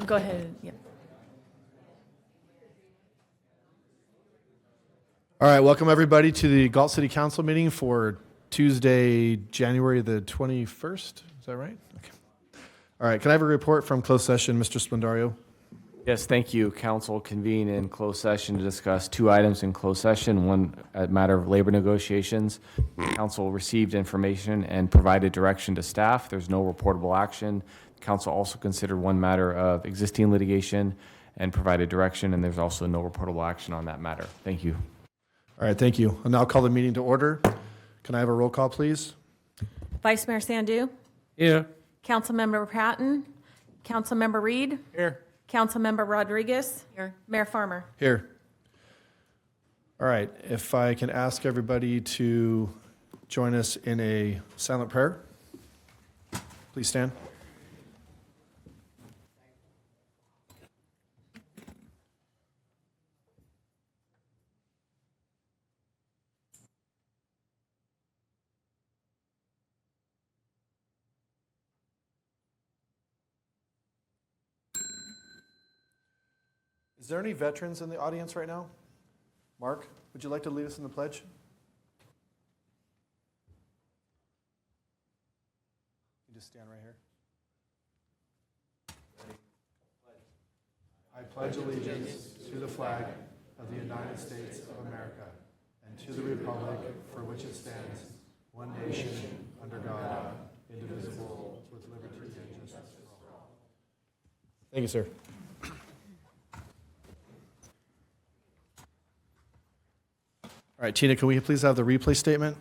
Go ahead. Yeah. All right, welcome everybody to the Galt City Council meeting for Tuesday, January the 21st. Is that right? Okay. All right, can I have a report from closed session, Mr. Splendario? Yes, thank you. Council convened in closed session to discuss two items in closed session. One, a matter of labor negotiations. Council received information and provided direction to staff. There's no reportable action. Council also considered one matter of existing litigation and provided direction, and there's also no reportable action on that matter. Thank you. All right, thank you. I'll now call the meeting to order. Can I have a roll call, please? Vice Mayor Sandu. Here. Councilmember Patton. Councilmember Reed. Here. Councilmember Rodriguez. Here. Mayor Farmer. Here. All right, if I can ask everybody to join us in a silent prayer. Please stand. Is there any veterans in the audience right now? Mark, would you like to lead us in the pledge? You just stand right here. I pledge allegiance to the flag of the United States of America and to the republic for which it stands, one nation, under God, indivisible, with liberty and justice for all. Thank you, sir. All right, Tina, can we please have the replay statement?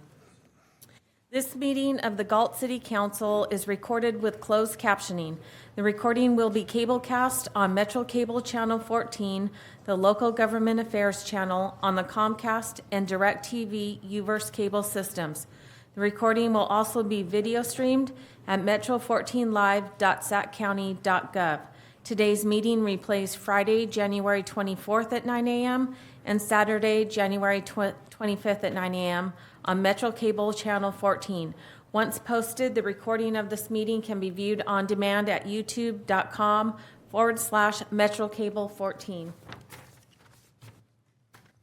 This meeting of the Galt City Council is recorded with closed captioning. The recording will be cablecast on Metro Cable Channel 14, the Local Government Affairs channel on the Comcast and DirecTV UVerse cable systems. The recording will also be video streamed at metro14live.saccounty.gov. Today's meeting replays Friday, January 24th at 9 a.m. and Saturday, January 25th at 9 a.m. on Metro Cable Channel 14. Once posted, the recording of this meeting can be viewed on demand at youtube.com/MetroCable14.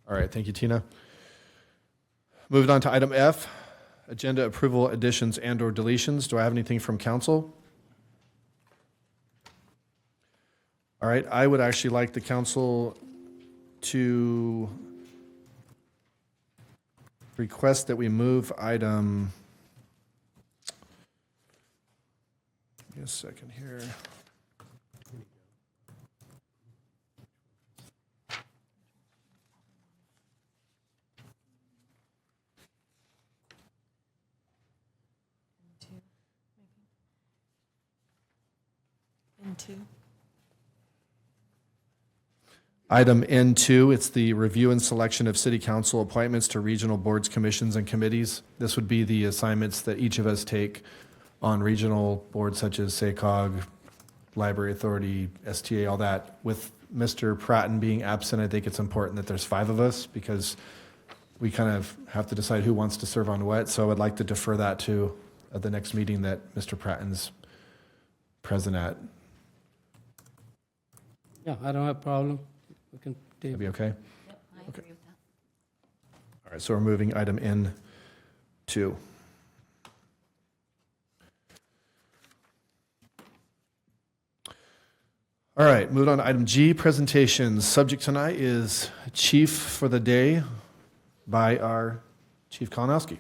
All right, thank you, Tina. Moving on to item F, agenda approval additions and or deletions. Do I have anything from council? All right, I would actually like the council to request that we move item, give me a second here. Item N2, it's the review and selection of city council appointments to regional boards, commissions, and committees. This would be the assignments that each of us take on regional boards such as SACOG, Library Authority, STA, all that. With Mr. Pratton being absent, I think it's important that there's 5 of us because we kind of have to decide who wants to serve on what. So I would like to defer that to the next meeting that Mr. Pratton's present at. Yeah, I don't have a problem. We can That'd table. be okay? Yep, I agree with that. All right, so we're moving item N2. All right, moving on to item G, presentations. Subject tonight is Chief for the Day by our Chief Kalinowski.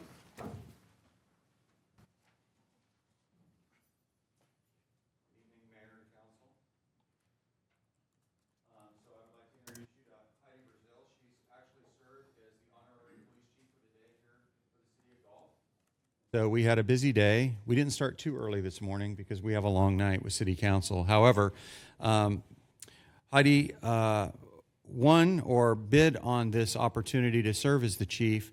So we had a busy day. We didn't start too early this morning because we have a long night with City Council. However, Heidi won or bid on this opportunity to serve as the chief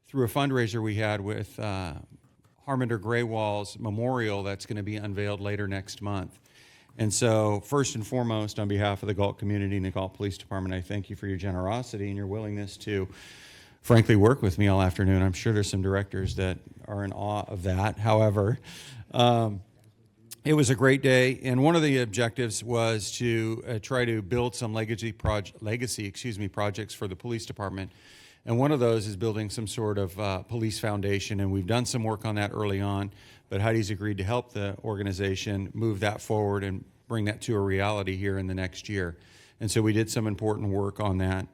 through a fundraiser we had with Harminder Graywall's memorial that's going to be unveiled later next month. And so first and foremost, on behalf of the Galt community and the Galt Police Department, I thank you for your generosity and your willingness to frankly work with me all afternoon. I'm sure there's some directors that are in awe of that. However, It was a great day, and one of the objectives was to try to build some legacy projects for the police department. And one of those is building some sort of police foundation, and we've done some work on that early on, but Heidi's agreed to help the organization move that forward and bring that to a reality here in the next year. And so we did some important work on that.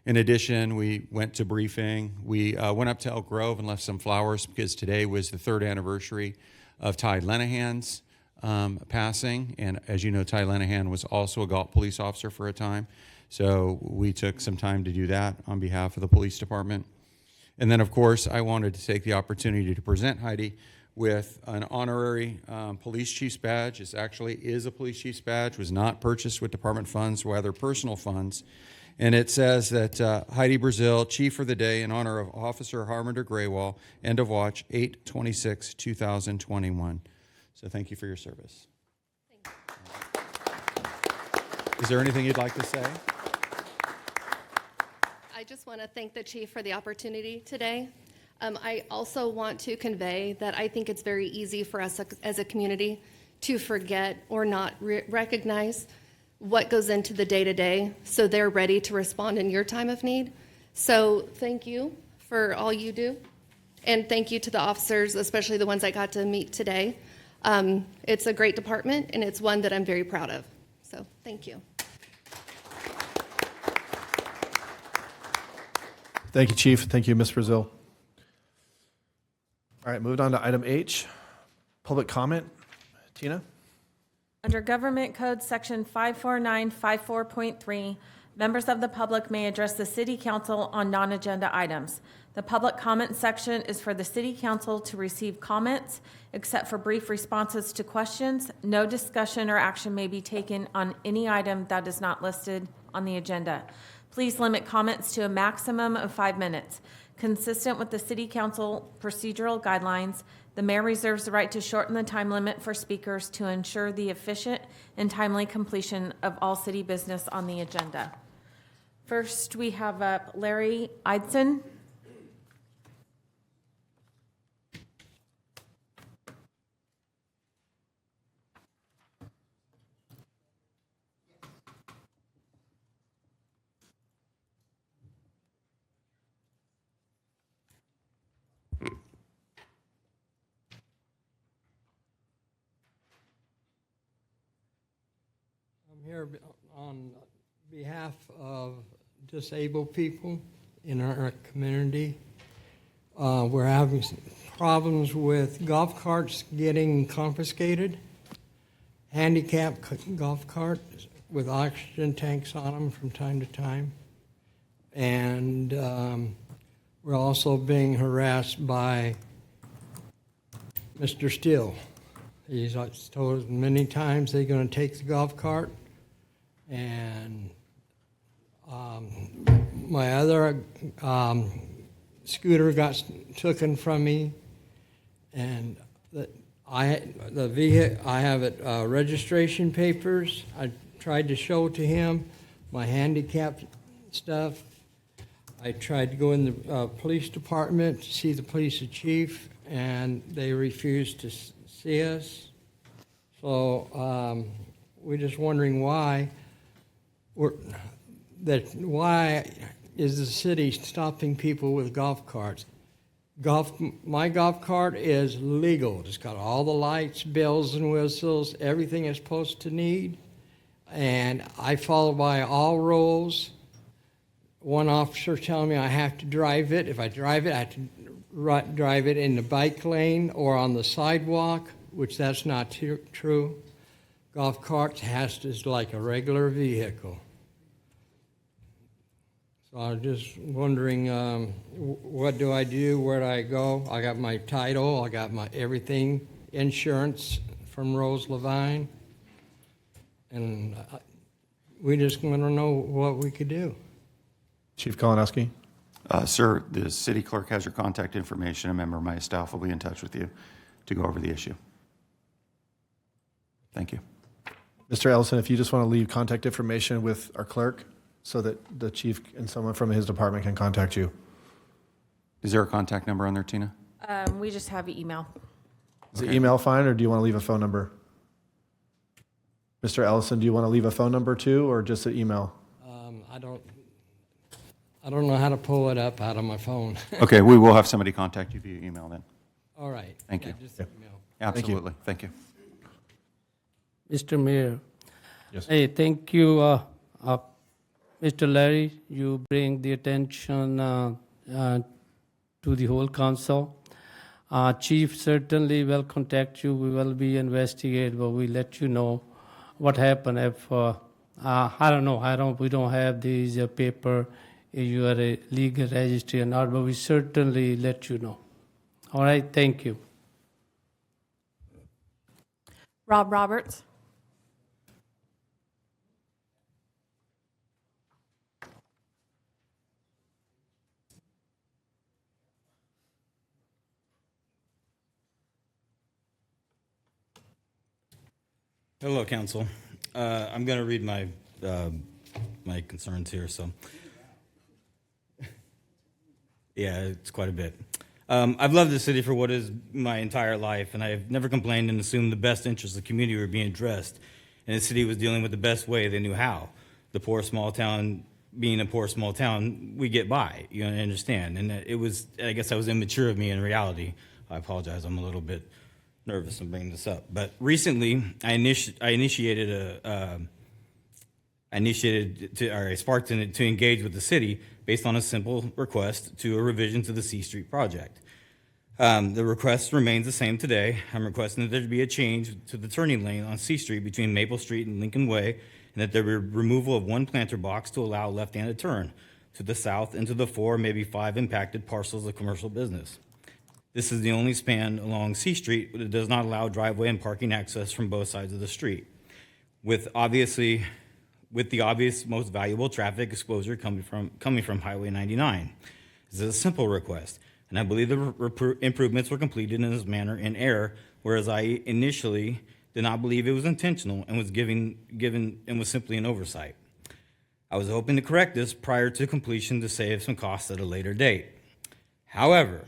In addition, we went to briefing. We went up to Elk Grove and left some flowers because today was the 3rd anniversary of Ty Lenahan's passing. And as you know, Ty Lenahan was also a Galt police officer for a time. So we took some time to do that on behalf of the police department. And then, of course, I wanted to take the opportunity to present Heidi with an honorary police chief's badge. It actually is a police chief's badge, was not purchased with department funds, rather personal funds. And it says that Heidi Brazil, Chief for the Day, in honor of Officer Harminder Graywall, end of watch, 8/26/2021. So thank you for your service. Thank you. Is there anything you'd like to say? I just want to thank the chief for the opportunity today. I also want to convey that I think it's very easy for us as a community to forget or not recognize what goes into the day-to-day, so they're ready to respond in your time of need. So thank you for all you do, and thank you to the officers, especially the ones I got to meet today. It's a great department, and it's one that I'm very proud of. So thank you. Thank you, Chief. Thank you, Ms. Brazil. All right, moved on to item H, public comment. Tina? Under Government Code Section 54954.3, members of the public may address the City Council on non-agenda items. The public comment section is for the City Council to receive comments. Except for brief responses to questions, no discussion or action may be taken on any item that is not listed on the agenda. Please limit comments to a maximum of 5 minutes. Consistent with the City Council procedural guidelines, the mayor reserves the right to shorten the time limit for speakers to ensure the efficient and timely completion of all city business on the agenda. First, we have up Larry Eidson. I'm here on behalf of disabled people in our community. We're having some problems with golf carts getting confiscated, handicapped golf carts with oxygen tanks on them from time to time. And we're also being harassed by Mr. Steele. He's told us many times they're going to take the golf cart, and my other scooter got taken from me, and I have it registration papers. I tried to show to him my handicap stuff. I tried to go in the police department to see the police chief, and they refused to see us. So we're just wondering why is the city stopping people with golf carts? My golf cart is legal. It's got all the lights, bells and whistles, everything it's supposed to need, and I follow by all rules. One officer telling me I have to drive it. If I drive it, I have to drive it in the bike lane or on the sidewalk, which that's not true. Golf carts is like a regular vehicle. So I'm just wondering, what do I do? Where do I go? I got my title. I got my everything, insurance from Rose Levine. And we just want to know what we could do. Chief Kalinowski? Sir, the city clerk has your contact information. A member of my staff will be in touch with you to go over the issue. Thank you. Mr. Ellison, if you just want to leave contact information with our clerk so that the chief and someone from his department can contact you. Is there a contact number on there, Tina? We just have email. Is the email fine, or do you want to leave a phone number? Mr. Ellison, do you want to leave a phone number too, or just an email? I don't know how to pull it up out of my phone. Okay, we will have somebody contact you via email then. All right. Thank Yeah, you. just email. Absolutely. Thank you. Mr. Mayor. Yes. Hey, thank you, Mr. Larry. You bring the attention to the whole council. Chief certainly will contact you. We will be investigate, but we let you know what happened if, I don't know, we don't have these paper, if you are a legal registry or not, but we certainly let you know. All right, thank you. Rob Roberts. Hello, council. I'm going to read my my concerns here. So, yeah, it's quite a bit. I've loved the city for what is my entire life, and I've never complained and assumed the best interests of the community were being addressed, and the city was dealing with the best way they knew how. The poor small town, being a poor small town, we get by. You understand? And it was, I guess, I was immature of me in reality. I apologize. I'm a little bit nervous in bringing this up, but recently I sparked to engage with the city based on a simple request to a revision to the C Street project. The request remains the same today. I'm requesting that there be a change to the turning lane on C Street between Maple Street and Lincoln Way, and that there be removal of one planter box to allow left-handed turn to the south into the 4, maybe 5 impacted parcels of commercial business. This is the only span along C Street that does not allow driveway and parking access from both sides of the street, with the obvious most valuable traffic exposure coming from Highway 99. This is a simple request, and I believe the improvements were completed in this manner in error, whereas I initially did not believe it was intentional and was was simply an oversight. I was hoping to correct this prior to completion to save some costs at a later date. However,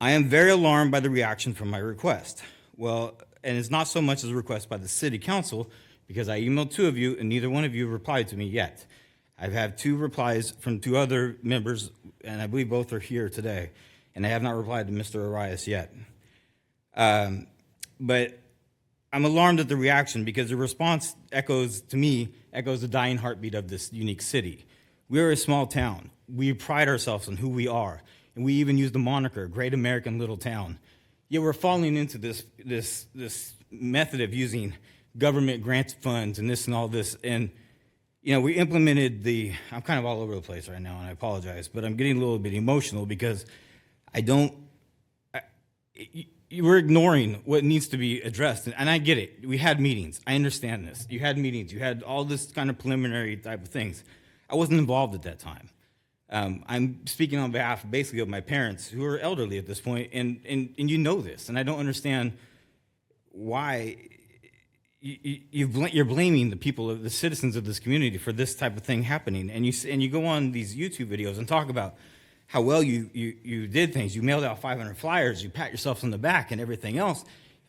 I am very alarmed by the reaction from my request. Well, and it's not so much as a request by the city council, because I emailed 2 of you and neither one of you replied to me yet. I've had 2 replies from 2 other members, and I believe both are here today, and I have not replied to Mr. Arias yet. But I'm alarmed at the reaction because the response echoes the dying heartbeat of this unique city. We are a small town. We pride ourselves on who we are, and we even use the moniker Great American Little Town. Yet we're falling into this method of using government grant funds and this and all this. And, we implemented I'm kind of all over the place right now, and I apologize, but I'm getting a little bit emotional because we're ignoring what needs to be addressed. And I get it. We had meetings. I understand this. You had meetings. You had all this kind of preliminary type of things. I wasn't involved at that time. I'm speaking on behalf basically of my parents who are elderly at this point, and you know this, and I don't understand why you're blaming the people, the citizens of this community for this type of thing happening, and you go on these YouTube videos and talk about how well you did things. You mailed out 500 flyers, you pat yourself on the back and everything else.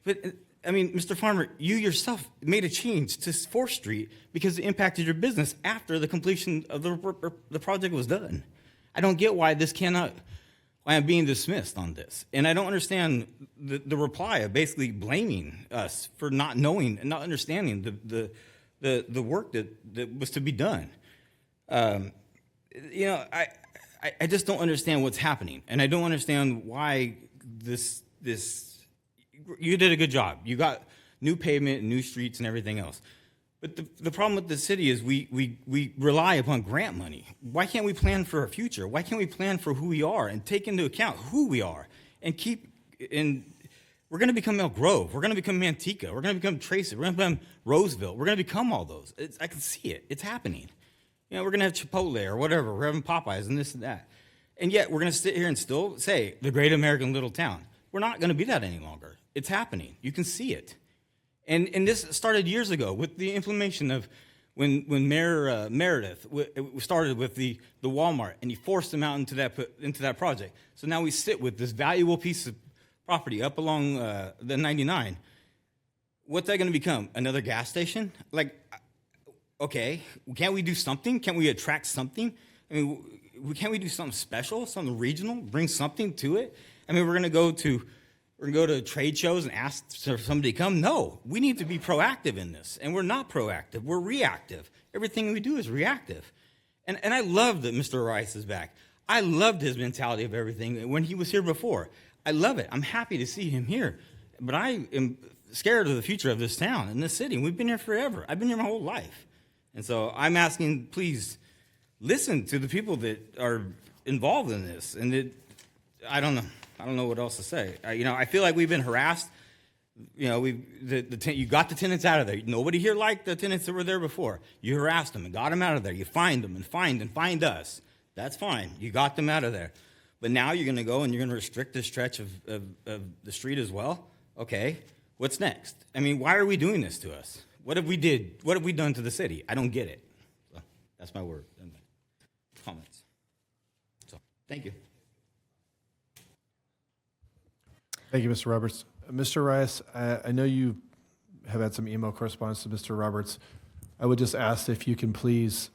But, I mean, Mr. Farmer, you yourself made a change to 4th Street because it impacted your business after the completion of the project was done. I don't get why I'm being dismissed on this. And I don't understand the reply of basically blaming us for not knowing and not understanding the work that was to be done. I just don't understand what's happening. And I don't understand why you did a good job. You got new pavement, new streets, and everything else. But the problem with the city is we rely upon grant money. Why can't we plan for our future? Why can't we plan for who we are and take into account who we are and we're going to become Elk Grove. We're going to become Manteca. We're going to become Tracy. We're going to become Roseville. We're going to become all those. I can see it. It's happening. We're going to have Chipotle or whatever. We're having Popeyes and this and that. And yet we're going to sit here and still say the Great American Little Town. We're not going to be that any longer. It's happening. You can see it. And this started years ago with the implementation of when Mayor Meredith started with the Walmart, and he forced them out into that project. So now we sit with this valuable piece of property up along the 99, what's that going to become? Another gas station? Like, okay, can't we do something? Can't we attract something? I mean, can't we do something special, something regional, bring something to it? I mean, we're going to go to trade shows and ask for somebody to come? No, we need to be proactive in this, and we're not proactive. We're reactive. Everything we do is reactive. And I love that Mr. Rice is back. I loved his mentality of everything when he was here before. I love it. I'm happy to see him here. But I am scared of the future of this town and this city. We've been here forever. I've been here my whole life. And so I'm asking, please listen to the people that are involved in this. And I don't know. I don't know what else to say. I feel like we've been harassed. You got the tenants out of there. Nobody here liked the tenants that were there before. You harassed them and got them out of there. You fined them and fined us. That's fine. You got them out of there. But now you're going to go and you're going to restrict this stretch of the street as well? Okay. What's next? I mean, why are we doing this to us? What have we done to the city? I don't get it. So that's my word and my comments. So thank you. Thank you, Mr. Roberts. Mr. Rice, I know you have had some email correspondence to Mr. Roberts. I would just ask if you can please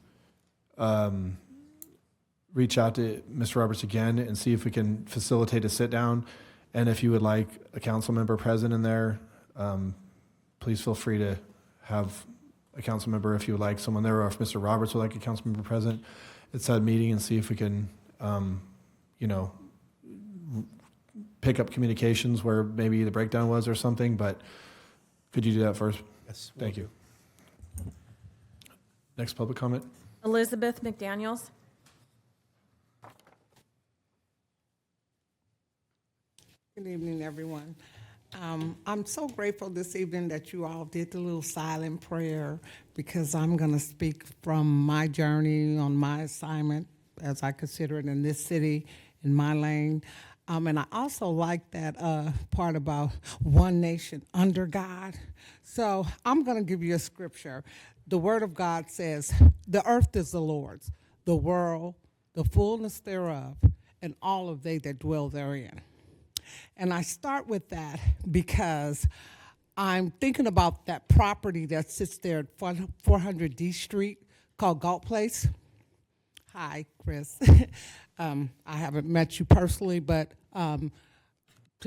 reach out to Mr. Roberts again and see if we can facilitate a sit-down. And if you would like a council member present in there, please feel free to have a council member if you would like someone there, or if Mr. Roberts would like a council member present at said meeting, and see if we can, pick up communications where maybe the breakdown was or something. But could you do that first? Yes. Thank you. Next public comment. Elizabeth McDaniels. Good evening, everyone. I'm so grateful this evening that you all did the little silent prayer, because I'm going to speak from my journey on my assignment, as I consider it, in this city, in my lane. And I also like that part about one nation under God. So I'm going to give you a scripture. The Word of God says, "The earth is the Lord's, the world, the fullness thereof, and all of they that dwell therein." And I start with that because I'm thinking about that property that sits there at 400 D Street called Galt Place. Hi, Chris. I haven't met you personally, but to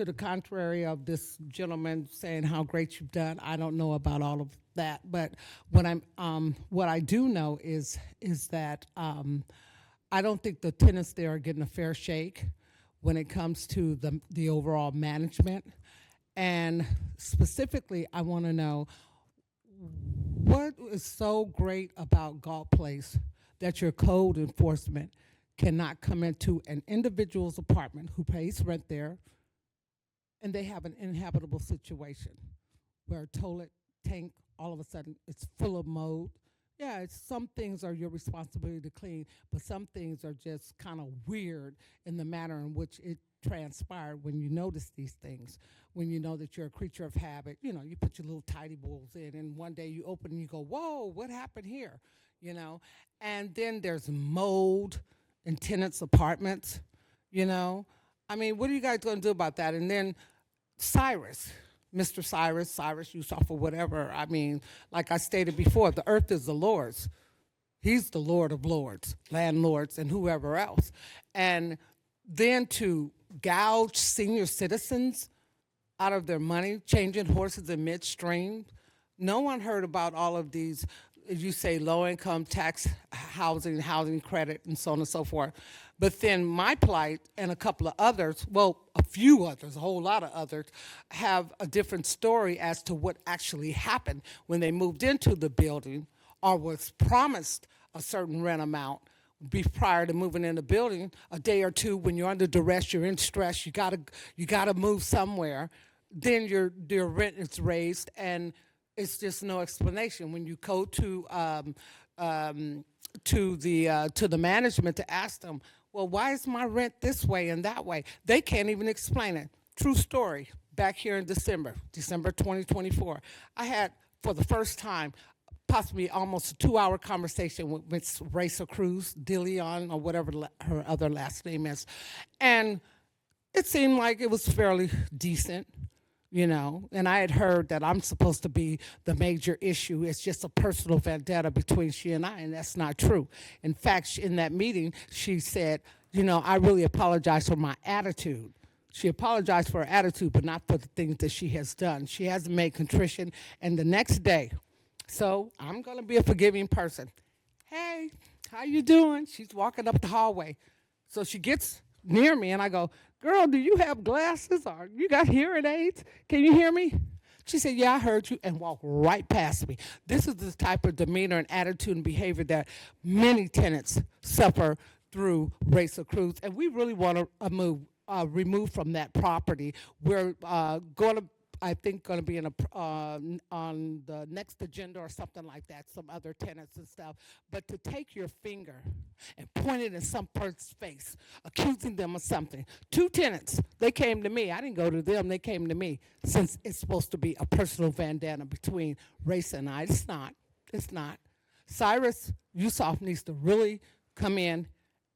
the contrary of this gentleman saying how great you've done, I don't know about all of that. But what I do know is that I don't think the tenants there are getting a fair shake when it comes to the overall management. And specifically, I want to know, what is so great about Galt Place that your code enforcement cannot come into an individual's apartment who pays rent there, and they have an inhabitable situation where a toilet tank all of a sudden it's full of mold? Yeah, some things are your responsibility to clean, but some things are just kind of weird in the manner in which it transpired. When you notice these things, when you know that you're a creature of habit, you put your little tidy bowls in, and one day you open and you go, whoa, what happened here? And then there's mold in tenants' apartments, I mean, what are you guys going to do about that? And then Mr. Cyrus Yusoff, or whatever. I mean, like I stated before, the earth is the Lord's. He's the Lord of lords, landlords, and whoever else. And then to gouge senior citizens out of their money, changing horses in midstream. No one heard about all of these, as you say, low-income tax housing credit, and so on and so forth. But then my plight and a couple of others, well, a few others, a whole lot of others, have a different story as to what actually happened when they moved into the building or was promised a certain rent amount prior to moving in the building. A day or two, when you're under duress, you're in stress, you gotta move somewhere. Then your rent is raised, and it's just no explanation. When you go to the management to ask them, well, why is my rent this way and that way? They can't even explain it. True story. Back here in December 2024, I had, for the first time, possibly almost a 2-hour conversation with Ms. Racer Cruz, DeLeon, or whatever her other last name is. And it seemed like it was fairly decent. you know, and I had heard that I'm supposed to be the major issue. It's just a personal vendetta between she and I, and that's not true. In fact, in that meeting, she said, you know, I really apologize for my attitude. She apologized for her attitude, but not for the things that she has done. She hasn't made contrition, and the next day, so I'm going to be a forgiving person. Hey, how you doing? She's walking up the hallway. So she gets near me, and I go, girl, do you have glasses or you got hearing aids? Can you hear me? She said, yeah, I heard you, and walked right past me. This is the type of demeanor and attitude and behavior that many tenants suffer through racial crews, and we really want to remove from that property. We're going to, I think, going to be in on the next agenda or something like that, some other tenants and stuff. But to take your finger and point it in some person's face, accusing them of something. 2 tenants, they came to me. I didn't go to them. They came to me, since it's supposed to be a personal vendetta between race and I. It's not. It's not. Cyrus Yusof needs to really come in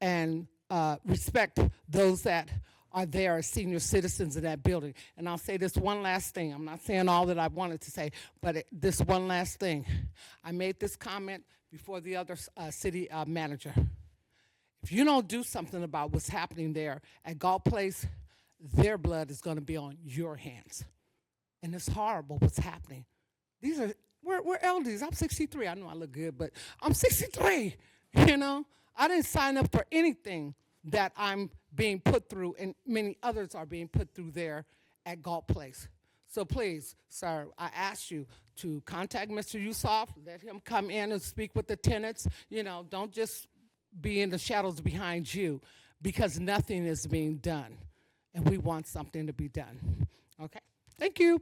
and respect those that are there as senior citizens in that building. And I'll say this one last thing. I'm not saying all that I wanted to say, but this one last thing. I made this comment before the other city manager. If you don't do something about what's happening there at Galt Place, their blood is going to be on your hands. And it's horrible what's happening. These are, we're elders. I'm 63. I know I look good, but I'm 63, you know? I didn't sign up for anything that I'm being put through, and many others are being put through there at Galt Place. So please, sir, I ask you to contact Mr. Yusof, let him come in and speak with the tenants. You know, don't just be in the shadows behind you, because nothing is being done, and we want something to be done. Okay? Thank you.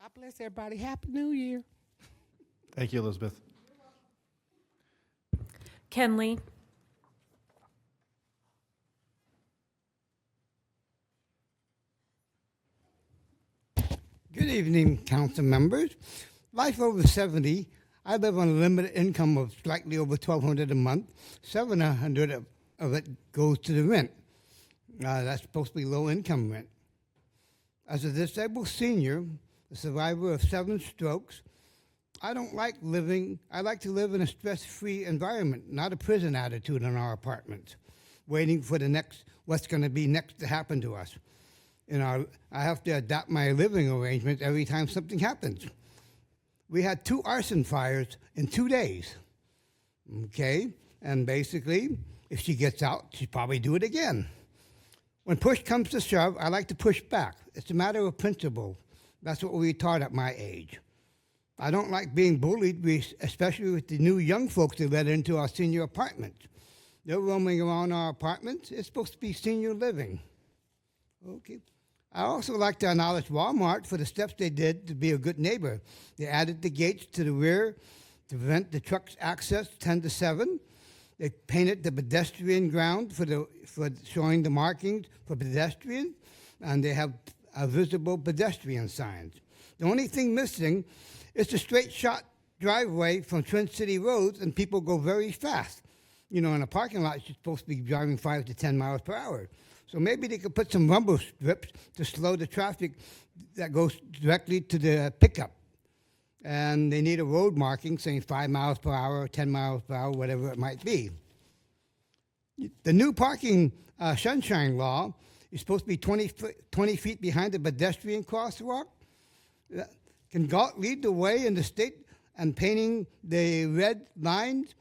God bless everybody. Happy New Year. Thank you, Elizabeth. Kenley. Good evening, council members. Life over 70, I live on a limited income of slightly over $1,200 a month. $700 of it goes to the rent. That's supposed to be low income rent. As a disabled senior, a survivor of 7 strokes, I like to live in a stress-free environment, not a prison attitude in our apartments, waiting for what's going to be next to happen to us. I have to adapt my living arrangements every time something happens. We had 2 arson fires in 2 days, okay? And basically, if she gets out, she'll probably do it again. When push comes to shove, I like to push back. It's a matter of principle. That's what we were taught at my age. I don't like being bullied, especially with the new young folks that let into our senior apartments. They're roaming around our apartments. It's supposed to be senior living. Okay. I also like to acknowledge Walmart for the steps they did to be a good neighbor. They added the gates to the rear to prevent the truck's access 10 to 7. They painted the pedestrian ground for showing the markings for pedestrians, and they have visible pedestrian signs. The only thing missing is the straight shot driveway from Twin City roads, and people go very fast. You know, in a parking lot, you're supposed to be driving 5 to 10 miles per hour. So maybe they could put some rumble strips to slow the traffic that goes directly to the pickup. And they need a road marking saying 5 miles per hour, 10 miles per hour, whatever it might be. The new parking sunshine law is supposed to be 20 feet behind the pedestrian crosswalk. Can Galt lead the way in the state and painting the red lines,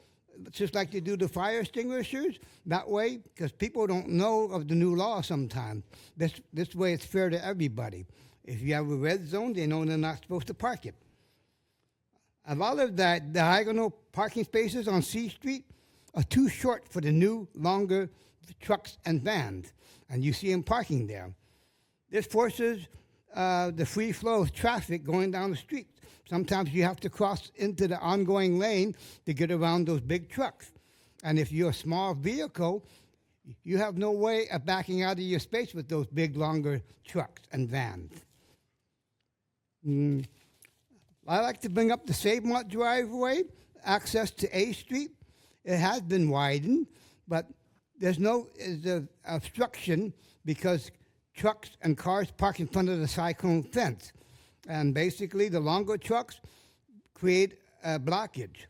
just like they do the fire extinguishers? That way, because people don't know of the new law sometimes. This way it's fair to everybody. If you have a red zone, they know they're not supposed to park it. A lot of the diagonal parking spaces on C Street are too short for the new, longer trucks and vans, and you see them parking there. This forces the free flow of traffic going down the street. Sometimes you have to cross into the ongoing lane to get around those big trucks. And if you're a small vehicle, you have no way of backing out of your space with those big, longer trucks and vans. I like to bring up the Save Mart driveway, access to A Street. It has been widened, but there's no obstruction because trucks and cars parked in front of the cyclone fence. And basically, the longer trucks create a blockage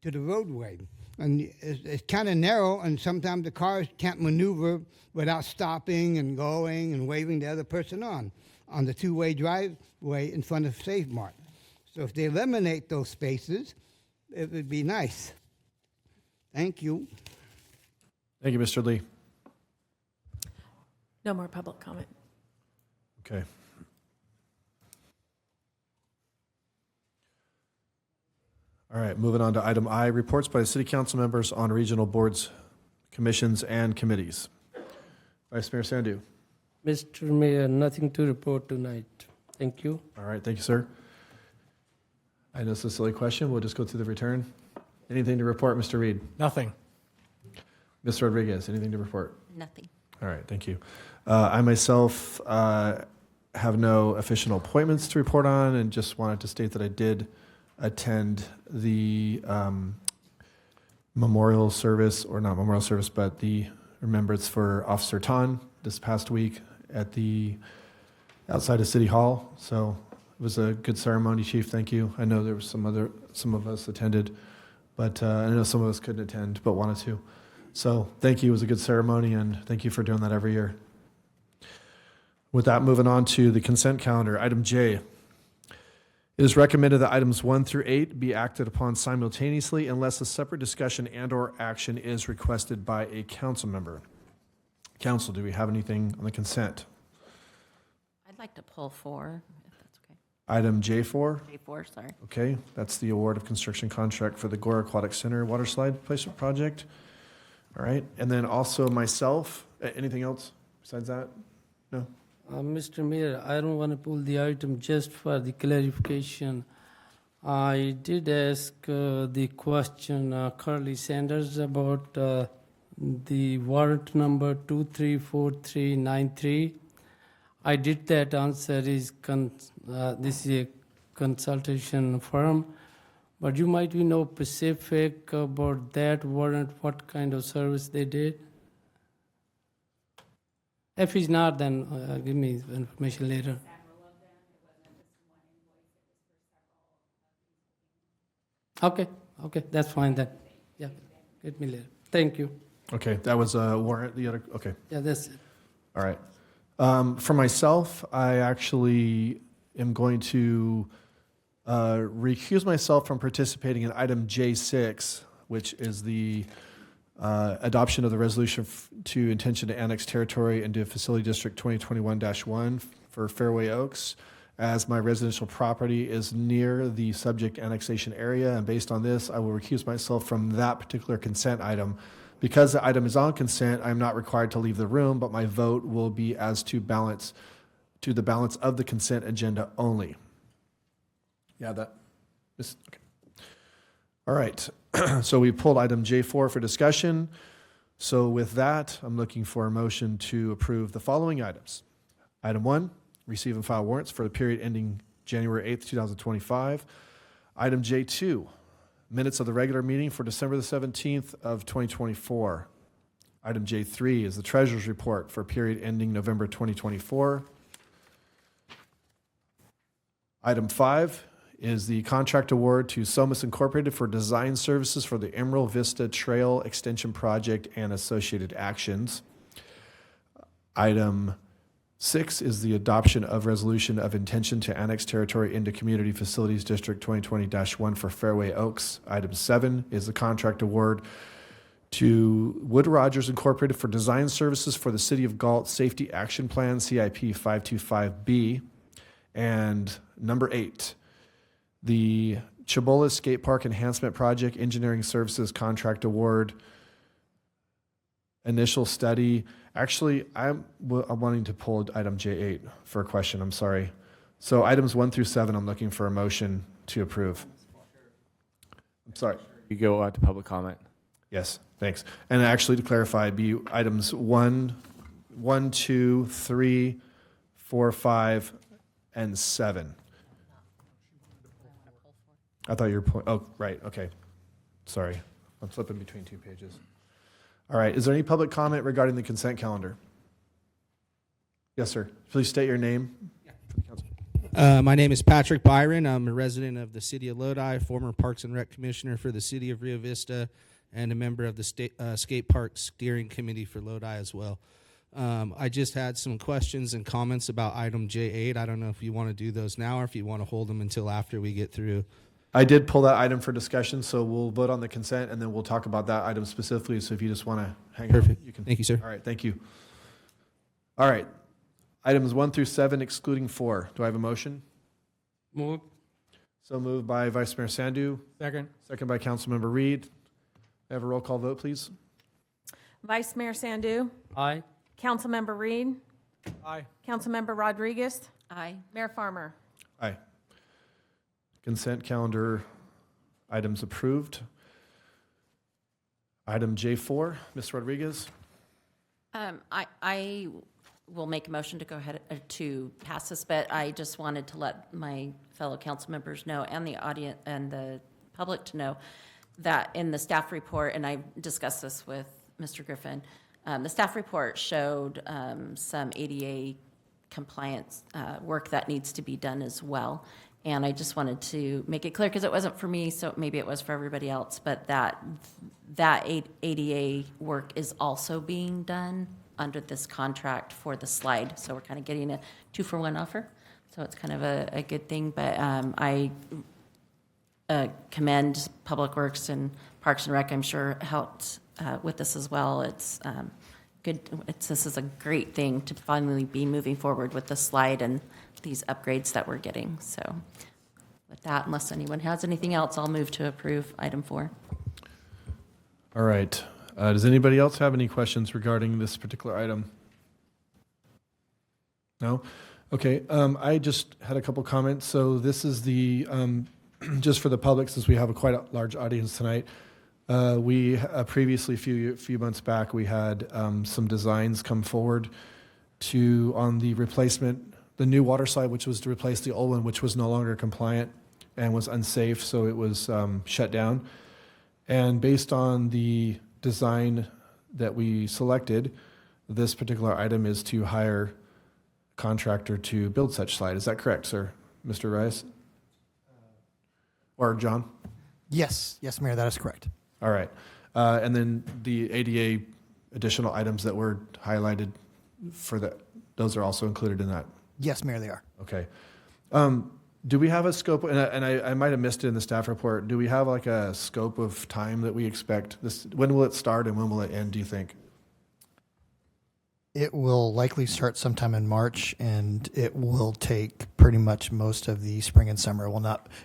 to the roadway. And it's kind of narrow, and sometimes the cars can't maneuver without stopping and going and waving the other person on the two-way driveway in front of Safe Mart. So if they eliminate those spaces, it would be nice. Thank you. Thank you, Mr. Lee. No more public comment. Okay. All right, moving on to item I, reports by city council members on regional boards, commissions, and committees. Vice Mayor Sandu. Mr. Mayor, nothing to report tonight. Thank you. All right, thank you, sir. I know it's a silly question. We'll just go through the return. Anything to report, Mr. Reed? Nothing. Ms. Rodriguez, anything to report? Nothing. All right, thank you. I myself have no official appointments to report on, and just wanted to state that I did attend the memorial service, or not memorial service, but the remembrance for Officer Tan this past week at the outside of City Hall. So it was a good ceremony, Chief. Thank you. I know there was some of us attended, but I know some of us couldn't attend, but wanted to. So thank you. It was a good ceremony, and thank you for doing that every year. With that, moving on to the consent calendar. Item J. It is recommended that items 1 through 8 be acted upon simultaneously unless a separate discussion and/or action is requested by a council member. Council, do we have anything on the consent? I'd like to pull 4, if that's okay. Item J4. J4, sorry. Okay, that's the award of construction contract for the Gore Aquatic Center water slide placement project. All right, and then also myself. Anything else besides that? No? Mr. Mayor, I don't want to pull the item just for the clarification. I did ask the question, Curly Sanders, about the warrant number 234393. I did that answer is this is a consultation firm, but you might be no specific about that warrant, what kind of service they did. If he's not, then give me information later. Okay, that's fine then. Yeah, get me later. Thank you. Okay, that was a warrant. The other, okay. Yeah, that's it. All right. For myself, I actually am going to recuse myself from participating in item J6, which is the adoption of the resolution to intention to annex territory into Facility District 2021-1 for Fairway Oaks, as my residential property is near the subject annexation area. And based on this, I will recuse myself from that particular consent item. Because the item is on consent, I'm not required to leave the room, but my vote will be as to the balance of the consent agenda only. Yeah, okay. All right. So we pulled item J4 for discussion. So with that, I'm looking for a motion to approve the following items. Item 1, receive and file warrants for the period ending January 8th, 2025. Item J2, minutes of the regular meeting for December the 17th of 2024. Item J3 is the treasurer's report for period ending November 2024. Item 5 is the contract award to Somas Incorporated for design services for the Emerald Vista Trail Extension Project and associated actions. Item 6 is the adoption of resolution of intention to annex territory into Community Facilities District 2020-1 for Fairway Oaks. Item 7 is the contract award to Wood Rogers Incorporated for design services for the City of Galt Safety Action Plan, CIP 525B. And number 8, the Chabola Skate Park Enhancement Project Engineering Services Contract Award, initial study. Actually, I'm wanting to pull item J8 for a question. I'm sorry. So items 1 through 7, I'm looking for a motion to approve. I'm sorry. You go out to public comment. Yes, thanks. And actually, to clarify, be items 1, 2, 3, 4, 5, and 7. I thought you were oh, right, okay. Sorry, I'm flipping between 2 pages. All right, is there any public comment regarding the consent calendar? Yes, sir. Please state your name. My name is Patrick Byron. I'm a resident of the city of Lodi, former Parks and Rec Commissioner for the city of Rio Vista, and a member of the Skate Park Steering Committee for Lodi as well. I just had some questions and comments about item J8. I don't know if you want to do those now or if you want to hold them until after we get through. I did pull that item for discussion, so we'll vote on the consent and then we'll talk about that item specifically. So if you just want to hang Perfect. out, you can. Thank you, sir. All right, thank you. All right, items 1 through 7 excluding 4. Do I have a motion? Move. So moved by Vice Mayor Sandu, Second. second by Councilmember Reed. Have a roll call vote, please. Vice Mayor Sandu, Aye. Councilmember Reed, Aye. Councilmember Rodriguez, Aye. Mayor Farmer. Aye. Consent calendar items approved. Item J4, Ms. Rodriguez. I will make a motion to go ahead to pass this, but I just wanted to let my fellow council members know and the audience and the public to know that in the staff report, and I discussed this with Mr. Griffin, the staff report showed some ADA compliance work that needs to be done as well. And I just wanted to make it clear, because it wasn't for me, so maybe it was for everybody else, but that ADA work is also being done under this contract for the slide. So we're kind of getting a 2-for-1 offer. So it's kind of a good thing. But I commend Public Works and Parks and Rec, I'm sure, helped with this as well. It's good. This is a great thing to finally be moving forward with the slide and these upgrades that we're getting. So with that, unless anyone has anything else, I'll move to approve item 4. All right. Does anybody else have any questions regarding this particular item? No? Okay. I just had a couple comments. So this is the, just for the public, since we have quite a large audience tonight, we previously, a few months back, we had some designs come forward on the replacement, the new water slide, which was to replace the old one, which was no longer compliant and was unsafe, so it was shut down. And based on the design that we selected, this particular item is to hire a contractor to build such slide. Is that correct, sir? Mr. Rice? Or John? Yes, Mayor, that is correct. All right. And then the ADA additional items that were highlighted for that, those are also included in that? Yes, Mayor, they are. Okay. Do we have a scope, and I might have missed it in the staff report, do we have like a scope of time that we expect this, when will it start and when will it end, do you think? It will likely start sometime in March, and it will take pretty much most of the spring and summer.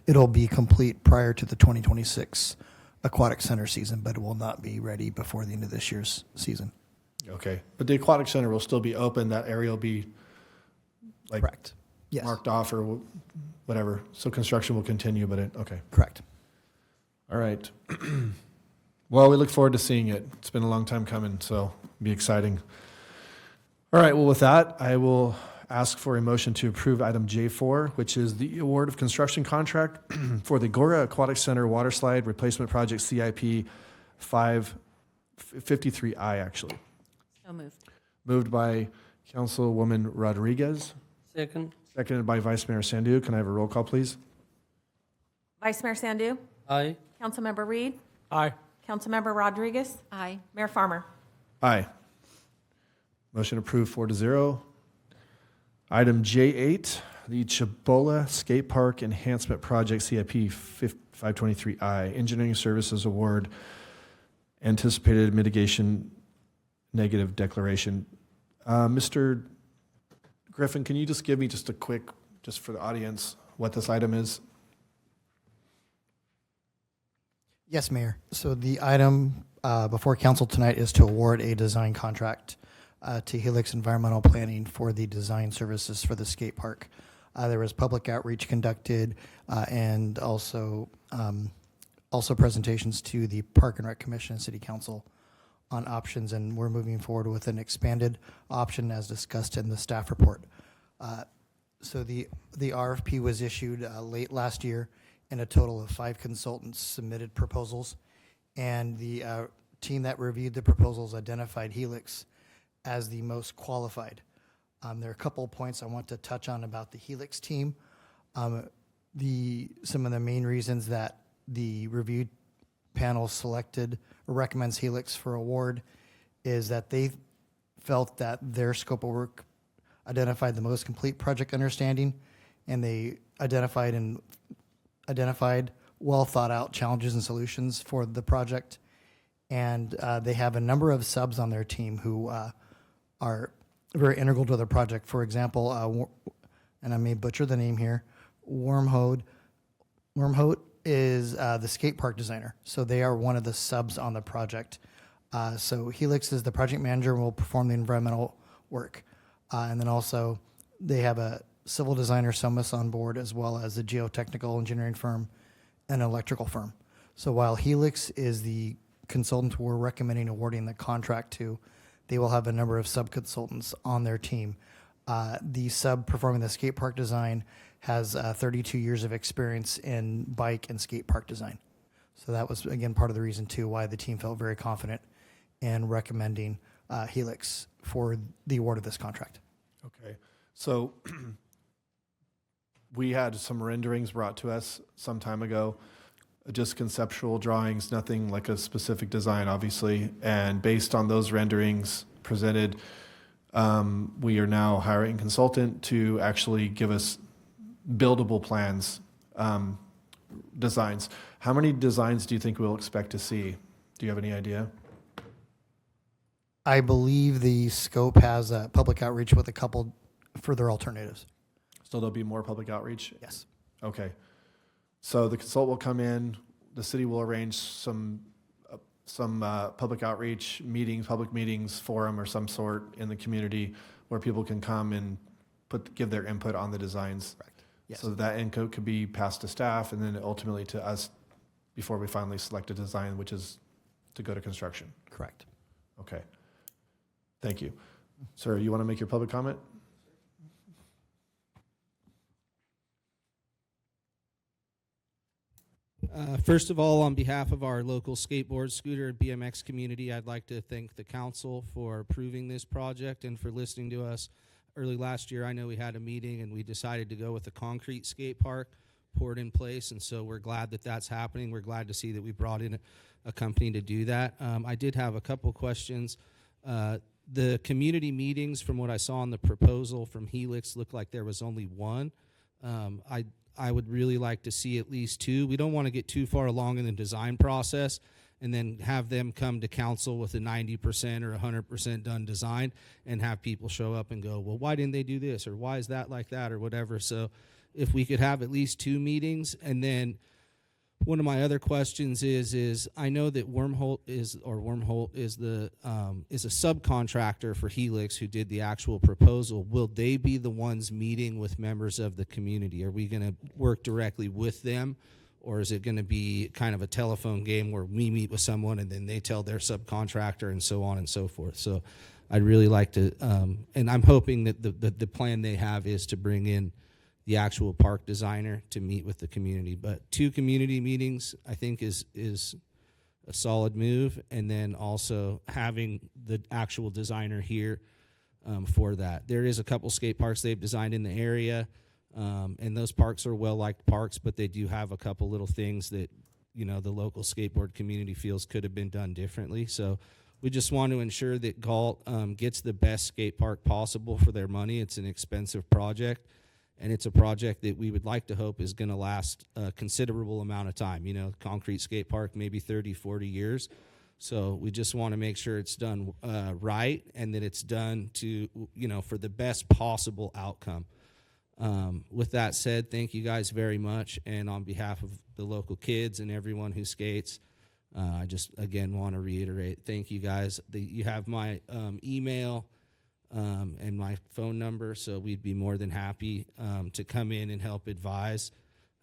It'll be complete prior to the 2026 Aquatic Center season, but it will not be ready before the end of this year's season. Okay. But the Aquatic Center will still be open, that area will be like Correct. Yes. marked off or whatever. So construction will continue, but okay. Correct. All right. Well, we look forward to seeing it. It's been a long time coming, so it'll be exciting. All right. Well, with that, I will ask for a motion to approve item J4, which is the award of construction contract for the Gora Aquatic Center Water Slide Replacement Project CIP 553I, actually. So moved. Moved by Councilwoman Rodriguez, Second. seconded by Vice Mayor Sandu. Can I have a roll call, please? Vice Mayor Sandu, Aye. Councilmember Reed, Aye. Councilmember Rodriguez, Aye. Mayor Farmer. Aye. Motion approved 4-0. Item J8, the Chabola Skate Park Enhancement Project CIP 523I, Engineering Services Award, Anticipated Mitigation Negative Declaration. Mr. Griffin, can you just give me just a quick, just for the audience, what this item is? Yes, Mayor. So the item before council tonight is to award a design contract to Helix Environmental Planning for the design services for the skate park. There was public outreach conducted and also presentations to the Park and Rec Commission and City Council on options, and we're moving forward with an expanded option as discussed in the staff report. So the RFP was issued late last year, and a total of 5 consultants submitted proposals, and the team that reviewed the proposals identified Helix as the most qualified. There are a couple of points I want to touch on about the Helix team. Some of the main reasons that the review panel selected or recommends Helix for award is that they felt that their scope of work identified the most complete project understanding, and they identified well thought out challenges and solutions for the project. And they have a number of subs on their team who are very integral to the project. For example, and I may butcher the name here, Wormhout is the skate park designer. So they are one of the subs on the project. So Helix is the project manager and will perform the environmental work. And then also they have a civil designer, Somas, on board, as well as a geotechnical engineering firm and an electrical firm. So while Helix is the consultant we're recommending awarding the contract to, they will have a number of sub-consultants on their team. The sub performing the skate park design has 32 years of experience in bike and skate park design. So that was, again, part of the reason, too, why the team felt very confident in recommending Helix for the award of this contract. Okay. So we had some renderings brought to us some time ago, just conceptual drawings, nothing like a specific design, obviously. And based on those renderings presented, we are now hiring a consultant to actually give us buildable plans, designs. How many designs do you think we'll expect to see? Do you have any idea? I believe the scope has a public outreach with a couple further alternatives. So there'll be more public outreach? Yes. Okay. So the consultant will come in, the city will arrange some public outreach meetings, public meetings, forum or some sort in the community where people can come and give their input on the designs. Correct. Yes. So that input could be passed to staff and then ultimately to us before we finally select a design, which is to go to construction. Correct. Okay. Thank you. Sir, you want to make your public comment? First of all, on behalf of our local skateboard, scooter, and BMX community, I'd like to thank the council for approving this project and for listening to us. Early last year, I know we had a meeting and we decided to go with a concrete skate park poured in place, and so we're glad that that's happening. We're glad to see that we brought in a company to do that. I did have a couple questions. The community meetings, from what I saw in the proposal from Helix, looked like there was only one. I would really like to see at least two. We don't want to get too far along in the design process and then have them come to council with a 90% or 100% done design and have people show up and go, well, why didn't they do this? Or why is that like that? Or whatever. So if we could have at least two meetings. And then one of my other questions is I know that Wormhout is a subcontractor for Helix who did the actual proposal. Will they be the ones meeting with members of the community? Are we going to work directly with them, or is it going to be kind of a telephone game where we meet with someone and then they tell their subcontractor and so on and so forth? So I'd really like to, and I'm hoping that the plan they have is to bring in the actual park designer to meet with the community. But two community meetings, I think, is a solid move, and then also having the actual designer here for that. There is a couple skate parks they've designed in the area, and those parks are well-liked parks, but they do have a couple little things that, you know, the local skateboard community feels could have been done differently. So we just want to ensure that Galt gets the best skate park possible for their money. It's an expensive project, and it's a project that we would like to hope is going to last a considerable amount of time. You know, concrete skate park, maybe 30, 40 years. So we just want to make sure it's done right, and that it's done to, you know, for the best possible outcome. With that said, thank you guys very much. And on behalf of the local kids and everyone who skates, I just, again, want to reiterate, thank you guys. You have my email and my phone number, so we'd be more than happy to come in and help advise.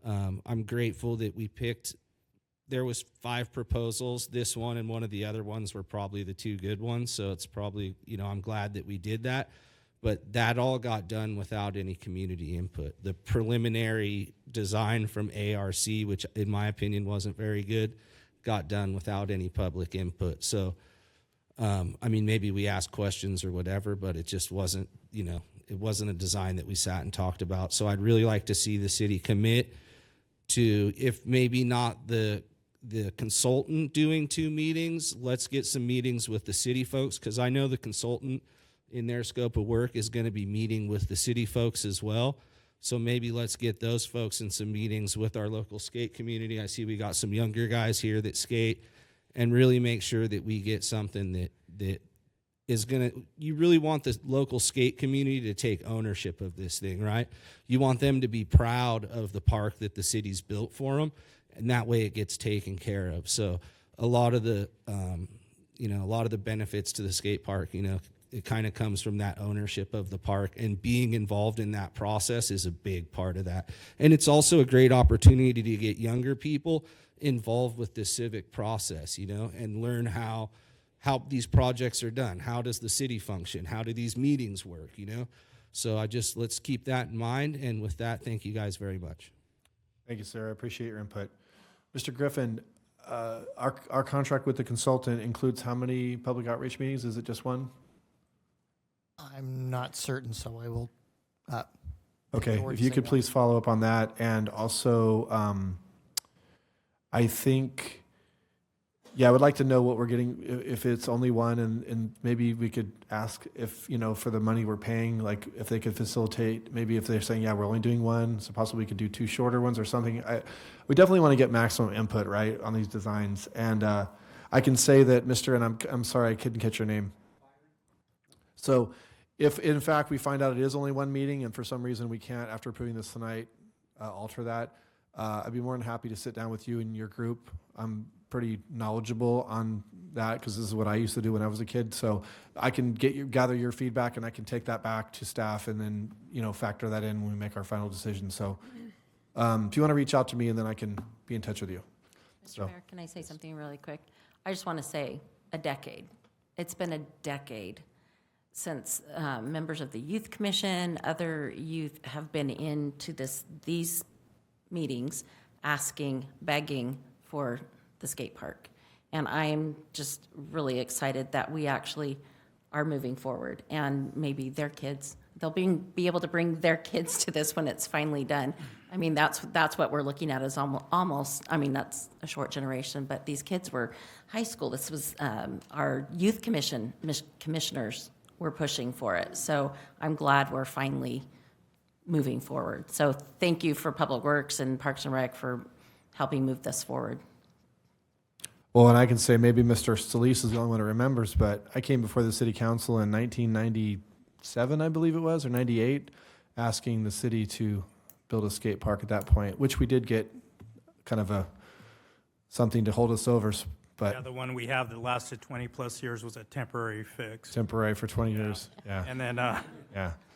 I'm grateful that we picked, there was 5 proposals. This one and one of the other ones were probably the 2 good ones, so it's probably, you know, I'm glad that we did that. But that all got done without any community input. The preliminary design from ARC, which in my opinion wasn't very good, got done without any public input. So I mean, maybe we asked questions or whatever, but it just wasn't, you know, It wasn't a design that we sat and talked about. So I'd really like to see the city commit to, if maybe not the consultant doing 2 meetings, let's get some meetings with the city folks, because I know the consultant in their scope of work is going to be meeting with the city folks as well. So maybe let's get those folks in some meetings with our local skate community. I see we got some younger guys here that skate, and really make sure that we get something that is going to, you really want the local skate community to take ownership of this thing, right? You want them to be proud of the park that the city's built for them, and that way it gets taken care of. So a lot of the, a lot of the benefits to the skate park, it kind of comes from that ownership of the park, and being involved in that process is a big part of that. And it's also a great opportunity to get younger people involved with the civic process, and learn how these projects are done. How does the city function? How do these meetings work, So let's keep that in mind. And with that, thank you guys very much. Thank you, sir. I appreciate your input. Mr. Griffin, our contract with the consultant includes how many public outreach meetings? Is it just one? I'm not certain, so I will. Okay, if you could please follow up on that. And also, I think, I would like to know what we're getting, if it's only one, and maybe we could ask if, for the money we're paying, like if they could facilitate, maybe if they're saying, we're only doing one, so possibly we could do 2 shorter ones or something. We definitely want to get maximum input, right, on these designs. And I can say that, and I'm sorry, I couldn't catch your name. So if in fact we find out it is only one meeting, and for some reason we can't, after approving this tonight, alter that, I'd be more than happy to sit down with you and your group. I'm pretty knowledgeable on that because this is what I used to do when I was a kid. So I can gather your feedback, and I can take that back to staff, and then factor that in when we make our final decision. So if you want to reach out to me, and then I can be in touch with you. Mr. Mayor, can I say something really quick? I just want to say a decade. It's been a decade since members of the Youth Commission, other youth have been into these meetings asking, begging for the skate park. And I am just really excited that we actually are moving forward, and maybe their kids, they'll be able to bring their kids to this when it's finally done. I mean, that's what we're looking at is almost, that's a short generation, but these kids were high school. This was our youth commissioners were pushing for it. So I'm glad we're finally moving forward. So thank you for Public Works and Parks and Rec for helping move this forward. Well, and I can say maybe Mr. Solis is the only one who remembers, but I came before the city council in 1997, I believe it was, or 98, asking the city to build a skate park at that point, which we did get kind of something to hold us over. But the one we have that lasted 20-plus years was a temporary fix. Temporary for 20 years, yeah. And then I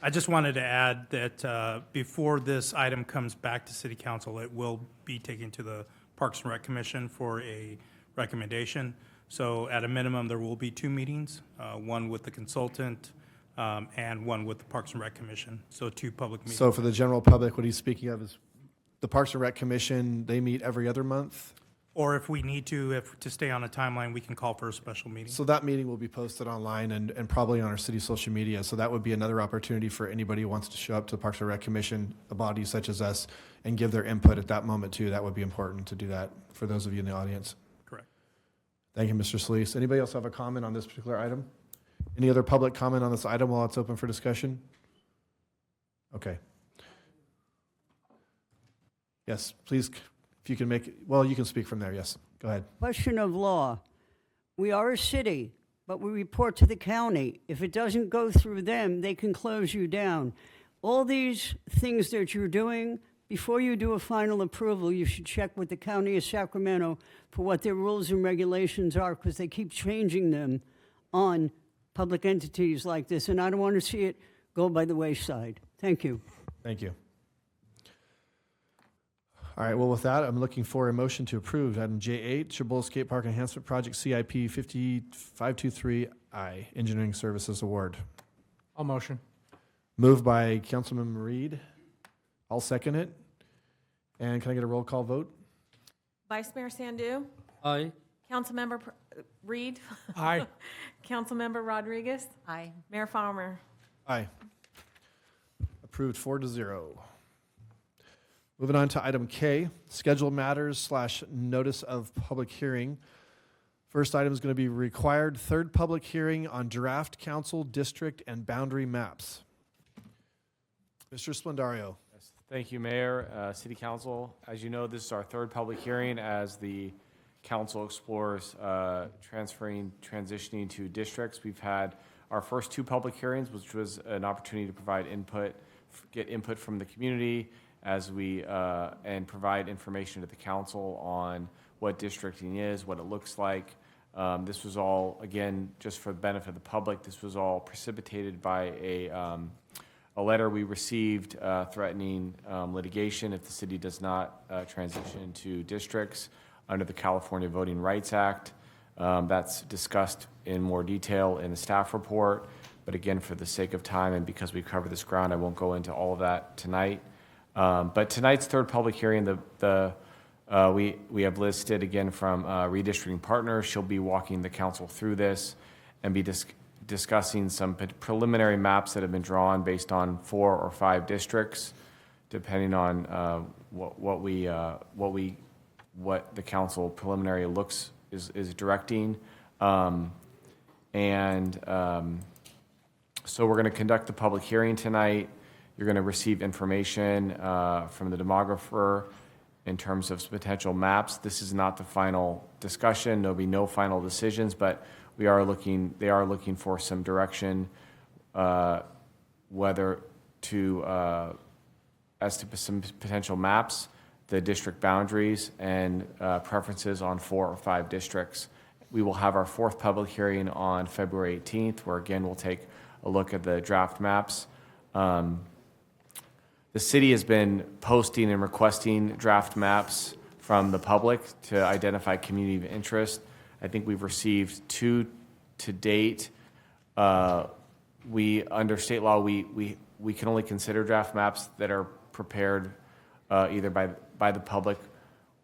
just wanted to add that before this item comes back to City Council, it will be taken to the Parks and Rec Commission for a recommendation. So at a minimum, there will be 2 meetings, one with the consultant and one with the Parks and Rec Commission. So 2 public meetings. So for the general public, what he's speaking of is the Parks and Rec Commission, they meet every other month? Or if we need to stay on a timeline, we can call for a special meeting. So that meeting will be posted online and probably on our city social media. So that would be another opportunity for anybody who wants to show up to the Parks and Rec Commission, a body such as us, and give their input at that moment too. That would be important to do that for those of you in the audience. Correct. Thank you, Mr. Solis. Anybody else have a comment on this particular item? Any other public comment on this item while it's open for discussion? Okay. Yes, please. If you can make it, you can speak from there, yes. Go ahead. Question of law. We are a city, but we report to the county. If it doesn't go through them, they can close you down. All these things that you're doing, before you do a final approval, you should check with the County of Sacramento for what their rules and regulations are, because they keep changing them on public entities like this, and I don't want to see it go by the wayside. Thank you. Thank you. All right, well, with that, I'm looking for a motion to approve item J8, Chaboൾ Skate Park Enhancement Project CIP 523I, Engineering Services Award. I'll motion. Moved by Councilmember Reed. I'll second it. And can I get a roll call vote? Vice Mayor Sandu? Aye. Councilmember Reed? Aye. Councilmember Rodriguez? Aye. Mayor Farmer? Aye. Approved 4-0. Moving on to item K, scheduled matters / notice of public hearing. First item is going to be required third public hearing on draft council district and boundary maps. Mr. Splendario. Yes, thank you, Mayor, City Council. As you know, this is our third public hearing as the council explores transitioning to districts. We've had our first two public hearings, which was an opportunity to provide input, get input from the community as we, and provide information to the council on what districting is, what it looks like. This was all, again, just for the benefit of the public, this was all precipitated by a letter we received threatening litigation if the city does not transition to districts under the California Voting Rights Act. That's discussed in more detail in the staff report, but again, for the sake of time and because we covered this ground, I won't go into all of that tonight. But tonight's third public hearing, we have listed again from Redistricting Partners. She'll be walking the council through this and be discussing some preliminary maps that have been drawn based on 4 or 5 districts, depending on what the council preliminary is directing. So we're going to conduct the public hearing tonight. You're going to receive information from the demographer in terms of potential maps. This is not the final discussion. There'll be no final decisions, but they are looking for some direction, whether to, as to some potential maps, the district boundaries, and preferences on 4 or 5 districts. We will have our 4th public hearing on February 18th, where again, we'll take a look at the draft maps. The city has been posting and requesting draft maps from the public to identify community of interest. I think we've received 2 to date. Under state law, we can only consider draft maps that are prepared either by the public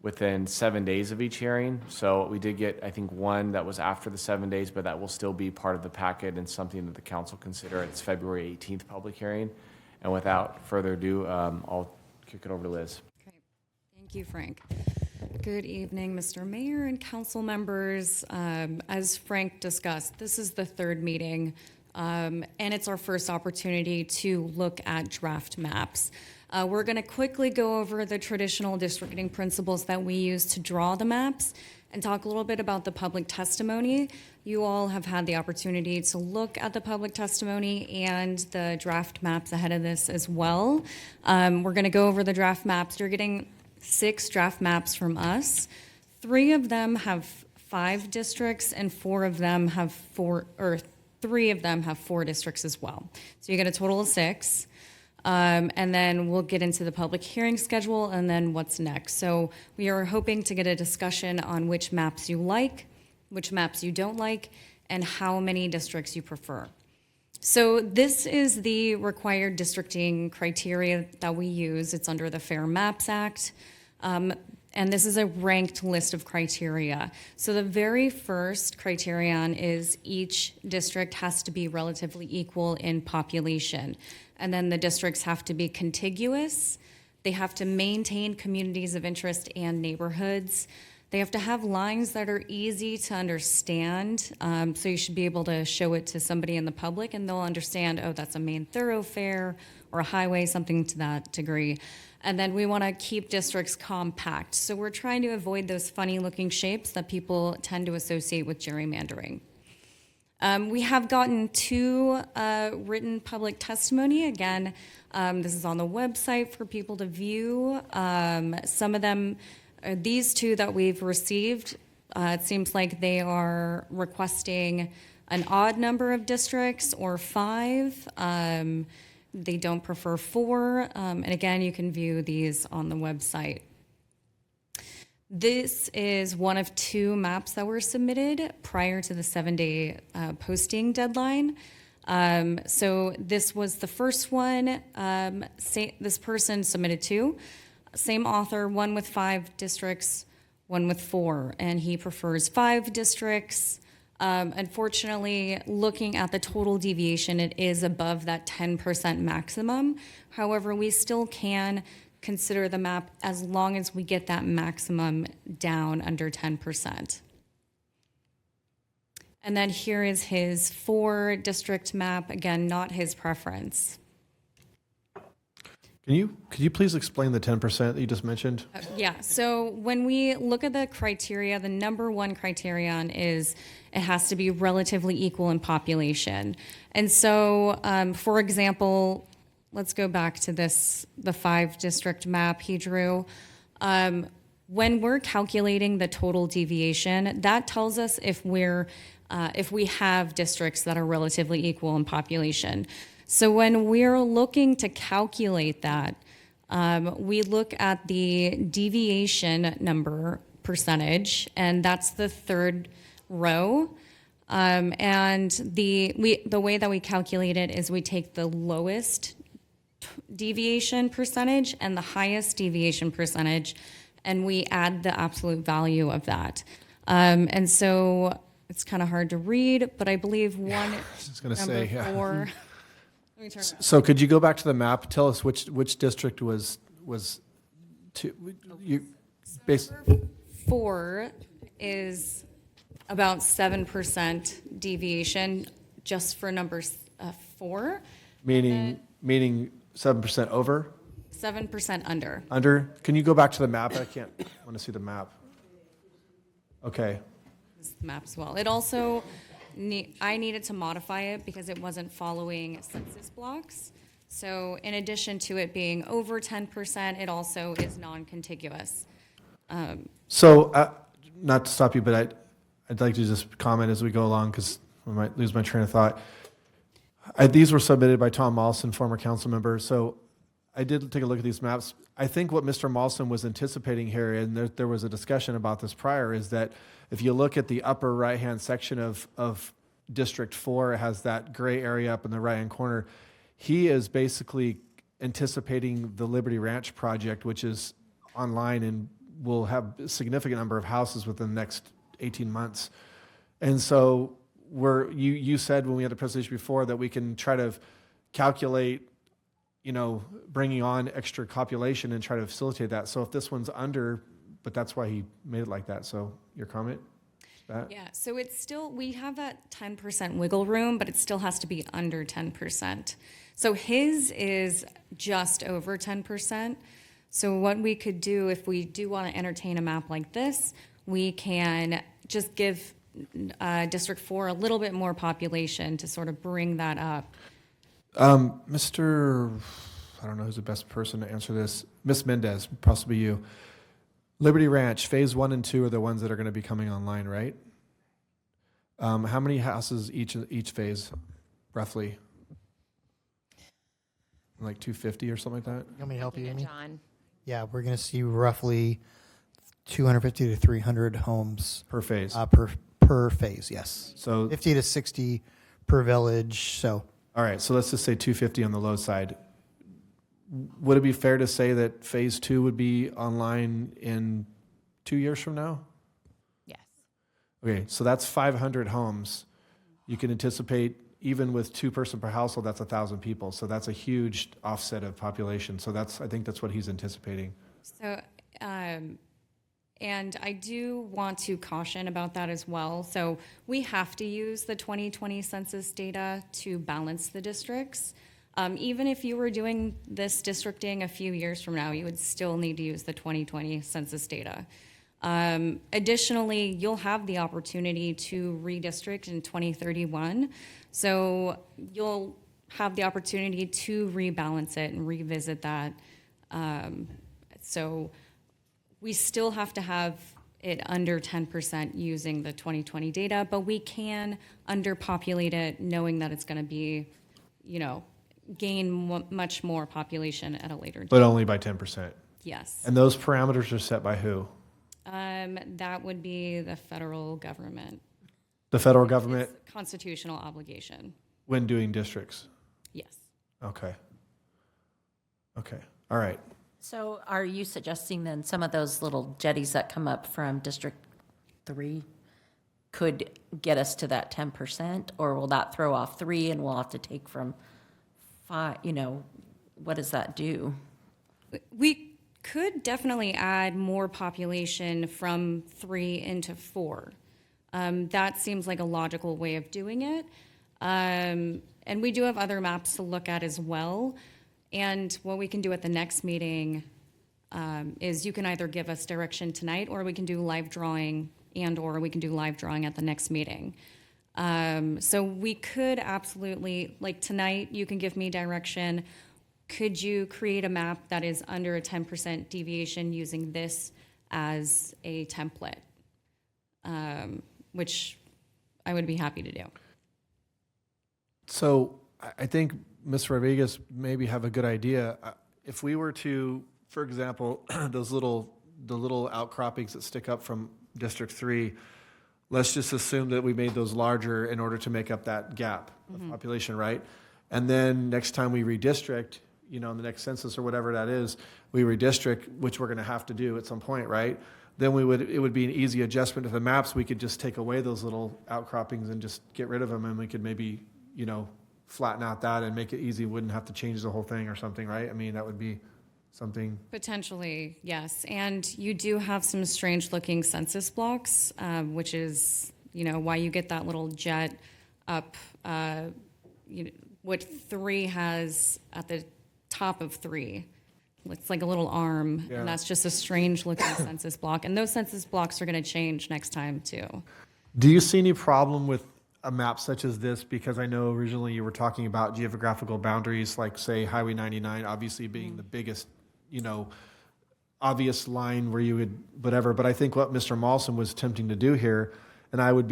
within 7 days of each hearing. So we did get, I think, one that was after the 7 days, but that will still be part of the packet and something that the council consider at its February 18th public hearing. And without further ado, I'll kick it over to Liz. Okay. Thank you, Frank. Good evening, Mr. Mayor and council members. As Frank discussed, this is the 3rd meeting, and it's our first opportunity to look at draft maps. We're going to quickly go over the traditional districting principles that we use to draw the maps and talk a little bit about the public testimony. You all have had the opportunity to look at the public testimony and the draft maps ahead of this as well. We're going to go over the draft maps. You're getting 6 draft maps from us. 3 of them have 5 districts, and 4 of them have 4, or 3 of them have 4 districts as well. So you get a total of 6. And then we'll get into the public hearing schedule and then what's next. So we are hoping to get a discussion on which maps you like, which maps you don't like, and how many districts you prefer. So this is the required districting criteria that we use. It's under the Fair Maps Act. And this is a ranked list of criteria. So the very first criterion is each district has to be relatively equal in population. And then the districts have to be contiguous. They have to maintain communities of interest and neighborhoods. They have to have lines that are easy to understand. So you should be able to show it to somebody in the public and they'll understand, oh, that's a main thoroughfare or a highway, something to that degree. And then we want to keep districts compact. So we're trying to avoid those funny looking shapes that people tend to associate with gerrymandering. We have gotten 2 written public testimony. Again, this is on the website for people to view. Some of them, these 2 that we've received, it seems like they are requesting an odd number of districts or 5. They don't prefer 4. And again, you can view these on the website. This is one of 2 maps that were submitted prior to the 7-day posting deadline. So this was the first one. This person submitted 2. Same author, one with 5 districts, one with 4. And he prefers 5 districts. Unfortunately, looking at the total deviation, it is above that 10% maximum. However, we still can consider the map as long as we get that maximum down under 10%. And then here is his 4-district map, again, not his preference. Could you please explain the 10% that you just mentioned? Yeah, so when we look at the criteria, the number one criterion is it has to be relatively equal in population. And so, for example, let's go back to the 5-district map he drew. When we're calculating the total deviation, that tells us if we have districts that are relatively equal in population. So when we're looking to calculate that, we look at the deviation number percentage, and that's the 3rd row. And the way that we calculate it is we take the lowest deviation percentage and the highest deviation percentage, and we add the absolute value of that. And so it's kind of hard to read, but I believe I was gonna say, yeah. 4. Let me turn it. So could you go back to the map? Tell us which district was you based. 4 is about 7% deviation just for number 4. Meaning 7% over? 7% under. Under? Can you go back to the map? I want to see the map. Okay. This map as well. It also, I needed to modify it because it wasn't following census blocks. So in addition to it being over 10%, it also is non-contiguous. So, not to stop you, but I'd like to just comment as we go along because I might lose my train of thought. These were submitted by Tom Mawson, former council member. So I did take a look at these maps. I think what Mr. Mawson was anticipating here, and there was a discussion about this prior, is that if you look at the upper right-hand section of District 4, it has that gray area up in the right-hand corner. He is basically anticipating the Liberty Ranch project, which is online and will have a significant number of houses within the next 18 months. And so you said when we had the presentation before that we can try to calculate, bringing on extra population and try to facilitate that. So if this one's under, but that's why he made it like that. So your comment? Yeah, so it's still, we have that 10% wiggle room, but it still has to be under 10%. So his is just over 10%. So what we could do if we do want to entertain a map like this, we can just give District 4 a little bit more population to sort of bring that up. I don't know who's the best person to answer this. Ms. Mendez, possibly you. Liberty Ranch, phase 1 and 2 are the ones that are going to be coming online, right? How many houses each phase, roughly? Like 250 or something like that? You want me to help you, Amy? John. Yeah, we're going to see roughly 250 to 300 homes Per phase. Per phase, yes. So 50 to 60 per village. So all right, so let's just say 250 on the low side. Would it be fair to say that phase 2 would be online in 2 years from now? Yes. Okay, so that's 500 homes. You can anticipate, even with 2 person per household, that's 1,000 people. So that's a huge offset of population. So I think that's what he's anticipating. So, and I do want to caution about that as well. So we have to use the 2020 census data to balance the districts. Even if you were doing this districting a few years from now, you would still need to use the 2020 census data. Additionally, you'll have the opportunity to redistrict in 2031. So you'll have the opportunity to rebalance it and revisit that. So we still have to have it under 10% using the 2020 data, but we can underpopulate it knowing that it's going to be, gain much more population at a later date. But only by 10%? Yes. And those parameters are set by who? That would be the federal government. The federal government? It's constitutional obligation. When doing districts? Yes. Okay. All right. So are you suggesting then some of those little jetties that come up from District 3 could get us to that 10%, or will that throw off 3 and we'll have to take from 5? What does that do? We could definitely add more population from 3 into 4. That seems like a logical way of doing it. And we do have other maps to look at as well. And what we can do at the next meeting is you can either give us direction tonight, or we can do live drawing, or we can do live drawing at the next meeting. So we could absolutely, like tonight, you can give me direction. Could you create a map that is under a 10% deviation using this as a template? Which I would be happy to do. So I think Ms. Rodriguez maybe have a good idea. If we were to, for example, the little outcroppings that stick up from District 3, let's just assume that we made those larger in order to make up that gap of population, right? And then next time we redistrict, in the next census or whatever that is, we redistrict, which we're going to have to do at some point, right? Then it would be an easy adjustment to the maps. We could just take away those little outcroppings and just get rid of them, and we could maybe, flatten out that and make it easy. Wouldn't have to change the whole thing or something, right? I mean, that would be something. Potentially, yes. And you do have some strange looking census blocks, which is, why you get that little jet up. What 3 has at the top of 3. It's like a little arm, Yeah. and that's just a strange looking census block. And those census blocks are going to change next time too. Do you see any problem with a map such as this? Because I know originally you were talking about geographical boundaries, like say Highway 99, obviously being the biggest, obvious line where you would whatever. But I think what Mr. Mawson was attempting to do here, and I would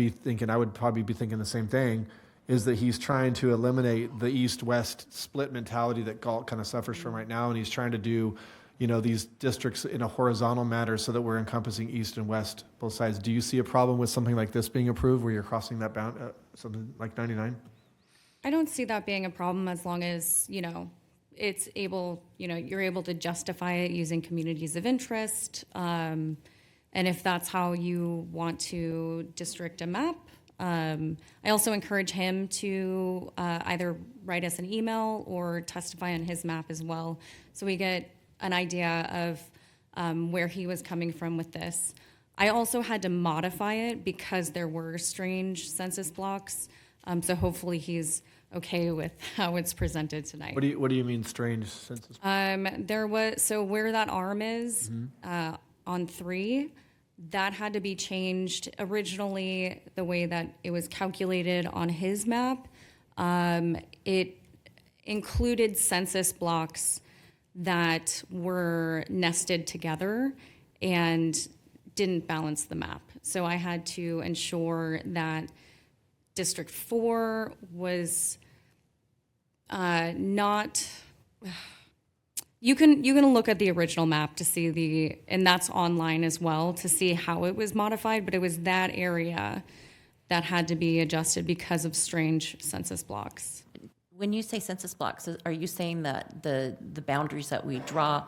probably be thinking the same thing, is that he's trying to eliminate the east-west split mentality that Galt kind of suffers from right now, and he's trying to do, these districts in a horizontal manner so that we're encompassing east and west, both sides. Do you see a problem with something like this being approved, where you're crossing that bound, something like 99? I don't see that being a problem as long as, it's able, you're able to justify it using communities of interest. And if that's how you want to district a map, I also encourage him to either write us an email or testify on his map as well, so we get an idea of where he was coming from with this. I also had to modify it because there were strange census blocks, so hopefully he's okay with how it's presented tonight. What do you mean strange census? There was, so where that arm is on 3, that had to be changed. Originally, the way that it was calculated on his map, it included census blocks that were nested together and didn't balance the map. So I had to ensure that District 4 was not... You can look at the original map to see and that's online as well, to see how it was modified, but it was that area that had to be adjusted because of strange census blocks. When you say census blocks, are you saying that the boundaries that we draw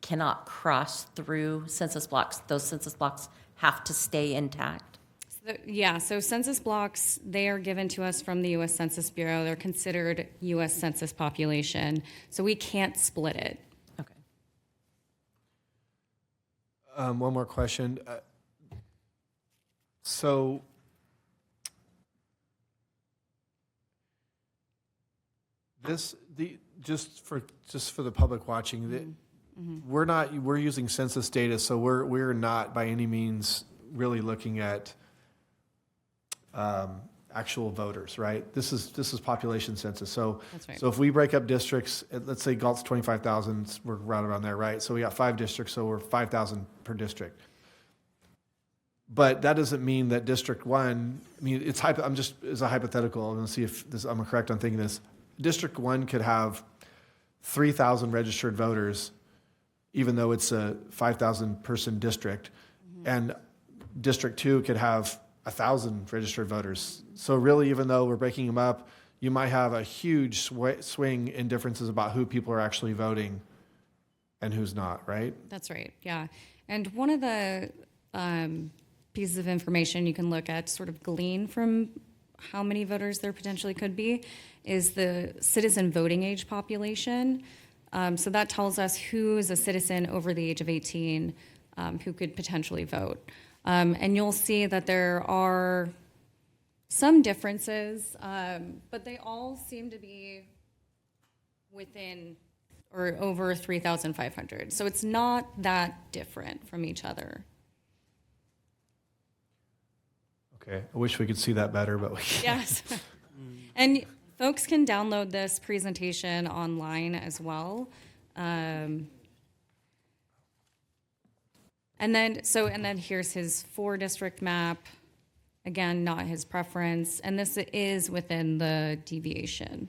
cannot cross through census blocks? Those census blocks have to stay intact? So census blocks, they are given to us from the U.S. Census Bureau. They're considered U.S. Census population, so we can't split it. Okay. One more question. So just for the public watching, we're using census data, so we're not by any means really looking at actual voters, right? This is population census. So That's right. So if we break up districts, let's say Galt's 25,000, we're right around there, right? So we got 5 districts, so we're 5,000 per district. But that doesn't mean that District 1, I'm just, as a hypothetical, I'm going to see if I'm correct on thinking this. District 1 could have 3,000 registered voters, even though it's a 5,000 person district. And District 2 could have 1,000 registered voters. So really, even though we're breaking them up, you might have a huge swing in differences about who people are actually voting and who's not, right? That's right, yeah. And one of the pieces of information you can look at, sort of glean from how many voters there potentially could be, is the citizen voting age population. So that tells us who is a citizen over the age of 18 who could potentially vote. And you'll see that there are some differences, but they all seem to be within or over 3,500. So it's not that different from each other. Okay, I wish we could see that better, but we can't. Yes. And folks can download this presentation online as well. And then here's his 4-district map. Again, not his preference, and this is within the deviation.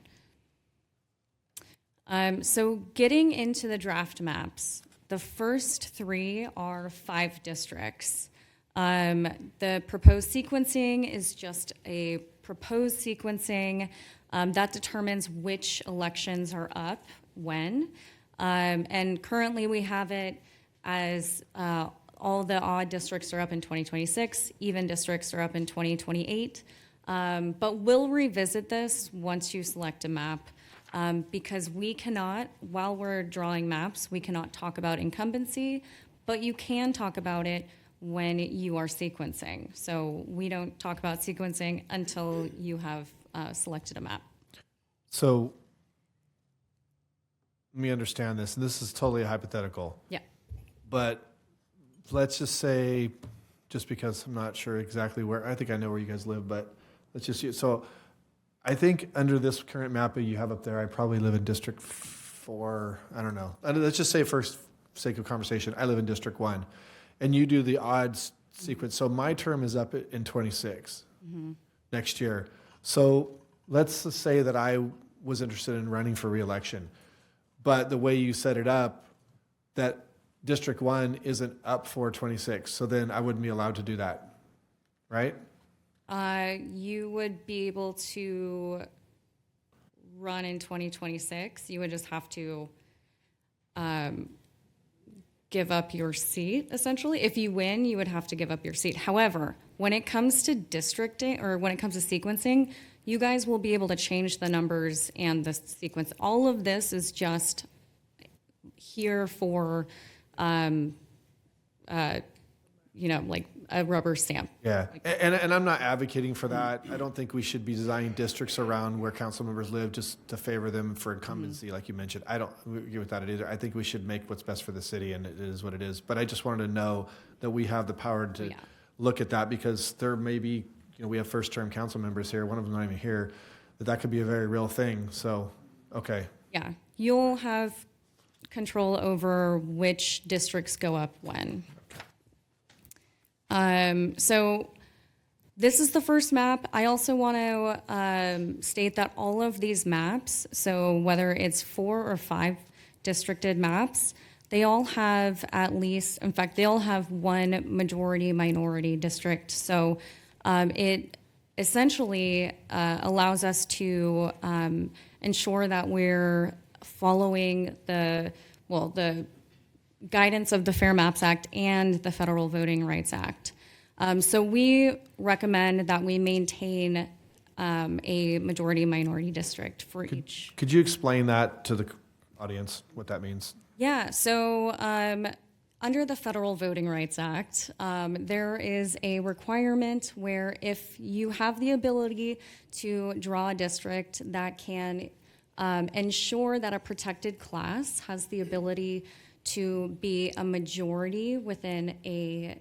So getting into the draft maps, the first 3 are 5 districts. The proposed sequencing is just a proposed sequencing that determines which elections are up when. And currently we have it as all the odd districts are up in 2026, even districts are up in 2028. But we'll revisit this once you select a map, because we cannot, while we're drawing maps, we cannot talk about incumbency, but you can talk about it when you are sequencing. So we don't talk about sequencing until you have selected a map. So let me understand this. And this is totally hypothetical. Yeah. But let's just say, just because I'm not sure exactly where, I think I know where you guys live, but let's just use, so I think under this current map that you have up there, I probably live in District 4, I don't know. Let's just say, for sake of conversation, I live in District 1, and you do the odds sequence. So my term is up in 26 next year. So let's just say that I was interested in running for re-election, but the way you set it up, that District 1 isn't up for 26, so then I wouldn't be allowed to do that, right? You would be able to run in 2026. You would just have to give up your seat, essentially. If you win, you would have to give up your seat. However, when it comes to districting, or when it comes to sequencing, you guys will be able to change the numbers and the sequence. All of this is just here for like a rubber stamp. Yeah, and I'm not advocating for that. I don't think we should be designing districts around where council members live just to favor them for incumbency, like you mentioned. I don't agree with that either. I think we should make what's best for the city, and it is what it is. But I just wanted to know that we have the power to look at that, because there may be, we have first-term council members here. One of them not even here. That could be a very real thing. So, okay. Yeah, you'll have control over which districts go up when. So this is the first map. I also want to state that all of these maps, so whether it's 4 or 5 districted maps, they all have at least, in fact, they all have one majority-minority district. So it essentially allows us to ensure that we're following the guidance of the Fair Maps Act and the Federal Voting Rights Act. So we recommend that we maintain a majority-minority district for each. Could you explain that to the audience, what that means? Yeah, so under the Federal Voting Rights Act, there is a requirement where if you have the ability to draw a district that can ensure that a protected class has the ability to be a majority within a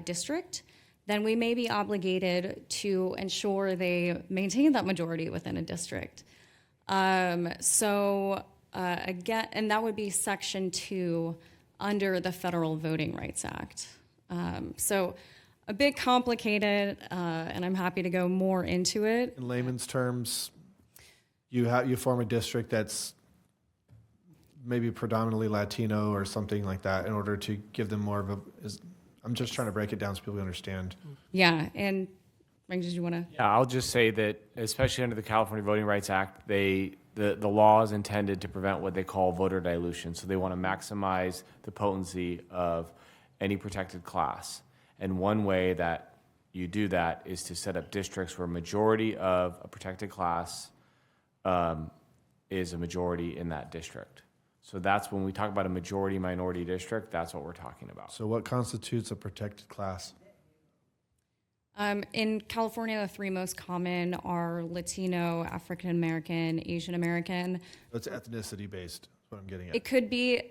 district, then we may be obligated to ensure they maintain that majority within a district. Again, and that would be Section 2 under the Federal Voting Rights Act. So a bit complicated, and I'm happy to go more into it. In layman's terms, you form a district that's maybe predominantly Latino or something like that in order to give them more of a, I'm just trying to break it down so people understand. Yeah, and Frank, did you want to? Yeah, I'll just say that, especially under the California Voting Rights Act, the law is intended to prevent what they call voter dilution. So they want to maximize the potency of any protected class. And one way that you do that is to set up districts where majority of a protected class is a majority in that district. So that's when we talk about a majority minority district, that's what we're talking about. So what constitutes a protected class? In California, the three most common are Latino, African American, Asian American. It's ethnicity based, is what I'm getting at. It could be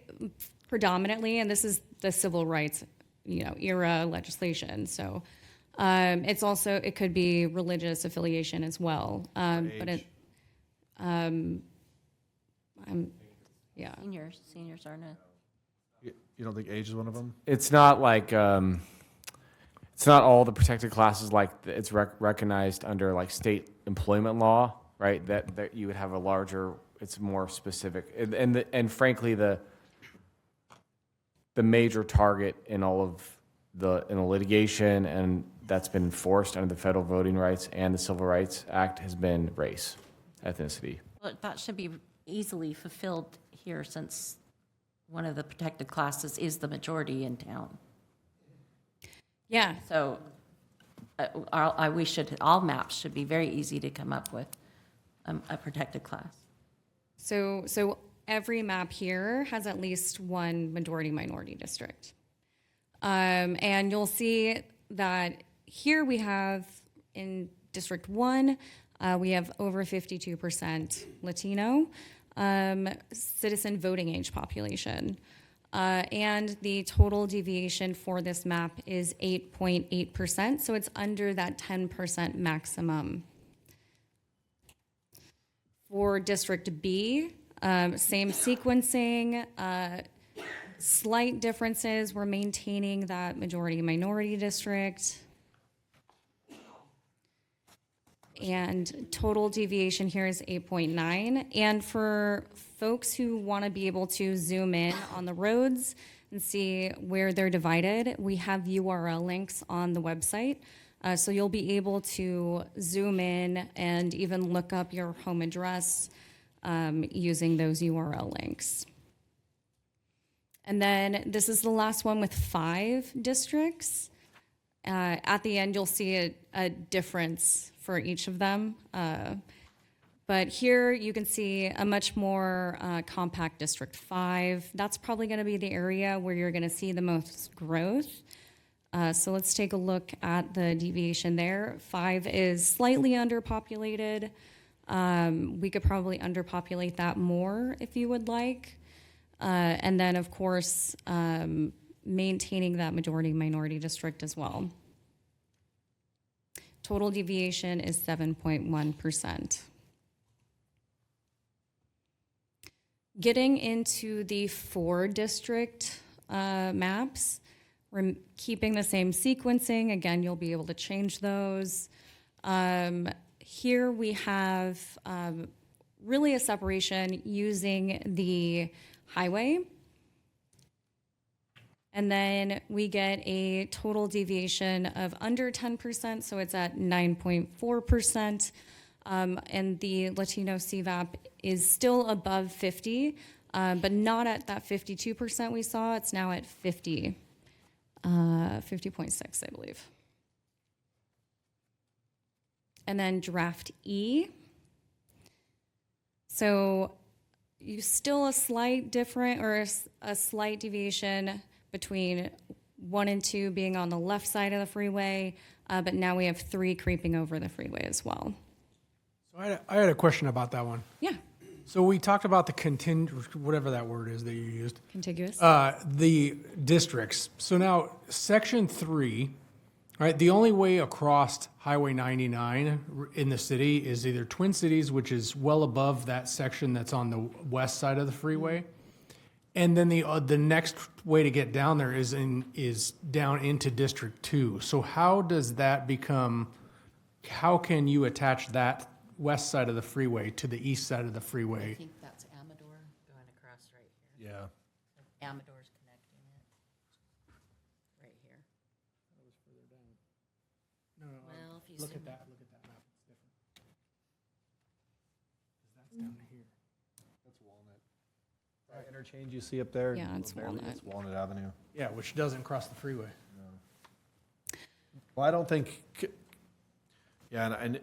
predominantly, and this is the civil rights, era legislation. So it's also, it could be religious affiliation as well. But it, yeah. Seniors aren't a. You don't think age is one of them? It's not like, it's not all the protected classes like it's recognized under like state employment law, right? That you would have a larger, it's more specific. And frankly, the major target in all of the litigation and that's been enforced under the Federal Voting Rights and the Civil Rights Act has been race, ethnicity. Well, that should be easily fulfilled here since one of the protected classes is the majority in town. Yeah. So all maps should be very easy to come up with a protected class. So every map here has at least one majority minority district. And you'll see that here we have in District 1, we have over 52% Latino citizen voting age population. And the total deviation for this map is 8.8%, so it's under that 10% maximum. For District B, same sequencing, slight differences. We're maintaining that majority-minority district. And total deviation here is 8.9. And for folks who want to be able to zoom in on the roads and see where they're divided, we have URL links on the website. So you'll be able to zoom in and even look up your home address using those URL links. And then this is the last one with 5 districts. At the end, you'll see a difference for each of them. But here you can see a much more compact District 5. That's probably going to be the area where you're going to see the most growth. So let's take a look at the deviation there. 5 is slightly underpopulated. We could probably underpopulate that more if you would like. And then, of course, maintaining that majority-minority district as well. Total deviation is 7.1%. Getting into the 4 district maps, we're keeping the same sequencing. Again, you'll be able to change those. Here we have really a separation using the highway. And then we get a total deviation of under 10%, so it's at 9.4%. And the Latino CVAP is still above 50, but not at that 52% we saw. It's now at 50, 50.6, I believe. And then draft E. So you still a slight different or a slight deviation between 1 and 2 being on the left side of the freeway, but now we have 3 creeping over the freeway as well. So I had a question about that one. Yeah. So we talked about the whatever that word is that you used. Contiguous. The districts. So now Section 3, right? The only way across Highway 99 in the city is either Twin Cities, which is well above that section that's on the west side of the freeway, and then the next way to get down there is down into District 2. So how does that become? How can you attach that west side of the freeway to the east side of the freeway? I think that's Amador going across right here. Yeah. Amador's connecting it right here. No, Well, if you look zoom at that. Look at that map. It's different. 'Cause that's down here. That's Walnut. That interchange you see up there? Yeah, it's barely, Walnut. It's Walnut Avenue. Yeah, which doesn't cross the freeway. Well, I don't think, yeah, and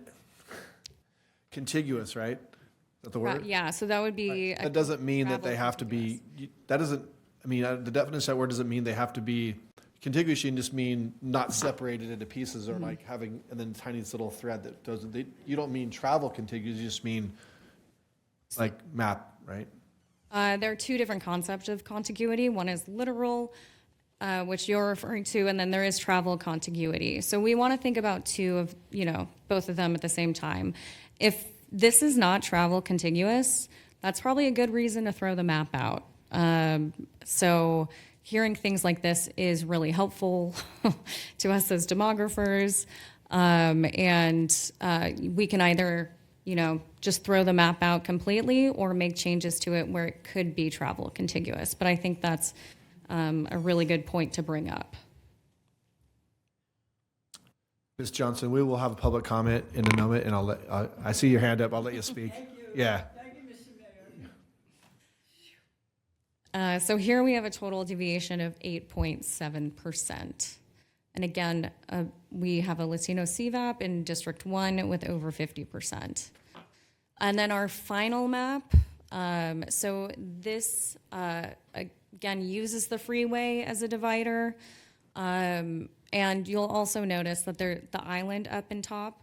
contiguous, right? Is that the word? Yeah, so that would be. That doesn't mean that they have to be, that doesn't, I mean, the definition of that word doesn't mean they have to be, contiguous can just mean not separated into pieces or like having, and then tiny little thread that doesn't, you don't mean travel contiguous, you just mean like map, right? There are two different concepts of contiguity. One is literal, which you're referring to, and then there is travel contiguity. So we want to think about two of, both of them at the same time. If this is not travel contiguous, that's probably a good reason to throw the map out. So hearing things like this is really helpful to us as demographers. And we can either, just throw the map out completely or make changes to it where it could be travel contiguous. But I think that's a really good point to bring up. Ms. Johnson, we will have a public comment in a moment, and I see your hand up. I'll let you speak. Thank you. Yeah. Thank you, Mr. Mayor. So here we have a total deviation of 8.7%. And again, we have a Latino CVAP in District 1 with over 50%. And then our final map, so this, again, uses the freeway as a divider. And you'll also notice that the island up in top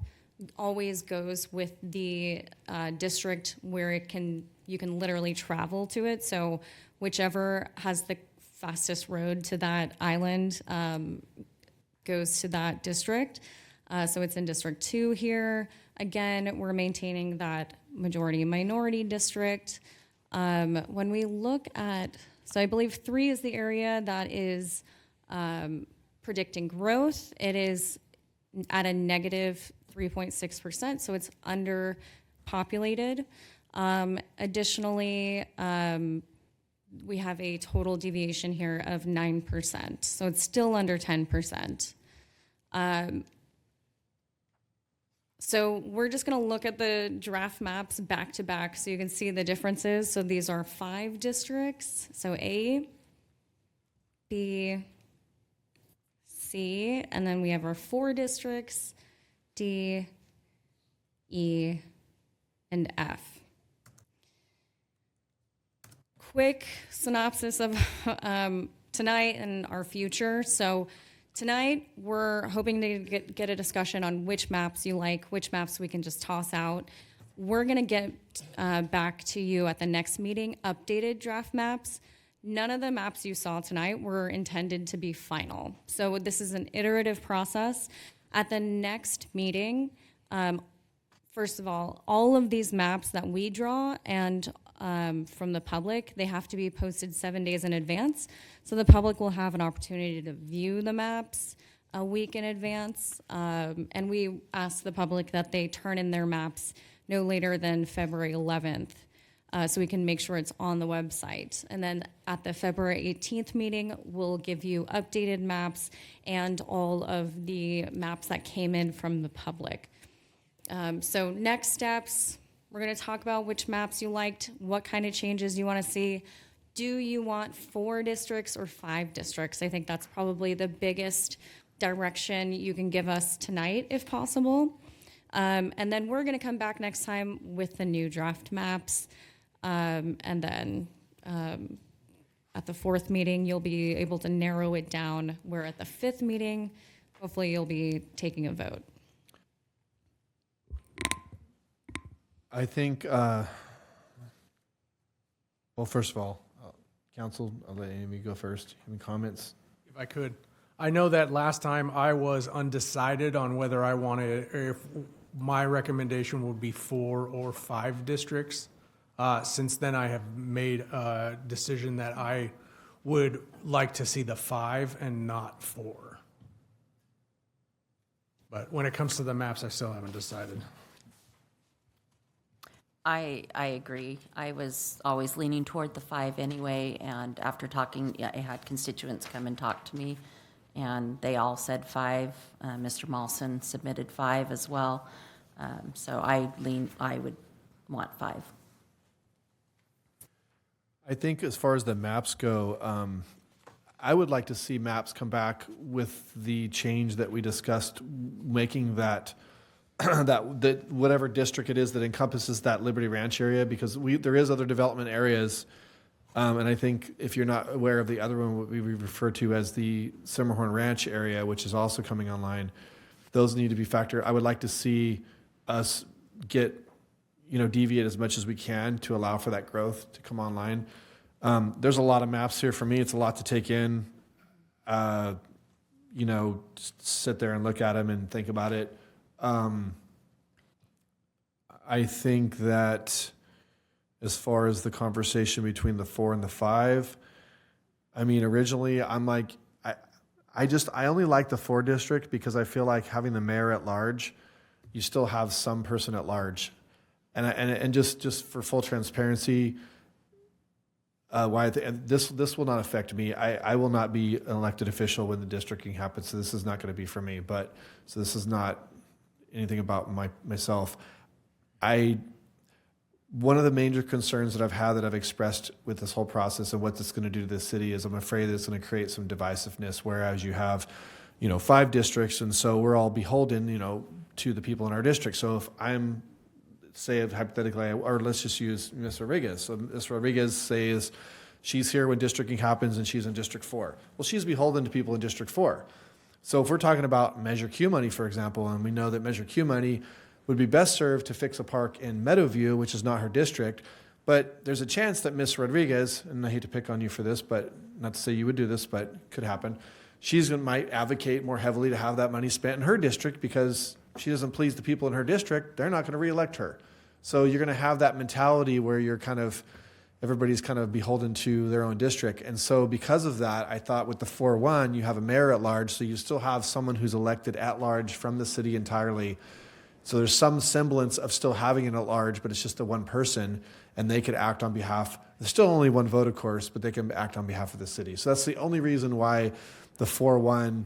always goes with the district where you can literally travel to it. So whichever has the fastest road to that island goes to that district. So it's in District 2 here. Again, we're maintaining that majority-minority district. When we look at, so I believe 3 is the area that is predicting growth. It is at a negative 3.6%, so it's underpopulated. Additionally, we have a total deviation here of 9%, so it's still under 10%. So we're just going to look at the draft maps back to back so you can see the differences. So these are 5 districts, so A, B, C, and then we have our 4 districts, D, E, and F. Quick synopsis of tonight and our future. So tonight, we're hoping to get a discussion on which maps you like, which maps we can just toss out. We're going to get back to you at the next meeting, updated draft maps. None of the maps you saw tonight were intended to be final. So this is an iterative process. At the next meeting, first of all of these maps that we draw and from the public, they have to be posted 7 days in advance. So the public will have an opportunity to view the maps a week in advance. And we ask the public that they turn in their maps no later than February 11th. So we can make sure it's on the website. And then at the February 18th meeting, we'll give you updated maps and all of the maps that came in from the public. So next steps, we're going to talk about which maps you liked, what kind of changes you want to see. Do you want 4 districts or 5 districts? I think that's probably the biggest direction you can give us tonight, if possible. And then we're going to come back next time with the new draft maps. And then at the 4th meeting, you'll be able to narrow it down, where at the 5th meeting, hopefully you'll be taking a vote. I think, well, first of all, Council, I'll let Amy go first. Any comments? If I could. I know that last time I was undecided on whether I wanted, or if my recommendation would be 4 or 5 districts. Since then, I have made a decision that I would like to see the 5 and not 4. But when it comes to the maps, I still haven't decided. I agree. I was always leaning toward the 5 anyway, and after talking, I had constituents come and talk to me, and they all said 5. Mr. Mawson submitted 5 as well. So I would want 5. I think as far as the maps go, I would like to see maps come back with the change that we discussed, making that that whatever district it is that encompasses that Liberty Ranch area, because there is other development areas, and I think if you're not aware of the other one, what we refer to as the Simmerhorn Ranch area, which is also coming online, those need to be factored. I would like to see us get, deviate as much as we can to allow for that growth to come online. There's a lot of maps here for me. It's a lot to take in. Just sit there and look at them and think about it. I think that as far as the conversation between the 4 and the 5, I mean, originally I'm like, I only like the 4 district because I feel like having the mayor at large, you still have some person at large. And just for full transparency, this will not affect me. I will not be an elected official when the districting happens, so this is not going to be for me. So this is not anything about myself. One of the major concerns that I've had, that I've expressed with this whole process and what it's going to do to this city, is I'm afraid that it's going to create some divisiveness, whereas you have, 5 districts, and so we're all beholden, to the people in our district. So if I'm, say hypothetically, or let's just use Ms. Rodriguez. So Ms. Rodriguez says she's here when districting happens and she's in District 4. Well, she's beholden to people in District 4. So if we're talking about Measure Q money, for example, and we know that Measure Q money would be best served to fix a park in Meadowview, which is not her district, but there's a chance that Ms. Rodriguez, and I hate to pick on you for this, but not to say you would do this, but it could happen, might advocate more heavily to have that money spent in her district because she doesn't please the people in her district. They're not going to reelect her. So you're going to have that mentality where everybody's kind of beholden to their own district. And so because of that, I thought with the 4-1, you have a mayor at large, so you still have someone who's elected at large from the city entirely. So there's some semblance of still having it at large, but it's just the one person, and they could act on behalf. There's still only one vote, of course, but they can act on behalf of the city. So that's the only reason why the 4-1,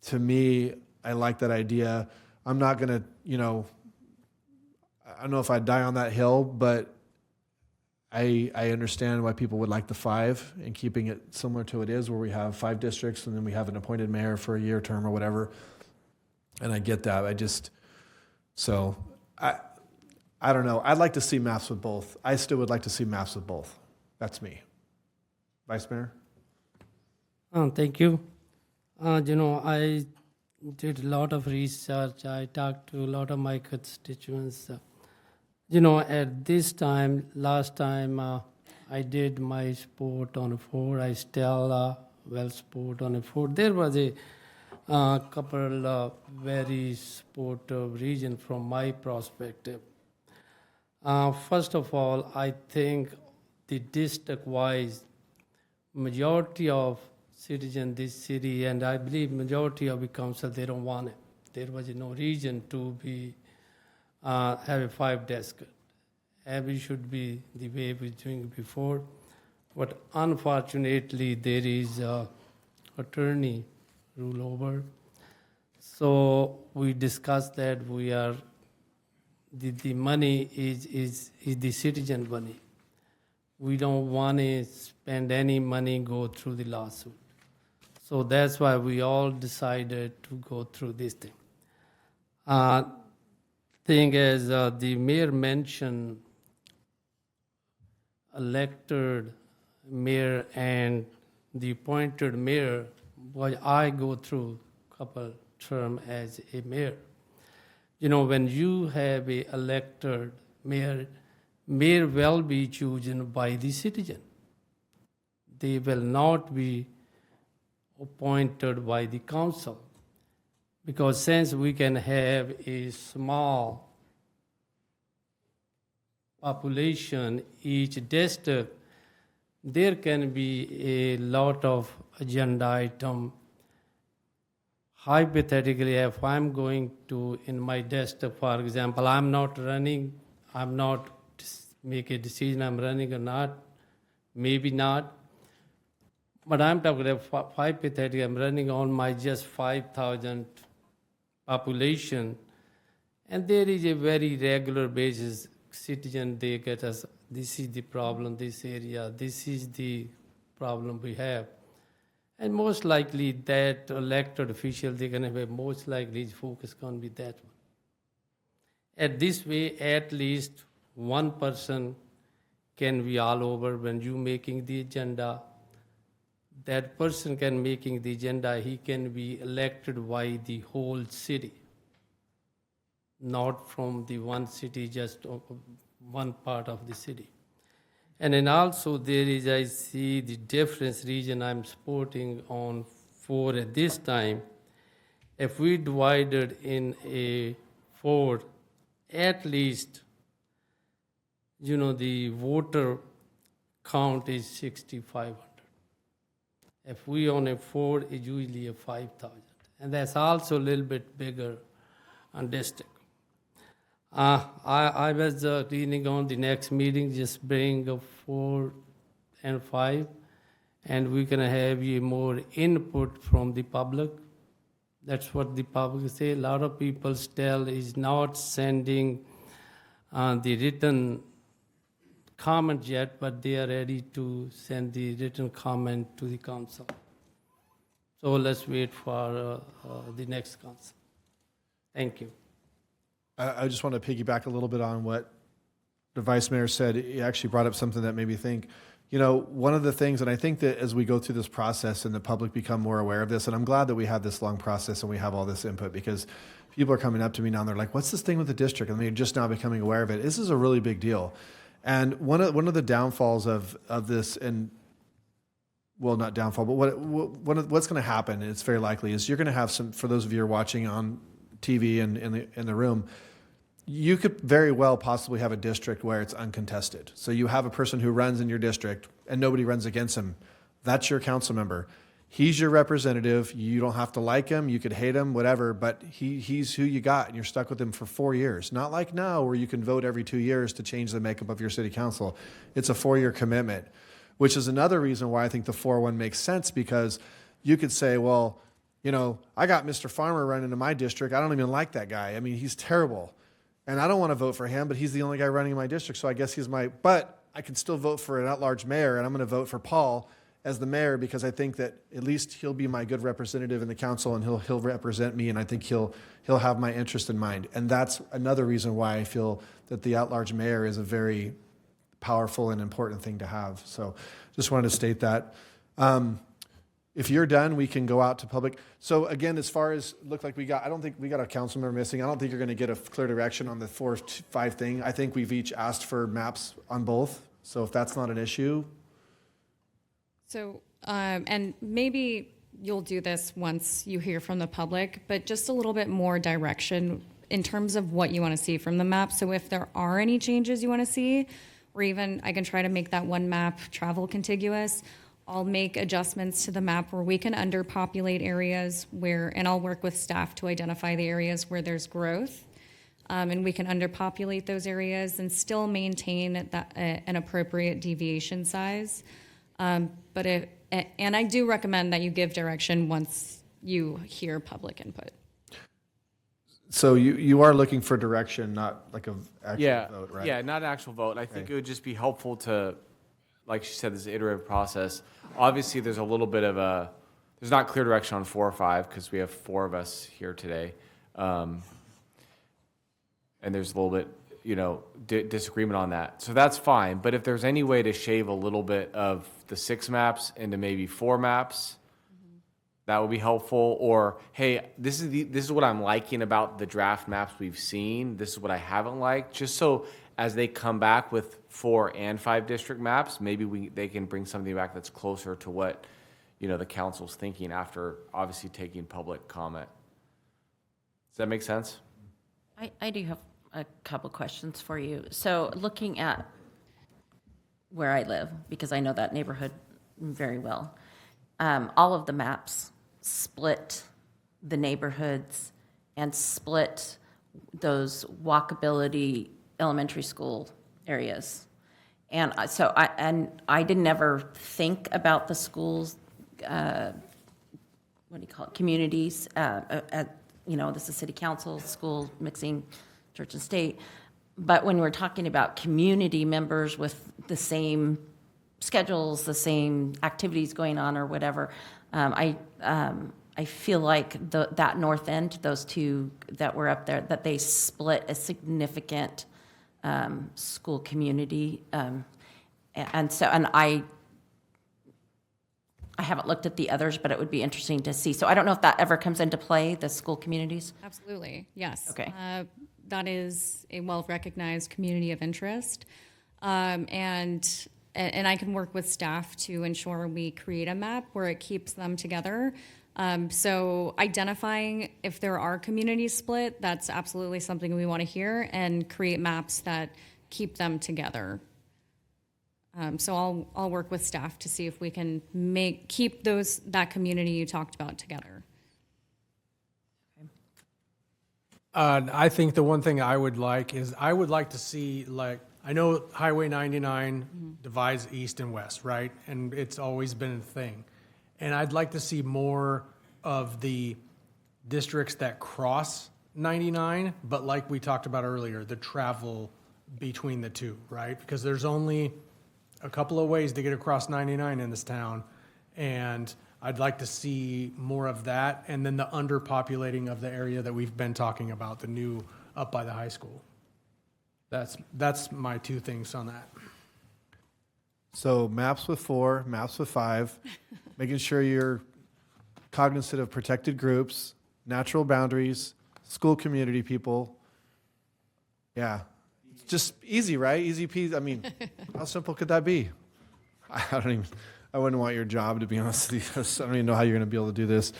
to me, I like that idea. I'm not going to, I don't know if I'd die on that hill, but I understand why people would like the 5 and keeping it similar to it is, where we have 5 districts and then we have an appointed mayor for a year term or whatever. And I get that. I don't know. I'd like to see maps with both. I still would like to see maps with both. That's me. Vice Mayor? Thank you. I did a lot of research. I talked to a lot of my constituents. At this time, last time, I did my sport on a 4. I still well sport on a 4. There was a couple very supportive region from my perspective. First of all, I think the district-wise, majority of citizens in this city, and I believe majority of the council, they don't want it. There was no reason to be have a 5 desk. Every should be the way we were doing before. But unfortunately, there is attorney rule over. So we discussed that the money is the citizen money. We don't want to spend any money, go through the lawsuit. So that's why we all decided to go through this thing. Thing is, the mayor mentioned elected mayor and the appointed mayor. Well, I go through a couple term as a mayor. When you have a elected mayor will be chosen by the citizen. They will not be appointed by the council. Because since we can have a small population, each district, there can be a lot of agenda item. Hypothetically, if I'm going to, in my district, for example, I'm not make a decision I'm running or not, maybe not. But I'm talking about hypothetically, I'm running on my just 5,000 population, and there is a very regular basis citizen, they get us, this is the problem, this area, this is the problem we have. And most likely that elected official, they're gonna have, most likely his focus gonna be that one. At this way, at least one person can be all over when you making the agenda. That person can making the agenda, he can be elected by the whole city, not from the one city, just one part of the city. And then also there is, I see the difference region I'm supporting on 4 at this time. If we divided in a 4, at least, the voter count is 6,500. If we on a 4, it's usually a 5,000. And that's also a little bit bigger on district. I was reading on the next meeting, just bring a 4 and 5, and we're gonna have more input from the public. That's what the public say. A lot of people still is not sending the written comment yet, but they are ready to send the written comment to the council. So let's wait for the next council. Thank you. I just want to piggyback a little bit on what the vice mayor said. He actually brought up something that made me think. One of the things, and I think that as we go through this process and the public become more aware of this, and I'm glad that we have this long process and we have all this input, because people are coming up to me now and they're like, what's this thing with the district? And they're just now becoming aware of it. This is a really big deal. And one of the downfalls of this, and well, not downfall, but what's going to happen, and it's very likely, is you're going to have some, for those of you who are watching on TV and in the room, you could very well possibly have a district where it's uncontested. So you have a person who runs in your district and nobody runs against him. That's your council member. He's your representative. You don't have to like him. You could hate him, whatever, but he's who you got, and you're stuck with him for 4 years. Not like now where you can vote every 2 years to change the makeup of your city council. It's a 4-year commitment, which is another reason why I think the 4-1 makes sense, because you could say, well, I got Mr. Farmer running in my district. I don't even like that guy. I mean, he's terrible. And I don't want to vote for him, but he's the only guy running in my district, so I guess but I can still vote for an at-large mayor, and I'm going to vote for Paul as the mayor because I think that at least he'll be my good representative in the council, and he'll represent me, and I think he'll have my interest in mind. And that's another reason why I feel that the at-large mayor is a very powerful and important thing to have. So just wanted to state that. If you're done, we can go out to public. So again, as far as look like I don't think we got a council member missing. I don't think you're going to get a clear direction on the 4-5 thing. I think we've each asked for maps on both. So if that's not an issue. So, and maybe you'll do this once you hear from the public, but just a little bit more direction in terms of what you want to see from the map. So if there are any changes you want to see, or even I can try to make that one map travel contiguous, I'll make adjustments to the map where we can underpopulate areas and I'll work with staff to identify the areas where there's growth. And we can underpopulate those areas and still maintain an appropriate deviation size. And I do recommend that you give direction once you hear public input. So you are looking for direction, not like an actual vote, right? Yeah, not an actual vote. I think it would just be helpful to, like she said, this iterative process. Obviously, there's a little bit of there's not clear direction on 4 or 5 because we have 4 of us here today. And there's a little bit, disagreement on that. So that's fine. But if there's any way to shave a little bit of the 6 maps into maybe 4 maps, that would be helpful. Or, hey, this is what I'm liking about the draft maps we've seen. This is what I haven't liked. Just so as they come back with 4 and 5 district maps, maybe they can bring something back that's closer to what, the council's thinking after obviously taking public comment. Does that make sense? I do have a couple questions for you. So looking at where I live, because I know that neighborhood very well, all of the maps split the neighborhoods and split those walkability elementary school areas. And so I didn't ever think about the schools, communities, this is city council, school, mixing church and state. But when we're talking about community members with the same schedules, the same activities going on or whatever, I feel like that north end, those two that were up there, that they split a significant school community. And I haven't looked at the others, but it would be interesting to see. So I don't know if that ever comes into play, the school communities? Absolutely, yes. Okay. That is a well-recognized community of interest. And I can work with staff to ensure we create a map where it keeps them together. So identifying if there are communities split, that's absolutely something we want to hear, and create maps that keep them together. So I'll work with staff to see if we can keep that community you talked about together. I think the one thing I would like to see, like, I know Highway 99 divides east and west, right? And it's always been a thing. And I'd like to see more of the districts that cross 99, but like we talked about earlier, the travel between the two, right? Because there's only a couple of ways to get across 99 in this town. And I'd like to see more of that, and then the underpopulating of the area that we've been talking about, the new up by the high school. That's my two things on that. So maps with 4, maps with 5, making sure you're cognizant of protected groups, natural boundaries, school community people. Yeah, it's just easy, right? Easy peasy. I mean, how simple could that be? I wouldn't want your job, to be honest with you. I don't even know how you're going to be able to do this.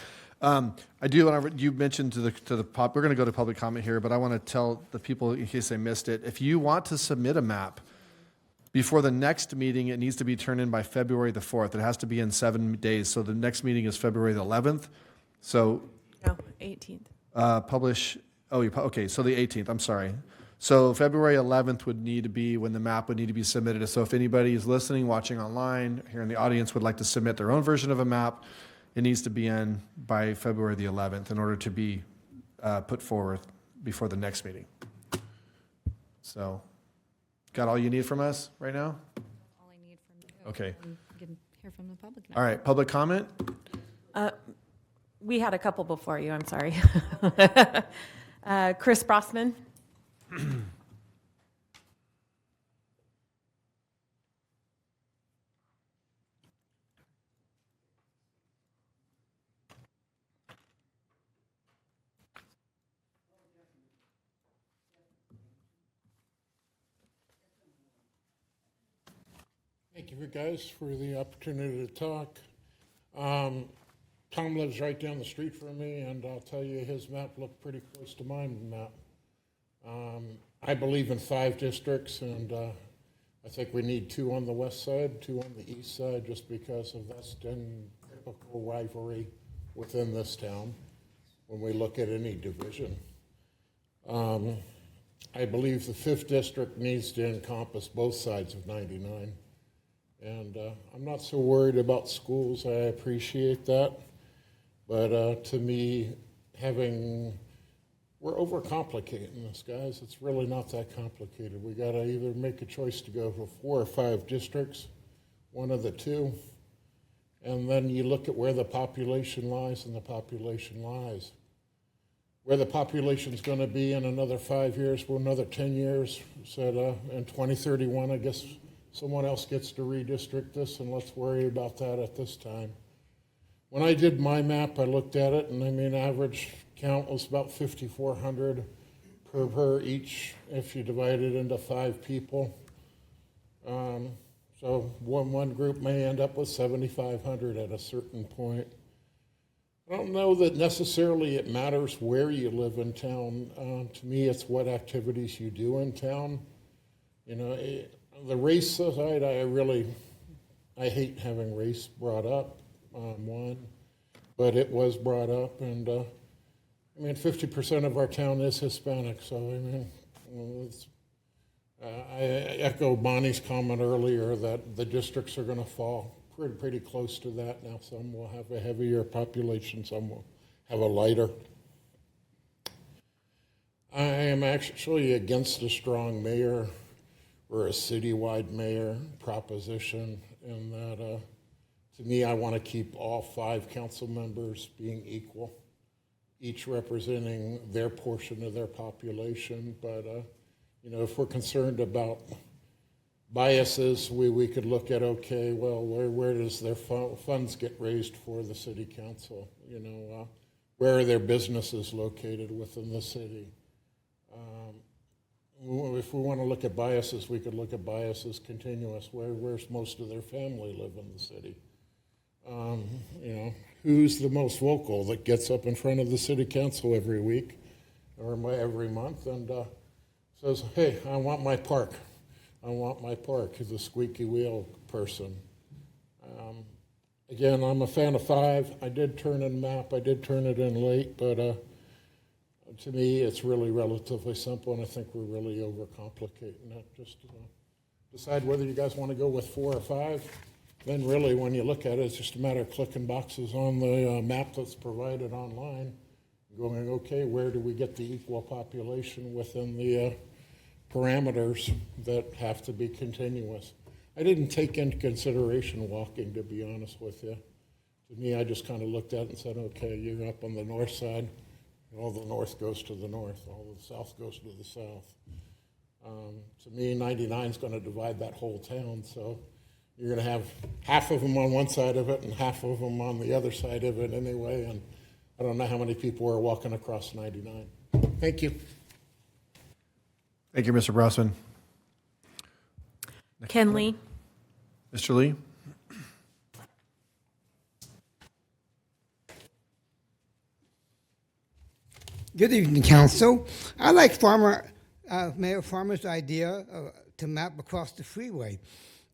I do want to, you mentioned to the we're going to go to public comment here, but I want to tell the people, in case they missed it, if you want to submit a map before the next meeting, it needs to be turned in by February the 4th. It has to be in 7 days. So the next meeting is February the 11th. So. No, 18th. Okay, so the 18th, I'm sorry. So February 11th would need to be when the map would need to be submitted. So if anybody is listening, watching online, here in the audience would like to submit their own version of a map, it needs to be in by February the 11th in order to be put forward before the next meeting. So, got all you need from us right now? All I need from you. Okay. And we can hear from the public now. All right, public comment? We had a couple before you, I'm sorry. Chris Brossman. Thank you guys for the opportunity to talk. Tom lives right down the street from me, and I'll tell you, his map looked pretty close to my map. I believe in 5 districts, and I think we need 2 on the west side, 2 on the east side, just because of that's been typical rivalry within this town when we look at any division. I believe the 5th district needs to encompass both sides of 99. And I'm not so worried about schools. I appreciate that. But to me, we're overcomplicating this, guys. It's really not that complicated. We got to either make a choice to go for 4 or 5 districts, one of the 2. And then you look at where the population lies, and the population lies. Where the population's going to be in another 5 years, well, another 10 years, said in 2031, I guess someone else gets to redistrict this, and let's worry about that at this time. When I did my map, I looked at it, and I mean, average count was about 5,400 per each if you divide it into 5 people. So one group may end up with 7,500 at a certain point. I don't know that necessarily it matters where you live in town. To me, it's what activities you do in town. You know, the race side, I hate having race brought up, one, but it was brought up, and I mean, 50% of our town is Hispanic, so I mean, I echo Bonnie's comment earlier that the districts are going to fall pretty close to that now. Some will have a heavier population, some will have a lighter. I am actually against a strong mayor or a citywide mayor proposition, in that To me, I want to keep all 5 council members being equal, each representing their portion of their population. But, if we're concerned about biases, we could look at, okay, well, where does their funds get raised for the city council? Where are their businesses located within the city? If we want to look at biases, we could look at biases continuous. Where's most of their family live in the city? Who's the most vocal that gets up in front of the city council every week or every month and says, hey, I want my park. I want my park, as a squeaky wheel person. Again, I'm a fan of 5. I did turn in a map. I did turn it in late, but to me, it's really relatively simple, and I think we're really overcomplicating it. Just decide whether you guys want to go with 4 or 5. Then really, when you look at it, it's just a matter of clicking boxes on the map that's provided online, going, okay, where do we get the equal population within the parameters that have to be continuous? I didn't take into consideration walking, to be honest with you. To me, I just kind of looked at it and said, okay, you're up on the north side. All the north goes to the north. All the south goes to the south. To me, 99 is going to divide that whole town. So you're going to have half of them on one side of it and half of them on the other side of it anyway. And I don't know how many people are walking across 99. Thank you. Thank you, Mr. Brossman. Ken Lee. Mr. Lee? Good evening, Council. I like Mayor Farmer's idea to map across the freeway.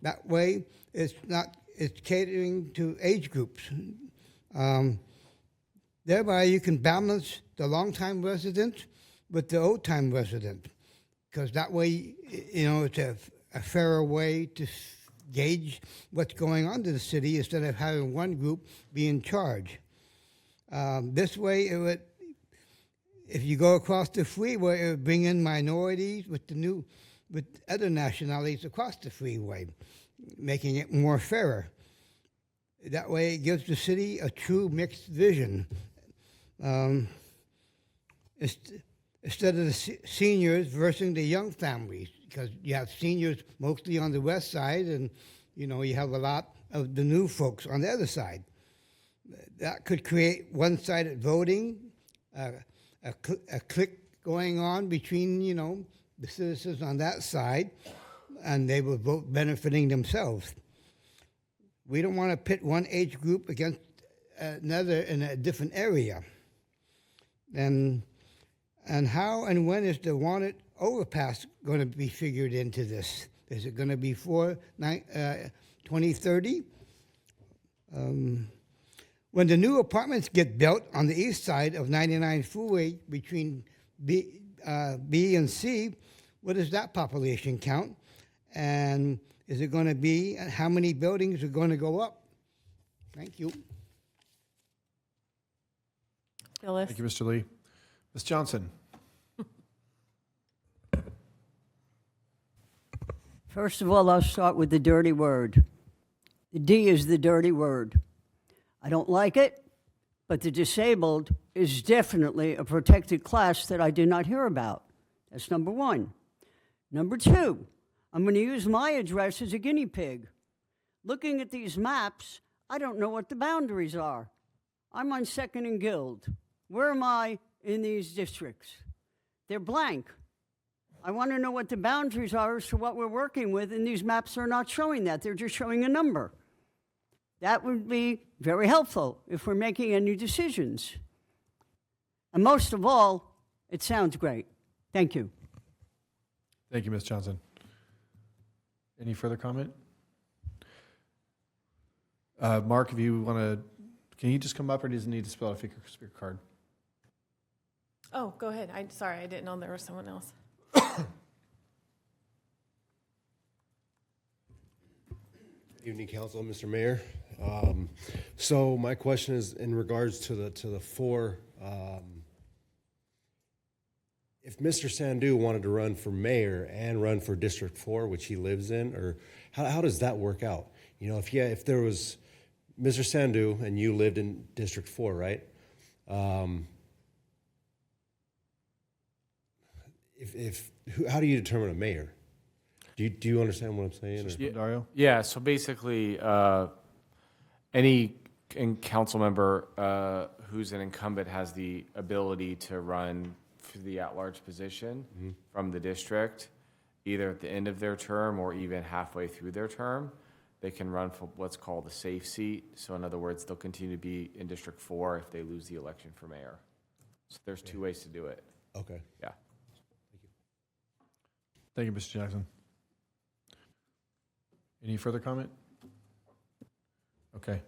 That way, it's catering to age groups. Thereby, you can balance the long-time resident with the old-time resident, because that way, it's a fairer way to gauge what's going on to the city instead of having one group be in charge. This way, if you go across the freeway, it would bring in minorities with other nationalities across the freeway, making it more fairer. That way, it gives the city a true mixed vision. Instead of the seniors versus the young families, because you have seniors mostly on the west side, and you have a lot of the new folks on the other side. That could create one-sided voting, a clique going on between, the citizens on that side, and they will vote benefiting themselves. We don't want to pit one age group against another in a different area. And how and when is the wanted overpass going to be figured into this? Is it going to be for 2030? When the new apartments get built on the east side of 99 Freeway between B and C, what is that population count? And is it going to be, how many buildings are going to go up? Thank you. Phyllis. Thank you, Mr. Lee. Ms. Johnson. First of all, I'll start with the dirty word. The D is the dirty word. I don't like it, but the disabled is definitely a protected class that I did not hear about. That's number one. Number two, I'm going to use my address as a guinea pig. Looking at these maps, I don't know what the boundaries are. I'm on 2nd and Guild. Where am I in these districts? They're blank. I want to know what the boundaries are as to what we're working with, and these maps are not showing that. They're just showing a number. That would be very helpful if we're making any decisions. And most of all, it sounds great. Thank you. Thank you, Ms. Johnson. Any further comment? Mark, if you want to, can you just come up, or does he need to spell out a speaker card? Oh, go ahead. Sorry, I didn't know there was someone else. Evening, Council, Mr. Mayor. So my question is in regards to the 4. If Mr. Sandhu wanted to run for mayor and run for District 4, which he lives in, or how does that work out? If there was Mr. Sandhu and you lived in District 4, right? How do you determine a mayor? Do you understand what I'm saying? Or? Dario? Yeah, so basically, any council member who's an incumbent has the ability to run for the at-large position from the district, either at the end of their term or even halfway through their term. They can run for what's called a safe seat. So in other words, they'll continue to be in District 4 if they lose the election for mayor. So there's two ways to do it. Okay. Yeah. Thank you, Mr. Jackson. Any further comment? Okay.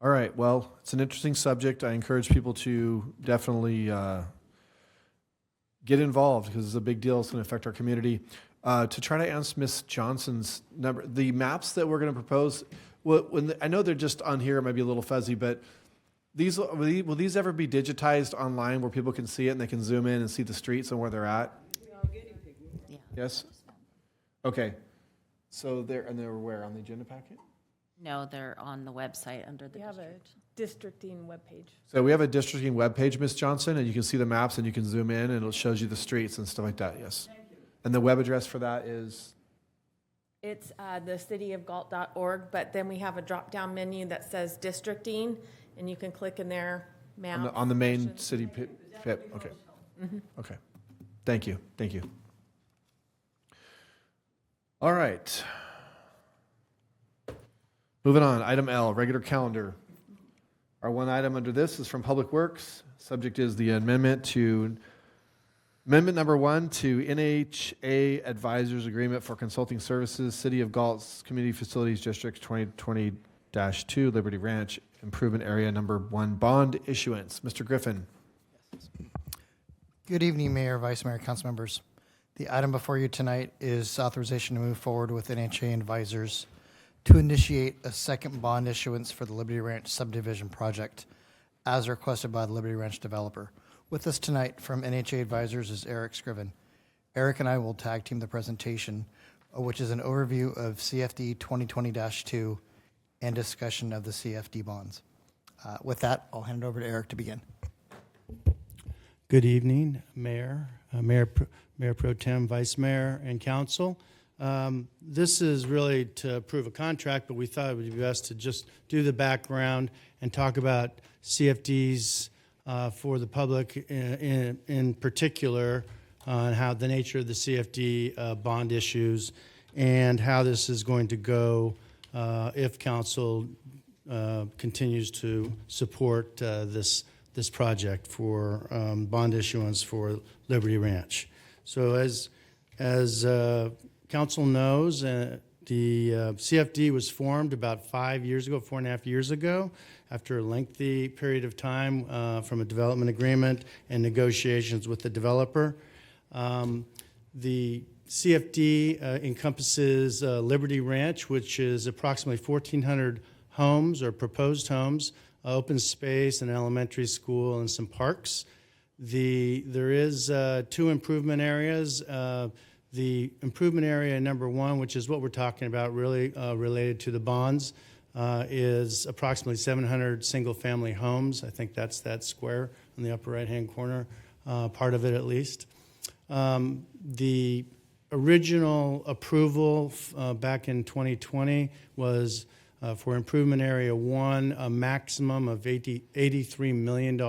All right, well, it's an interesting subject. I encourage people to definitely get involved because it's a big deal. It's going to affect our community. To try to answer Ms. Johnson's number, the maps that we're going to propose, I know they're just on here, it might be a little fuzzy, but will these ever be digitized online where people can see it and they can zoom in and see the streets and where they're at? Yeah. Yes? Okay. So they're where, on the agenda packet? No, they're on the website under the We have a district. districting webpage. So we have a districting webpage, Ms. Johnson, and you can see the maps and you can zoom in and it shows you the streets and stuff like that, yes. And the web address for that is? It's thecityofgalt.org, but then we have a drop-down menu that says districting, and you can click in there, map. On the main city pip, okay. Okay. Thank you, thank you. All right. Moving on, item L, regular calendar. Our one item under this is from Public Works. Subject is the amendment number 1 to NHA Advisors Agreement for Consulting Services, City of Galt's Community Facilities District 2020-2, Liberty Ranch Improvement Area Number 1 bond issuance. Mr. Griffin. Good evening, Mayor, Vice Mayor, council members. The item before you tonight is authorization to move forward with NHA Advisors to initiate a second bond issuance for the Liberty Ranch subdivision project as requested by the Liberty Ranch developer. With us tonight from NHA Advisors is Eric Scriven. Eric and I will tag team the presentation, which is an overview of CFD 2020-2 and discussion of the CFD bonds. With that, I'll hand it over to Eric to begin. Good evening, Mayor, Mayor Pro Tem, Vice Mayor, and Council. This is really to approve a contract, but we thought it would be best to just do the background and talk about CFDs for the public in particular, and how the nature of the CFD bond issues and how this is going to go if Council continues to support this project for bond issuance for Liberty Ranch. So as Council knows, the CFD was formed about 4.5 years ago, after a lengthy period of time from a development agreement and negotiations with the developer. The CFD encompasses Liberty Ranch, which is approximately 1,400 homes or proposed homes, open space, an elementary school, and some parks. There is 2 improvement areas. The improvement area number 1, which is what we're talking about, really related to the bonds, is approximately 700 single-family homes. I think that's that square in the upper right-hand corner, part of it at least. The original approval back in 2020 was for improvement area 1, a maximum of $83 million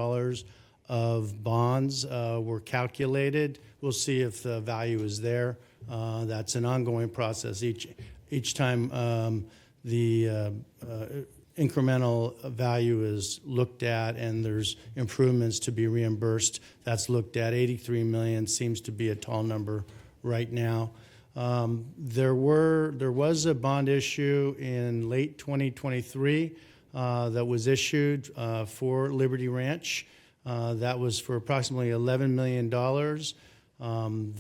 of bonds were calculated. We'll see if the value is there. That's an ongoing process. Each time the incremental value is looked at and there's improvements to be reimbursed, that's looked at. 83 million seems to be a tall number right now. There was a bond issue in late 2023 that was issued for Liberty Ranch. That was for approximately $11 million.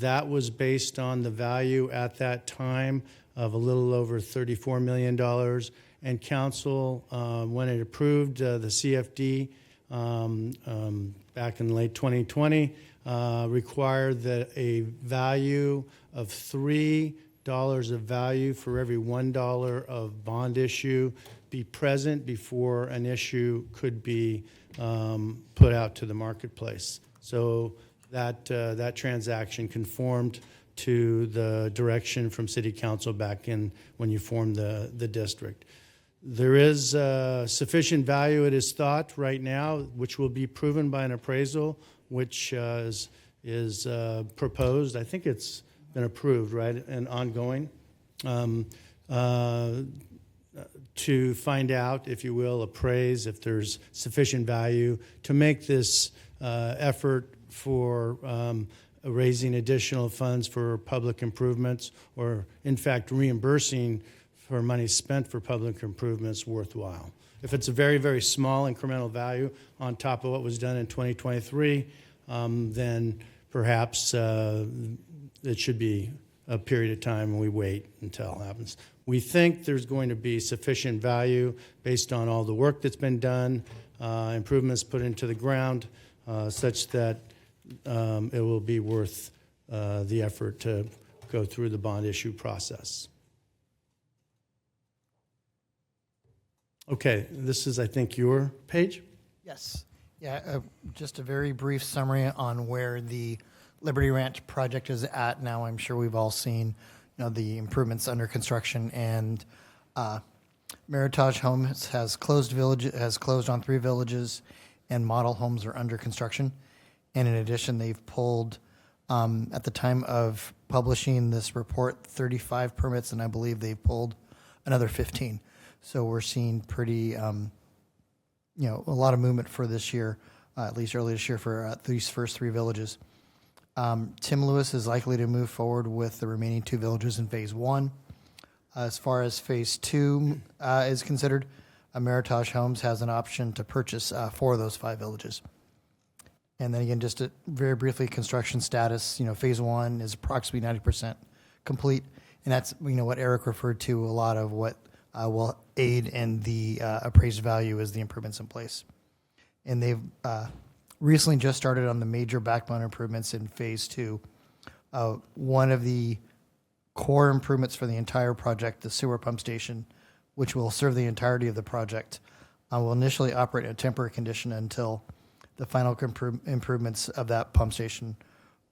That was based on the value at that time of a little over $34 million. And Council, when it approved the CFD back in late 2020, required that a value of 3 of value for every $1 of bond issue be present before an issue could be put out to the marketplace. So that transaction conformed to the direction from City Council back in when you formed the district. There is sufficient value, it is thought, right now, which will be proven by an appraisal, which is proposed. I think it's been approved, right, and ongoing, to find out, if you will, appraise if there's sufficient value to make this effort for raising additional funds for public improvements, or in fact reimbursing for money spent for public improvements worthwhile. If it's a very, very small incremental value on top of what was done in 2023, then perhaps it should be a period of time and we wait until it happens. We think there's going to be sufficient value based on all the work that's been done, improvements put into the ground, such that it will be worth the effort to go through the bond issue process. Okay, this is, I think, your page? Yes. Yeah, just a very brief summary on where the Liberty Ranch project is at now. I'm sure we've all seen, the improvements under construction, and Meritage Homes has closed on 3 villages, and model homes are under construction. And in addition, they've pulled, at the time of publishing this report, 35 permits, and I believe they've pulled another 15. So we're seeing pretty, a lot of movement for this year, at least early this year, for these first 3 villages. Tim Lewis is likely to move forward with the remaining 2 villages in Phase 1. As far as Phase 2 is considered, Meritage Homes has an option to purchase 4 of those 5 villages. And then again, just very briefly, construction status, Phase 1 is approximately 90% complete. And that's, what Eric referred to, a lot of what will aid in the appraised value as the improvements in place. And they've recently just started on the major backbone improvements in Phase 2. One of the core improvements for the entire project, the sewer pump station, which will serve the entirety of the project, will initially operate in a temporary condition until the final improvements of that pump station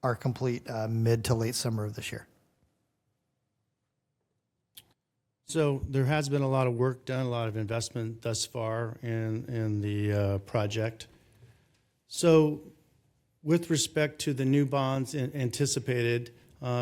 are complete mid to late summer of this year. So there has been a lot of work done, a lot of investment thus far in the project. So with respect to the new bonds anticipated,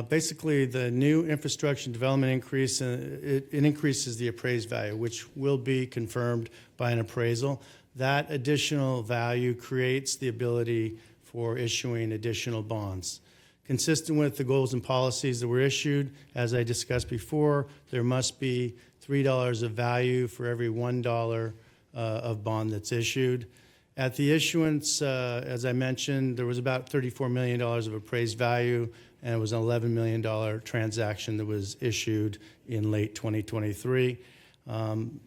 basically the new infrastructure development increase, it increases the appraised value, which will be confirmed by an appraisal. That additional value creates the ability for issuing additional bonds. Consistent with the goals and policies that were issued, as I discussed before, there must be $3 of value for every $1 of bond that's issued. At the issuance, as I mentioned, there was about $34 million of appraised value, and it was an $11 million transaction that was issued in late 2023.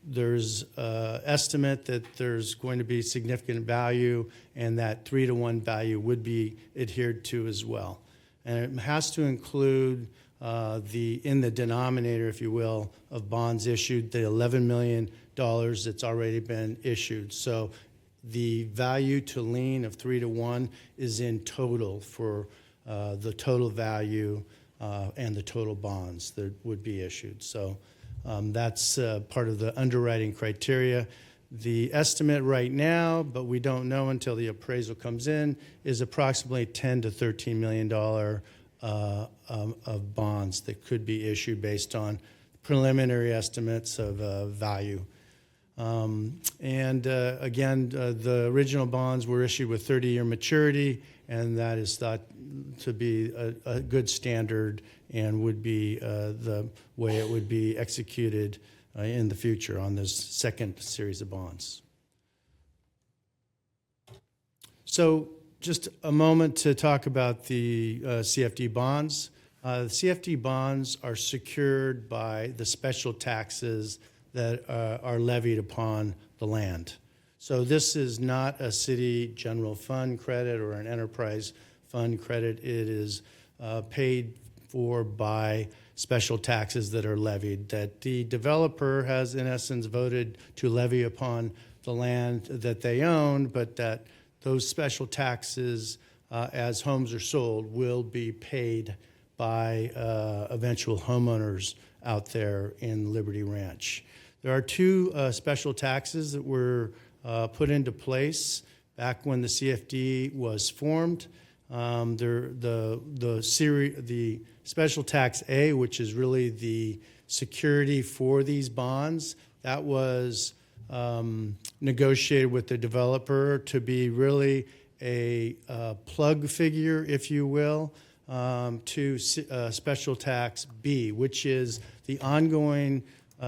There's an estimate that there's going to be significant value, and that 3-to-1 value would be adhered to as well. And it has to include in the denominator, if you will, of bonds issued, the $11 million that's already been issued. So the value to lien of 3-to-1 is in total for the total value and the total bonds that would be issued. So that's part of the underwriting criteria. The estimate right now, but we don't know until the appraisal comes in, is approximately $10 to $13 million of bonds that could be issued based on preliminary estimates of value. Again, the original bonds were issued with 30-year maturity, and that is thought to be a good standard and would be the way it would be executed in the future on this second series of bonds. So just a moment to talk about the CFD bonds. The CFD bonds are secured by the special taxes that are levied upon the land. So this is not a city general fund credit or an enterprise fund credit. It is paid for by special taxes that are levied, that the developer has in essence voted to levy upon the land that they own, but that those special taxes, as homes are sold, will be paid by eventual homeowners out there in Liberty Ranch. There are two special taxes that were put into place back when the CFD was formed. The special tax A, which is really the security for these bonds, that was negotiated with the developer to be really a plug figure, if you will, to special tax B, which is the ongoing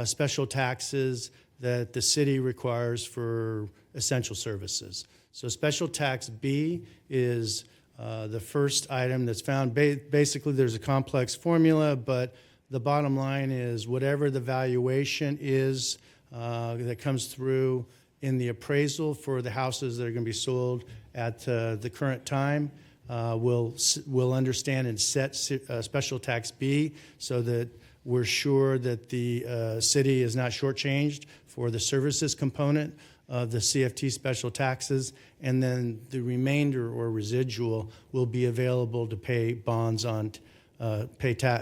special taxes that the city requires for essential services. So special tax B is the first item that's found. Basically, there's a complex formula, but the bottom line is whatever the valuation is that comes through in the appraisal for the houses that are going to be sold at the current time, we'll understand and set special tax B so that we're sure that the city is not shortchanged for the services component of the CFT special taxes, and then the remainder or residual will be available to pay bonds on,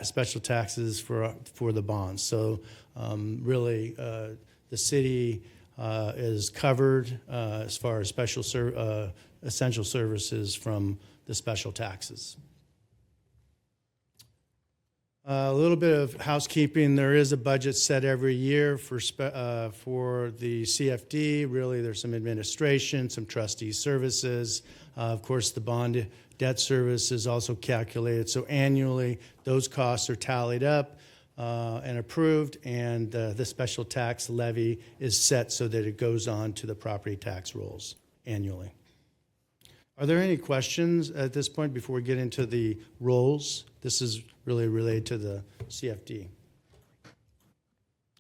special taxes for the bonds. So really, the city is covered as far as essential services from the special taxes. A little bit of housekeeping. There is a budget set every year for the CFD. Really, there's some administration, some trustee services. Of course, the bond debt service is also calculated. So annually, those costs are tallied up and approved, and the special tax levy is set so that it goes on to the property tax rolls annually. Are there any questions at this point before we get into the rolls? This is really related to the CFD.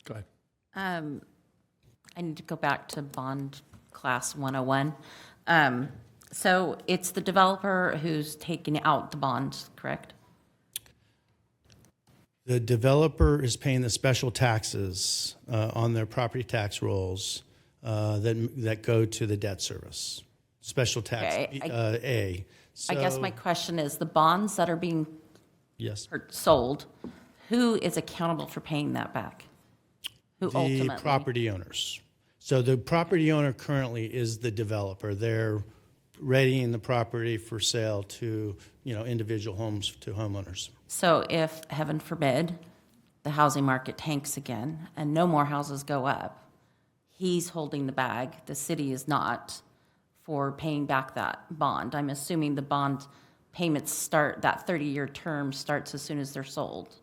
Go ahead. I need to go back to bond class 101. So it's the developer who's taking out the bonds, correct? The developer is paying the special taxes on their property tax rolls that go to the debt service. Special tax A. I guess my question is, the bonds that are being sold, who is accountable for paying that back? Who ultimately? The property owners. So the property owner currently is the developer. They're readying the property for sale to individual homes, to homeowners. So if, heaven forbid, the housing market tanks again and no more houses go up, he's holding the bag, the city is not, for paying back that bond. I'm assuming the bond payments start, that 30-year term starts as soon as they're sold.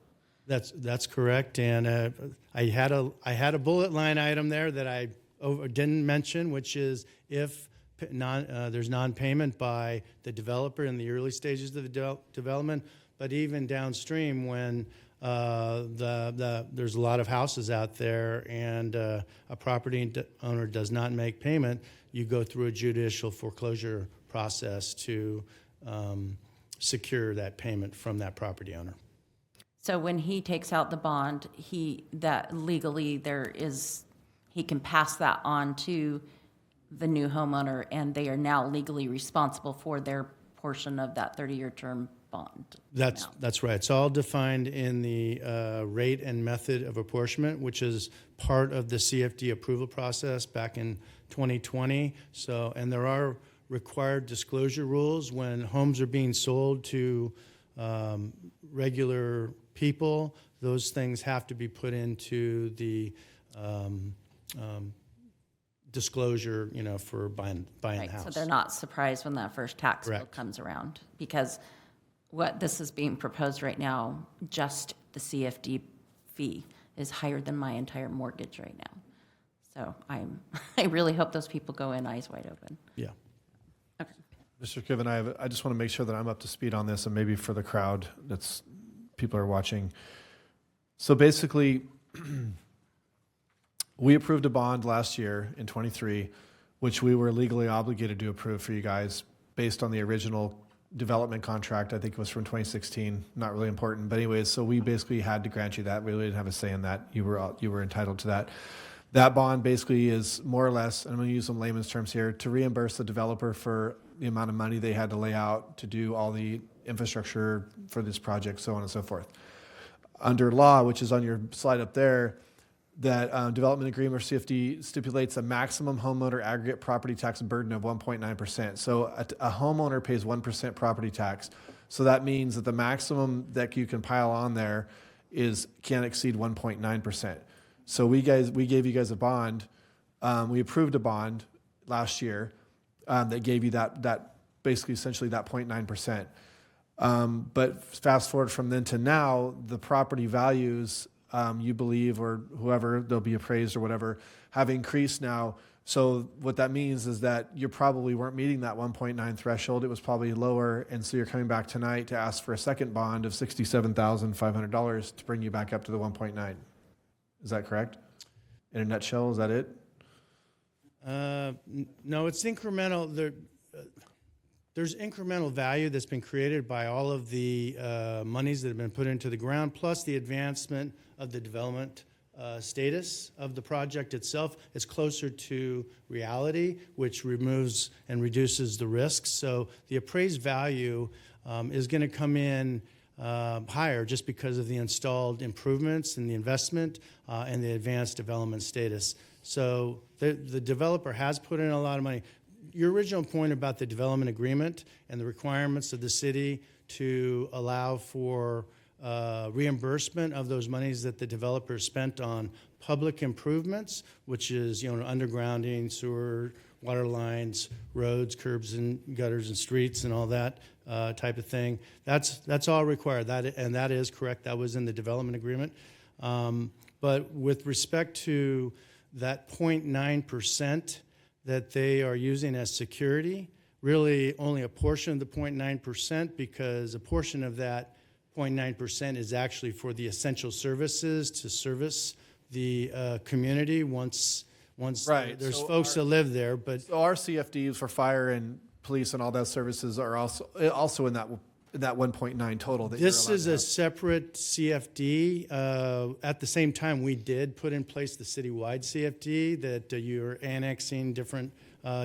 That's correct. And I had a bullet line item there that I didn't mention, which is if there's non-payment by the developer in the early stages of the development, but even downstream when there's a lot of houses out there and a property owner does not make payment, you go through a judicial foreclosure process to secure that payment from that property owner. So when he takes out the bond, legally he can pass that on to the new homeowner, and they are now legally responsible for their portion of that 30-year term bond. That's right. It's all defined in the rate and method of apportionment, which is part of the CFD approval process back in 2020. So, and there are required disclosure rules when homes are being sold to regular people. Those things have to be put into the disclosure, for buying a house. So they're not surprised when that first tax bill comes around, because what this is being proposed right now, just the CFD fee is higher than my entire mortgage right now. So I really hope those people go in eyes wide open. Yeah. Okay. Mr. Kiven, I just want to make sure that I'm up to speed on this, and maybe for the crowd people are watching. So basically, we approved a bond last year in 23, which we were legally obligated to approve for you guys based on the original development contract. I think it was from 2016. Not really important, but anyways, so we basically had to grant you that. We really didn't have a say in that. You were entitled to that. That bond basically is more or less, and I'm going to use some layman's terms here, to reimburse the developer for the amount of money they had to lay out to do all the infrastructure for this project, so on and so forth. Under law, which is on your slide up there, that development agreement or CFD stipulates a maximum homeowner aggregate property tax burden of 1.9%. So a homeowner pays 1% property tax. So that means that the maximum that you can pile on there can't exceed 1.9%. So we gave you guys a bond. We approved a bond last year that gave you that basically essentially that 0.9%. But fast forward from then to now, the property values, you believe, or whoever, they'll be appraised or whatever, have increased now. So what that means is that you probably weren't meeting that 1.9 threshold. It was probably lower. And so you're coming back tonight to ask for a second bond of $67,500 to bring you back up to the 1.9. Is that correct? In a nutshell, is that it? No, it's incremental. There's incremental value that's been created by all of the monies that have been put into the ground, plus the advancement of the development status of the project itself. It's closer to reality, which removes and reduces the risks. So the appraised value is going to come in higher just because of the installed improvements and the investment and the advanced development status. So the developer has put in a lot of money. Your original point about the development agreement and the requirements of the city to allow for reimbursement of those monies that the developer spent on public improvements, which is undergrounding, sewer, water lines, roads, curbs and gutters and streets and all that type of thing. That's all required. That is correct. That was in the development agreement. But with respect to that 0.9% that they are using as security, really only a portion of the 0.9%, because a portion of that 0.9% is actually for the essential services to service the community once Right. there's So folks that live there. But so our CFDs for fire and police and all those services are also in that 1.9 total. That this you're allowed is to a have. separate CFD. At the same time, we did put in place the citywide CFD that you're annexing different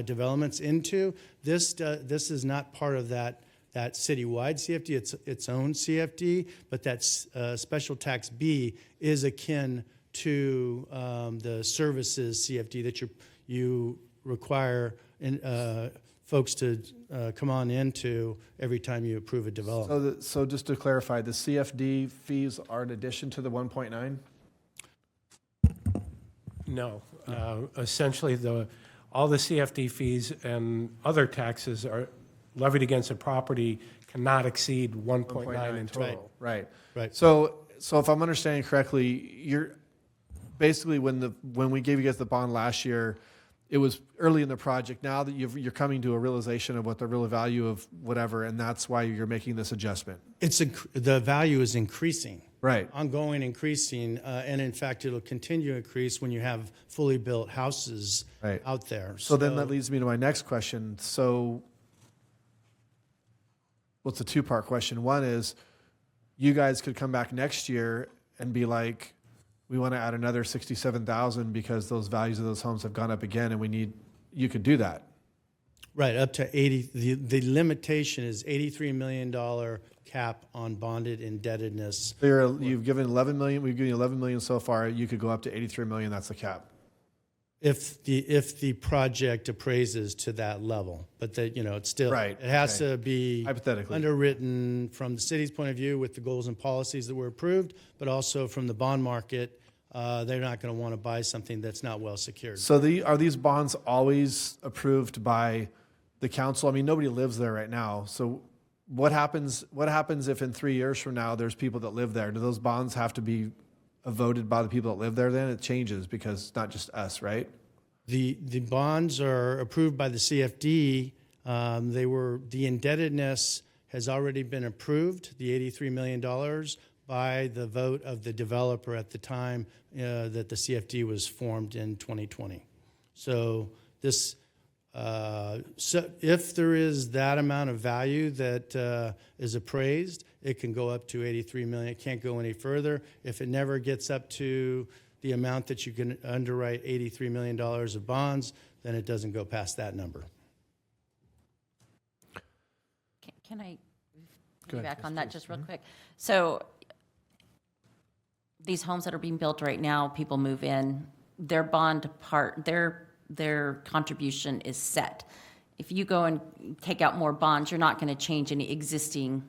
developments into. This is not part of that citywide CFD. It's its own CFD, but that special tax B is akin to the services CFD that you require folks to come on into every time you approve a development. So just to clarify, the CFD fees are in addition to the 1.9? No. Essentially, all the CFD fees and other taxes are levied against a property cannot exceed 1.9 in total. Right. Right. So if I'm understanding correctly, you're basically when we gave you guys the bond last year, it was early in the project. Now that you're coming to a realization of what the real value of whatever, and that's why you're making this adjustment. The value is increasing. Right. Ongoing increasing, and in fact, it'll continue to increase when you have fully built houses out there. So then that leads me to my next question. So, well, it's a two-part question. One is, you guys could come back next year and be like, we want to add another 67,000 because those values of those homes have gone up again, and you could do that. Right, up to 80. The limitation is $83 million cap on bonded indebtedness. You've given 11 million. We've given you 11 million so far. You could go up to 83 million. That's the cap. If the project appraises to that level, but it's still right. It has to be hypothetically underwritten from the city's point of view with the goals and policies that were approved, but also from the bond market. They're not going to want to buy something that's not well secured. So are these bonds always approved by the council? I mean, nobody lives there right now. So what happens if in 3 years from now there's people that live there? Do those bonds have to be voted by the people that live there then? It changes because it's not just us, right? The bonds are approved by the CFD. The indebtedness has already been approved, the $83 million, by the vote of the developer at the time that the CFD was formed in 2020. So this So if there is that amount of value that is appraised, it can go up to 83 million. It can't go any further. If it never gets up to the amount that you can underwrite $83 million of bonds, then it doesn't go past that number. Can I Go ahead. back Yes, on that please. just real quick? So these homes that are being built right now, people move in, their bond part, their contribution is set. If you go and take out more bonds, you're not going to change any existing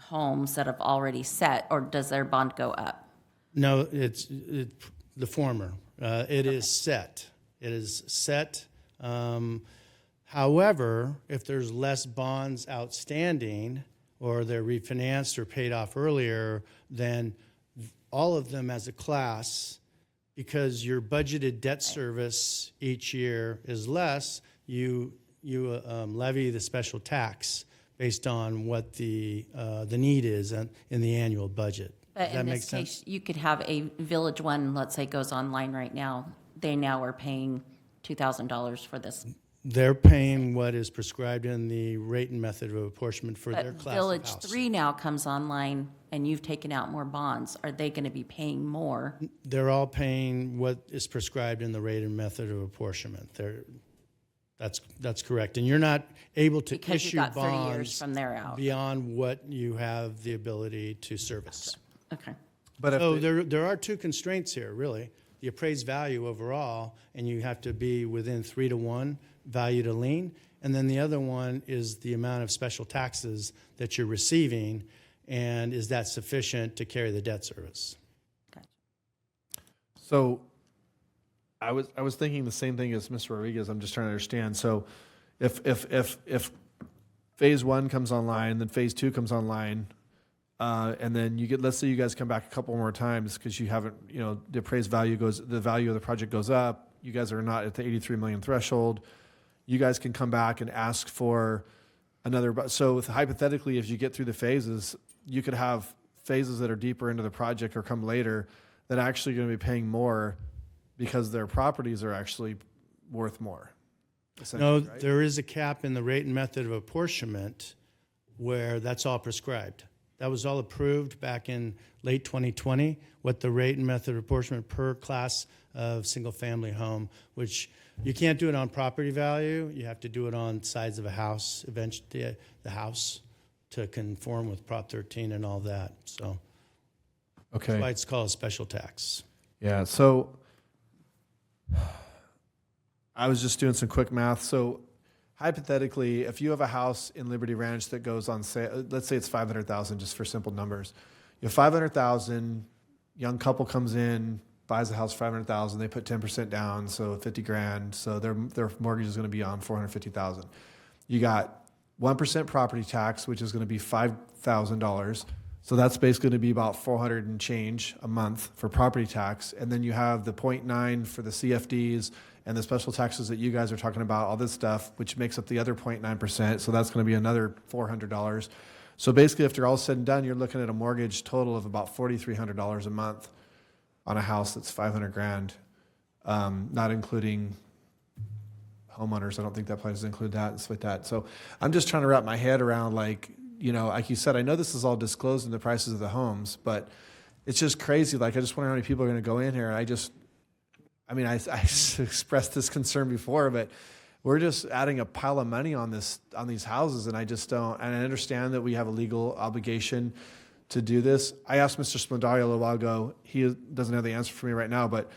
homes that have already set, or does their bond go up? No, it's the former. It is set. It is set. However, if there's less bonds outstanding, or they're refinanced or paid off earlier, then all of them as a class, because your budgeted debt service each year is less, you levy the special tax based on what the need is in the annual budget. But Does that in make this sense? case, you could have a Village One, let's say, goes online right now. They now are paying $2,000 for this. They're paying what is prescribed in the rate and method of apportionment for their But class Village of house. 3 now comes online, and you've taken out more bonds. Are they going to be paying more? They're all paying what is prescribed in the rate and method of apportionment. That's correct. And you're not able to Because you've issue got 30 years bonds from there out. beyond what you have the ability to service. Okay. But if So the- there are two constraints here, really. The appraised value overall, and you have to be within 3-to-1 value to lien. And then the other one is the amount of special taxes that you're receiving, and is that sufficient to carry the debt service? So I was thinking the same thing as Mr. Rodriguez. I'm just trying to understand. So if phase 1 comes online, then phase 2 comes online, and then let's say you guys come back a couple more times because you haven't, the appraised value the value of the project goes up. You guys are not at the 83 million threshold. You guys can come back and ask for another. So hypothetically, if you get through the phases, you could have phases that are deeper into the project or come later that are actually going to be paying more because their properties are actually worth more. No, essentially, right? there is a cap in the rate and method of apportionment where that's all prescribed. That was all approved back in late 2020, what the rate and method of apportionment per class of single-family home, which you can't do it on property value. You have to do it on sides of a house, eventually the house, to conform with Prop 13 and all that. So Okay. that's why it's called a special tax. Yeah. So I was just doing some quick math. So hypothetically, if you have a house in Liberty Ranch that goes on sale, let's say it's 500,000, just for simple numbers. You have 500,000, young couple comes in, buys the house 500,000, they put 10% down, so 50 grand. So their mortgage is going to be on 450,000. You got 1% property tax, which is going to be $5,000. So that's basically going to be about 400 and change a month for property tax. And then you have the 0.9 for the CFDs and the special taxes that you guys are talking about, all this stuff, which makes up the other 0.9%. So that's going to be another $400. So basically, after all said and done, you're looking at a mortgage total of about $4,300 a month on a house that's 500 grand, not including homeowners. I don't think that plan does include that and stuff like that. So I'm just trying to wrap my head around, like you said, I know this is all disclosed in the prices of the homes, but it's just crazy. Like, I just wonder how many people are going to go in here. I I expressed this concern before, but we're just adding a pile of money on these houses, and I just don't. And I understand that we have a legal obligation to do this. I asked Mr. Splendario a little while ago. He doesn't have the answer for me right now, but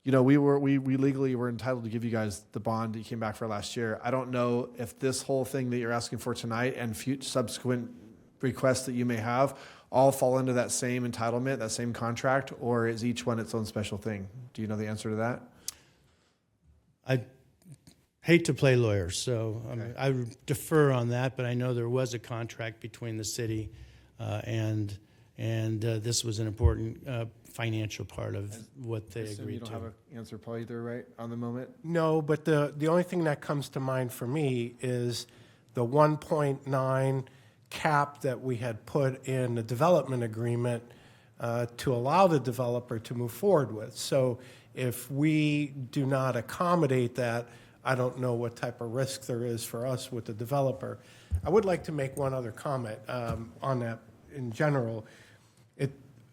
we legally were entitled to give you guys the bond that you came back for last year. I don't know if this whole thing that you're asking for tonight and subsequent requests that you may have all fall into that same entitlement, that same contract, or is each one its own special thing? Do you know the answer to that? I hate to play lawyer, so I would defer on that, but I know there was a contract between the city and this was an important financial part of what they agreed You don't to. have an answer probably either, right, on the moment? No, but the only thing that comes to mind for me is the 1.9 cap that we had put in the development agreement to allow the developer to move forward with. So if we do not accommodate that, I don't know what type of risk there is for us with the developer. I would like to make one other comment on that in general.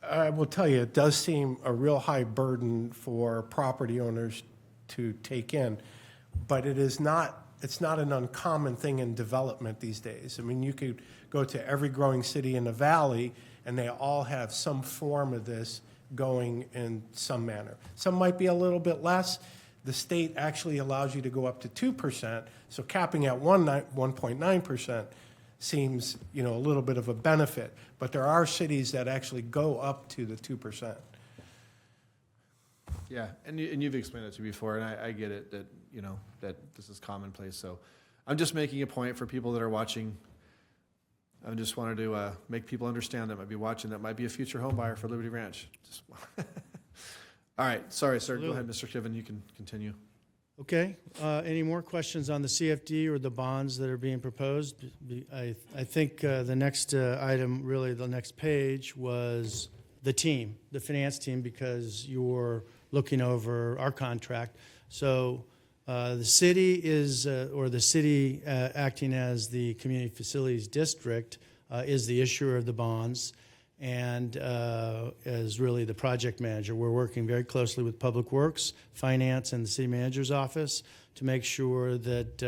I will tell you, it does seem a real high burden for property owners to take in, but it's not an uncommon thing in development these days. I mean, you could go to every growing city in the valley, and they all have some form of this going in some manner. Some might be a little bit less. The state actually allows you to go up to 2%, so capping at 1.9% seems, a little bit of a benefit. But there are cities that actually go up to the 2%. Yeah, and you've explained it to me before, and I get it that, that this is commonplace. So I'm just making a point for people that are watching. I just wanted to make people understand that might be watching, that might be a future home buyer for Liberty Ranch. All right, sorry, sir. Go ahead, Mr. Kiven, you can continue. Okay, any more questions on the CFD or the bonds that are being proposed? I think the next item, really the next page, was the team, the finance team, because you're looking over our contract. So the city is, or the city acting as the community facilities district, is the issuer of the bonds and is really the project manager. We're working very closely with Public Works, Finance, and the city manager's office to make sure that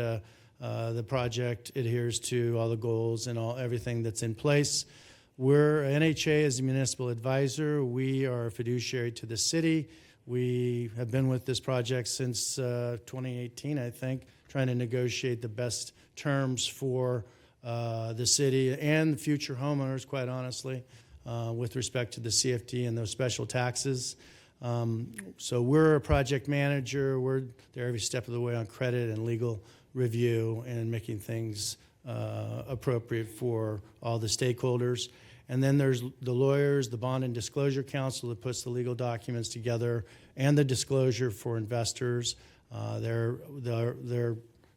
the project adheres to all the goals and everything that's in place. NHA is the municipal advisor. We are a fiduciary to the city. We have been with this project since 2018, I think, trying to negotiate the best terms for the city and future homeowners, quite honestly, with respect to the CFD and those special taxes. So we're a project manager. We're there every step of the way on credit and legal review and making things appropriate for all the stakeholders. And then there's the lawyers, the Bond and Disclosure Council that puts the legal documents together and the disclosure for investors. They're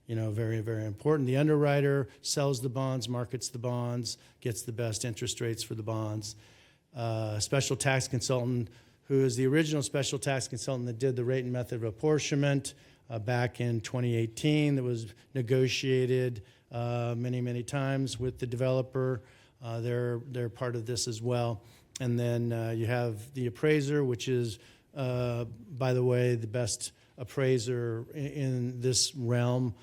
very, very important. The underwriter sells the bonds, markets the bonds, gets the best interest rates for the bonds. Special tax consultant, who is the original special tax consultant that did the rate and method of apportionment back in 2018, that was negotiated many, many times with the developer. They're part of this as well. And then you have the appraiser, which is, by the way, the best appraiser in this realm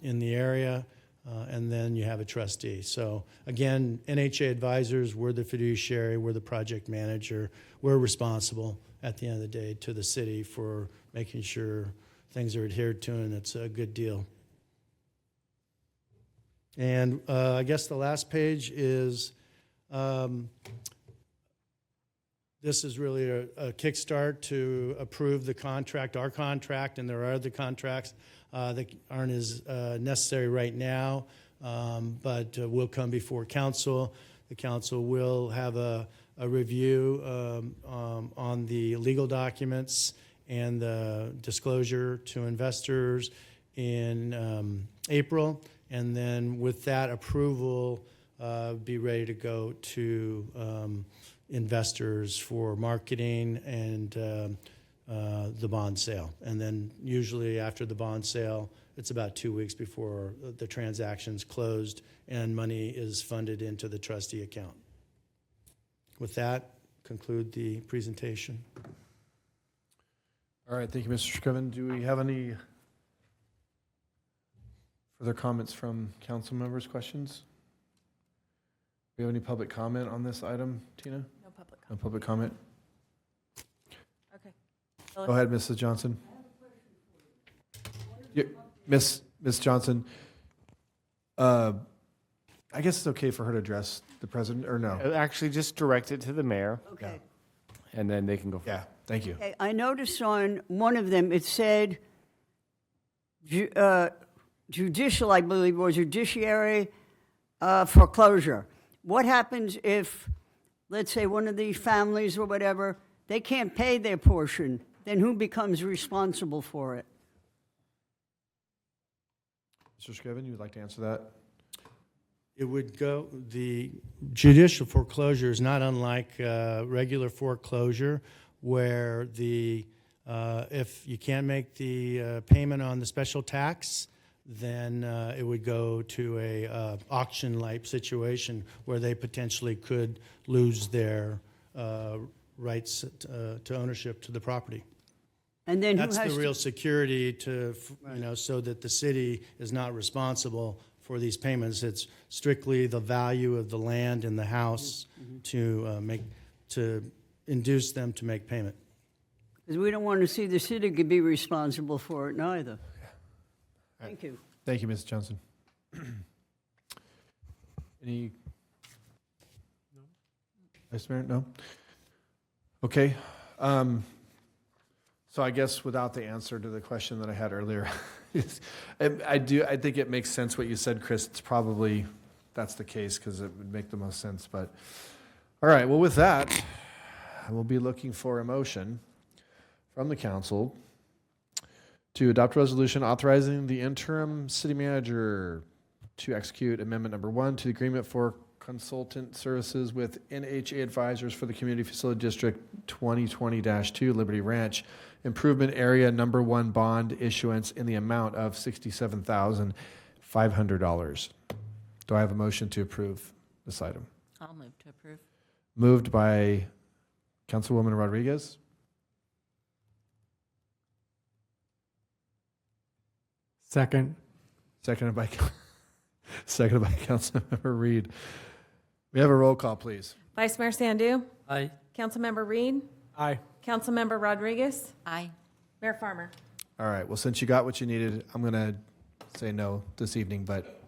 in the area. And then you have a trustee. So again, NHA advisors, we're the fiduciary, we're the project manager. We're responsible at the end of the day to the city for making sure things are adhered to and it's a good deal. And I guess the last page is, this is really a kickstart to approve the contract, our contract, and there are other contracts that aren't as necessary right now, but will come before council. The council will have a review on the legal documents and the disclosure to investors in April. And then with that approval, be ready to go to investors for marketing and the bond sale. And then usually after the bond sale, it's about 2 weeks before the transaction's closed and money is funded into the trustee account. With that, conclude the presentation. All right, thank you, Mr. Scriven. Do we have any further comments from council members, questions? Do we have any public comment on this item, Tina? No public comment. No public comment? Okay. Go ahead, Mrs. Johnson. Miss Johnson, I guess it's okay for her to address the president, or no? Actually, just direct it to the mayor. Okay. And then they can go. Yeah, thank you. Okay, I noticed on one of them, it said judicial, I believe, or judiciary foreclosure. What happens if, let's say, one of these families or whatever, they can't pay their portion? Then who becomes responsible for it? Mr. Scriven, you would like to answer that? It would go, the judicial foreclosure is not unlike regular foreclosure, where the If you can't make the payment on the special tax, then it would go to a auction-like situation where they potentially could lose their rights to ownership to the property. And then who That's has the to- real security to, so that the city is not responsible for these payments. It's strictly the value of the land and the house to induce them to make payment. Because we don't want to see the city could be responsible for it neither. Thank you. Thank you, Ms. Johnson. Any? Vice Mayor? No? Okay. So I guess without the answer to the question that I had earlier, I think it makes sense what you said, Chris. It's probably, that's the case because it would make the most sense. But, all right, well, with that, I will be looking for a motion from the council to adopt a resolution authorizing the interim city manager to execute amendment number 1 to the agreement for consultant services with NHA Advisors for the Community Facility District 2020-2 Liberty Ranch Improvement Area Number 1 bond issuance in the amount of $67,500. Do I have a motion to approve this item? I'll move to approve. Moved by Councilwoman Rodriguez. Second. Seconded by Councilmember Reed. We have a roll call, please. Vice Mayor Sandu? Aye. Councilmember Reed? Aye. Councilmember Rodriguez? Aye. Mayor Farmer? All right, well, since you got what you needed, I'm going to say no this evening, but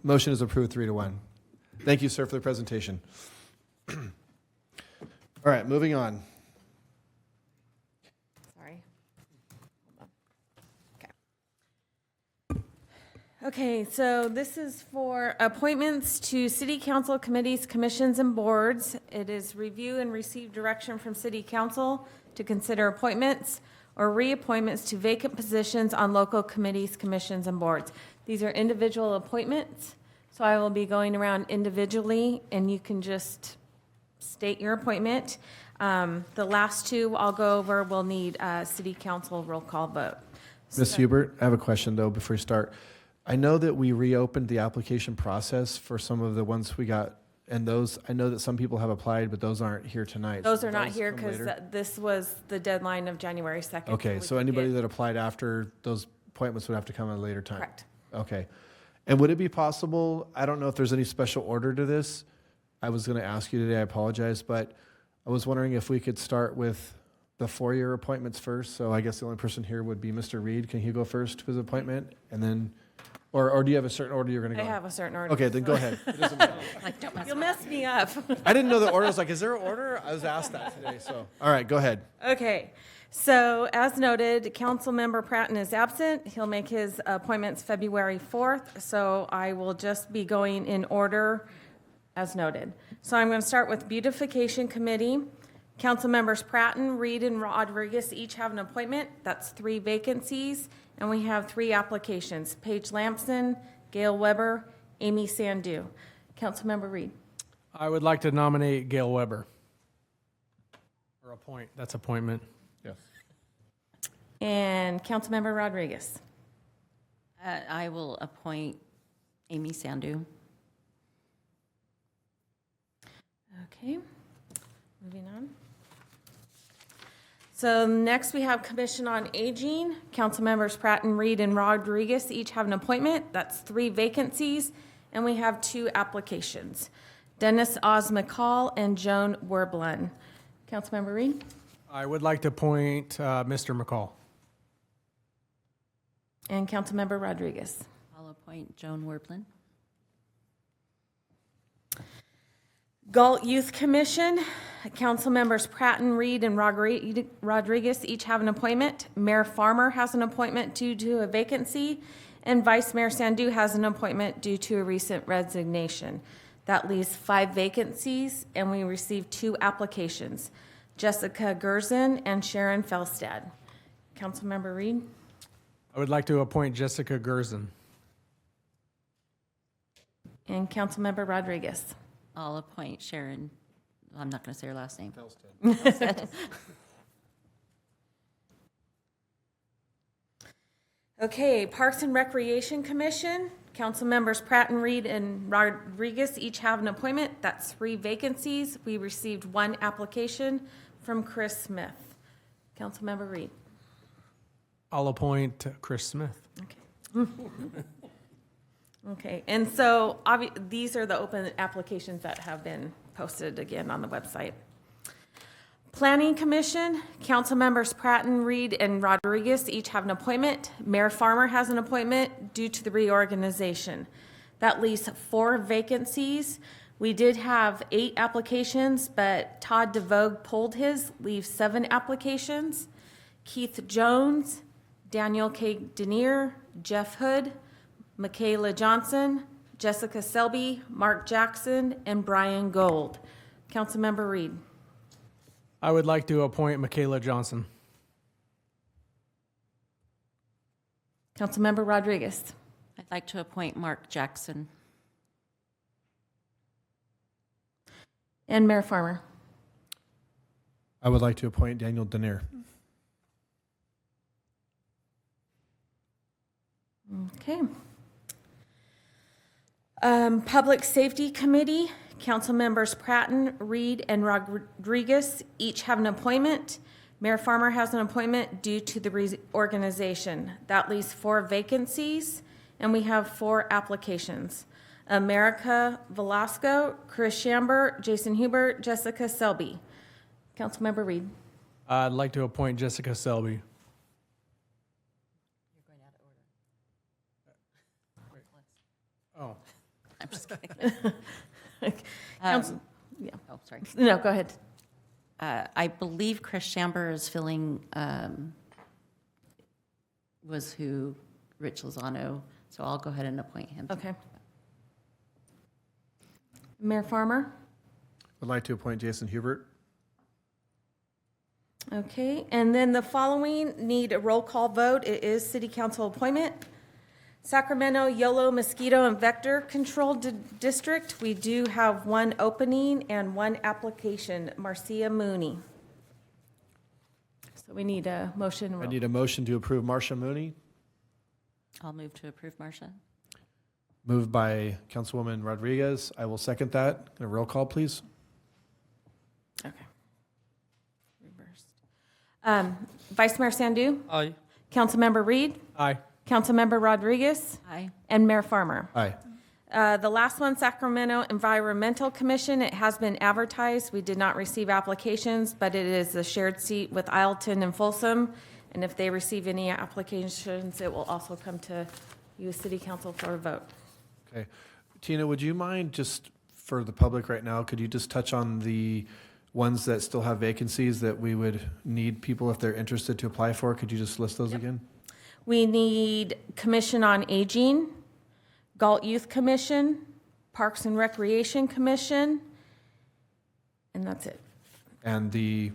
motion is approved 3-1. Thank you, sir, for the presentation. All right, moving on. Sorry. Hold on. Okay, so this is for appointments to city council committees, commissions, and boards. It is review and receive direction from city council to consider appointments or reappointments to vacant positions on local committees, commissions, and boards. These are individual appointments, so I will be going around individually, and you can just state your appointment. The last two I'll go over will need a city council roll call vote. Ms. Hubert, I have a question, though, before we start. I know that we reopened the application process for some of the ones we got, and those, I know that some people have applied, but those aren't here tonight. Those So are not here come because later? this was the deadline of January 2nd. Okay, we so could anybody get- that applied after those appointments would have to come at a later time? Correct. Okay. And would it be possible, I don't know if there's any special order to this. I was going to ask you today, I apologize, but I was wondering if we could start with the 4-year appointments first. So I guess the only person here would be Mr. Reed. Can he go first to his appointment? And then, or do you have a certain order you're going to I go? have a certain order. Okay, then go ahead. It doesn't matter. You'll mess me up. I didn't know the order. I was like, is there an order? I was asked that today, so. All right, go ahead. Okay, so as noted, Councilmember Pratton is absent. He'll make his appointments February 4th, so I will just be going in order as noted. So I'm going to start with Beautification Committee. Councilmembers Pratton, Reed, and Rodriguez each have an appointment. That's 3 vacancies, and we have 3 applications. Paige Lamson, Gail Weber, Amy Sandu. Councilmember Reed. I would like to nominate Gail Weber. Or appoint, that's appointment. Yes. And Councilmember Rodriguez. I will appoint Amy Sandu. Okay, moving on. So next we have Commission on Aging. Councilmembers Pratton, Reed, and Rodriguez each have an appointment. That's 3 vacancies, and we have 2 applications. Dennis Oz McCall and Joan Werblin. Councilmember Reed? I would like to appoint Mr. McCall. And Councilmember Rodriguez. I'll appoint Joan Werblin. Galt Youth Commission, Councilmembers Pratton, Reed, and Rodriguez each have an appointment. Mayor Farmer has an appointment due to a vacancy, and Vice Mayor Sandu has an appointment due to a recent resignation. That leaves 5 vacancies, and we received 2 applications, Jessica Gerzen and Sharon Felstad. Councilmember Reed? I would like to appoint Jessica Gerzen. And Councilmember Rodriguez. I'll appoint Sharon, I'm not going to say her last name. Okay, Parks and Recreation Commission, council members Pratt and Reed and Rodriguez each have an appointment. That's 3 vacancies. We received 1 application from Chris Smith. Councilmember Reed. I'll appoint Chris Smith. Okay, and so these are the open applications that have been posted again on the website. Planning Commission, council members Pratt and Reed and Rodriguez each have an appointment. Mayor Farmer has an appointment due to the reorganization. That leaves 4 vacancies. We did have 8 applications, but Todd DeVogue pulled his, leaves 7 applications. Keith Jones, Daniel K. Denier, Jeff Hood, Michaela Johnson, Jessica Selby, Mark Jackson, and Brian Gold. Councilmember Reed. I would like to appoint Michaela Johnson. Councilmember Rodriguez. I'd like to appoint Mark Jackson. And Mayor Farmer. I would like to appoint Daniel Denier. Okay. Public Safety Committee, council members Pratton, Reed, and Rodriguez each have an appointment. Mayor Farmer has an appointment due to the reorganization. That leaves 4 vacancies, and we have 4 applications. America Velasco, Chris Shamber, Jason Hubert, Jessica Selby. Councilmember Reed. I'd like to appoint Jessica Selby. Oh. I'm just kidding. Yeah. Oh, sorry. No, go ahead. I believe Chris Shamber is filling, was who Rich Lozano, so I'll go ahead and appoint him. Okay. Mayor Farmer. Would like to appoint Jason Hubert. Okay, and then the following need a roll call vote. It is city council appointment. Sacramento Yolo Mosquito and Vector Control District. We do have 1 opening and 1 application. Marcia Mooney. So we need a motion. I need a motion to approve Marcia Mooney. I'll move to approve Marcia. Moved by Councilwoman Rodriguez. I will second that. A roll call, please. Okay. Reversed. Vice Mayor Sandu. Aye. Councilmember Reed. Aye. Councilmember Rodriguez. Aye. And Mayor Farmer. Aye. The last one, Sacramento Environmental Commission, it has been advertised. We did not receive applications, but it is a shared seat with Ileton and Folsom. And if they receive any applications, it will also come to you, City Council, for a vote. Okay. Tina, would you mind, just for the public right now, could you just touch on the ones that still have vacancies that we would need people if they're interested to apply for? Could you just list those again? We need Commission on Aging, Galt Youth Commission, Parks and Recreation Commission, and that's it. And the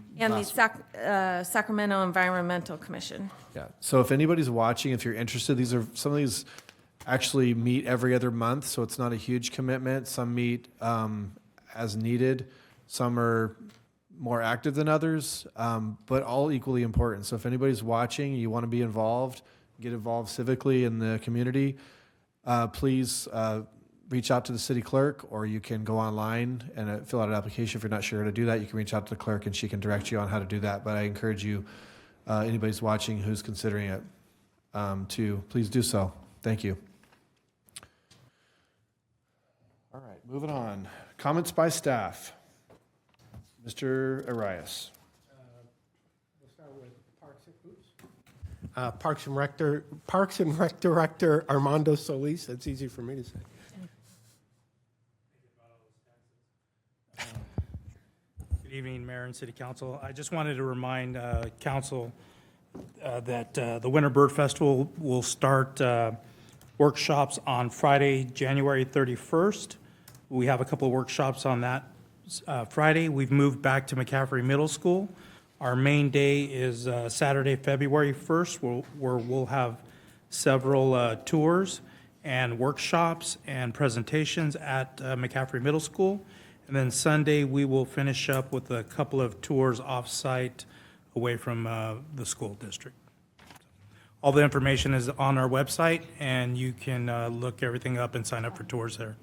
Sacramento Environmental Commission. Yeah. So if anybody's watching, if you're interested, some of these actually meet every other month, so it's not a huge commitment. Some meet as needed. Some are more active than others, but all equally important. So if anybody's watching, you want to be involved, get involved civically in the community, please reach out to the city clerk, or you can go online and fill out an application. If you're not sure how to do that, you can reach out to the clerk and she can direct you on how to do that. But I encourage you, anybody's watching who's considering it, to please do so. Thank you. All right, moving on. Comments by staff. Mr. Arias. We'll start with Parks and Rec Director Armando Solis. That's easy for me to say. Good evening, Mayor and City Council. I just wanted to remind Council that the Winter Bird Festival will start workshops on Friday, January 31st. We have a couple of workshops on that Friday. We've moved back to McCaffrey Middle School. Our main day is Saturday, February 1st, where we'll have several tours and workshops and presentations at McCaffrey Middle School. And then Sunday, we will finish up with a couple of tours off-site away from the school district. All the information is on our website, and you can look everything up and sign up for tours there.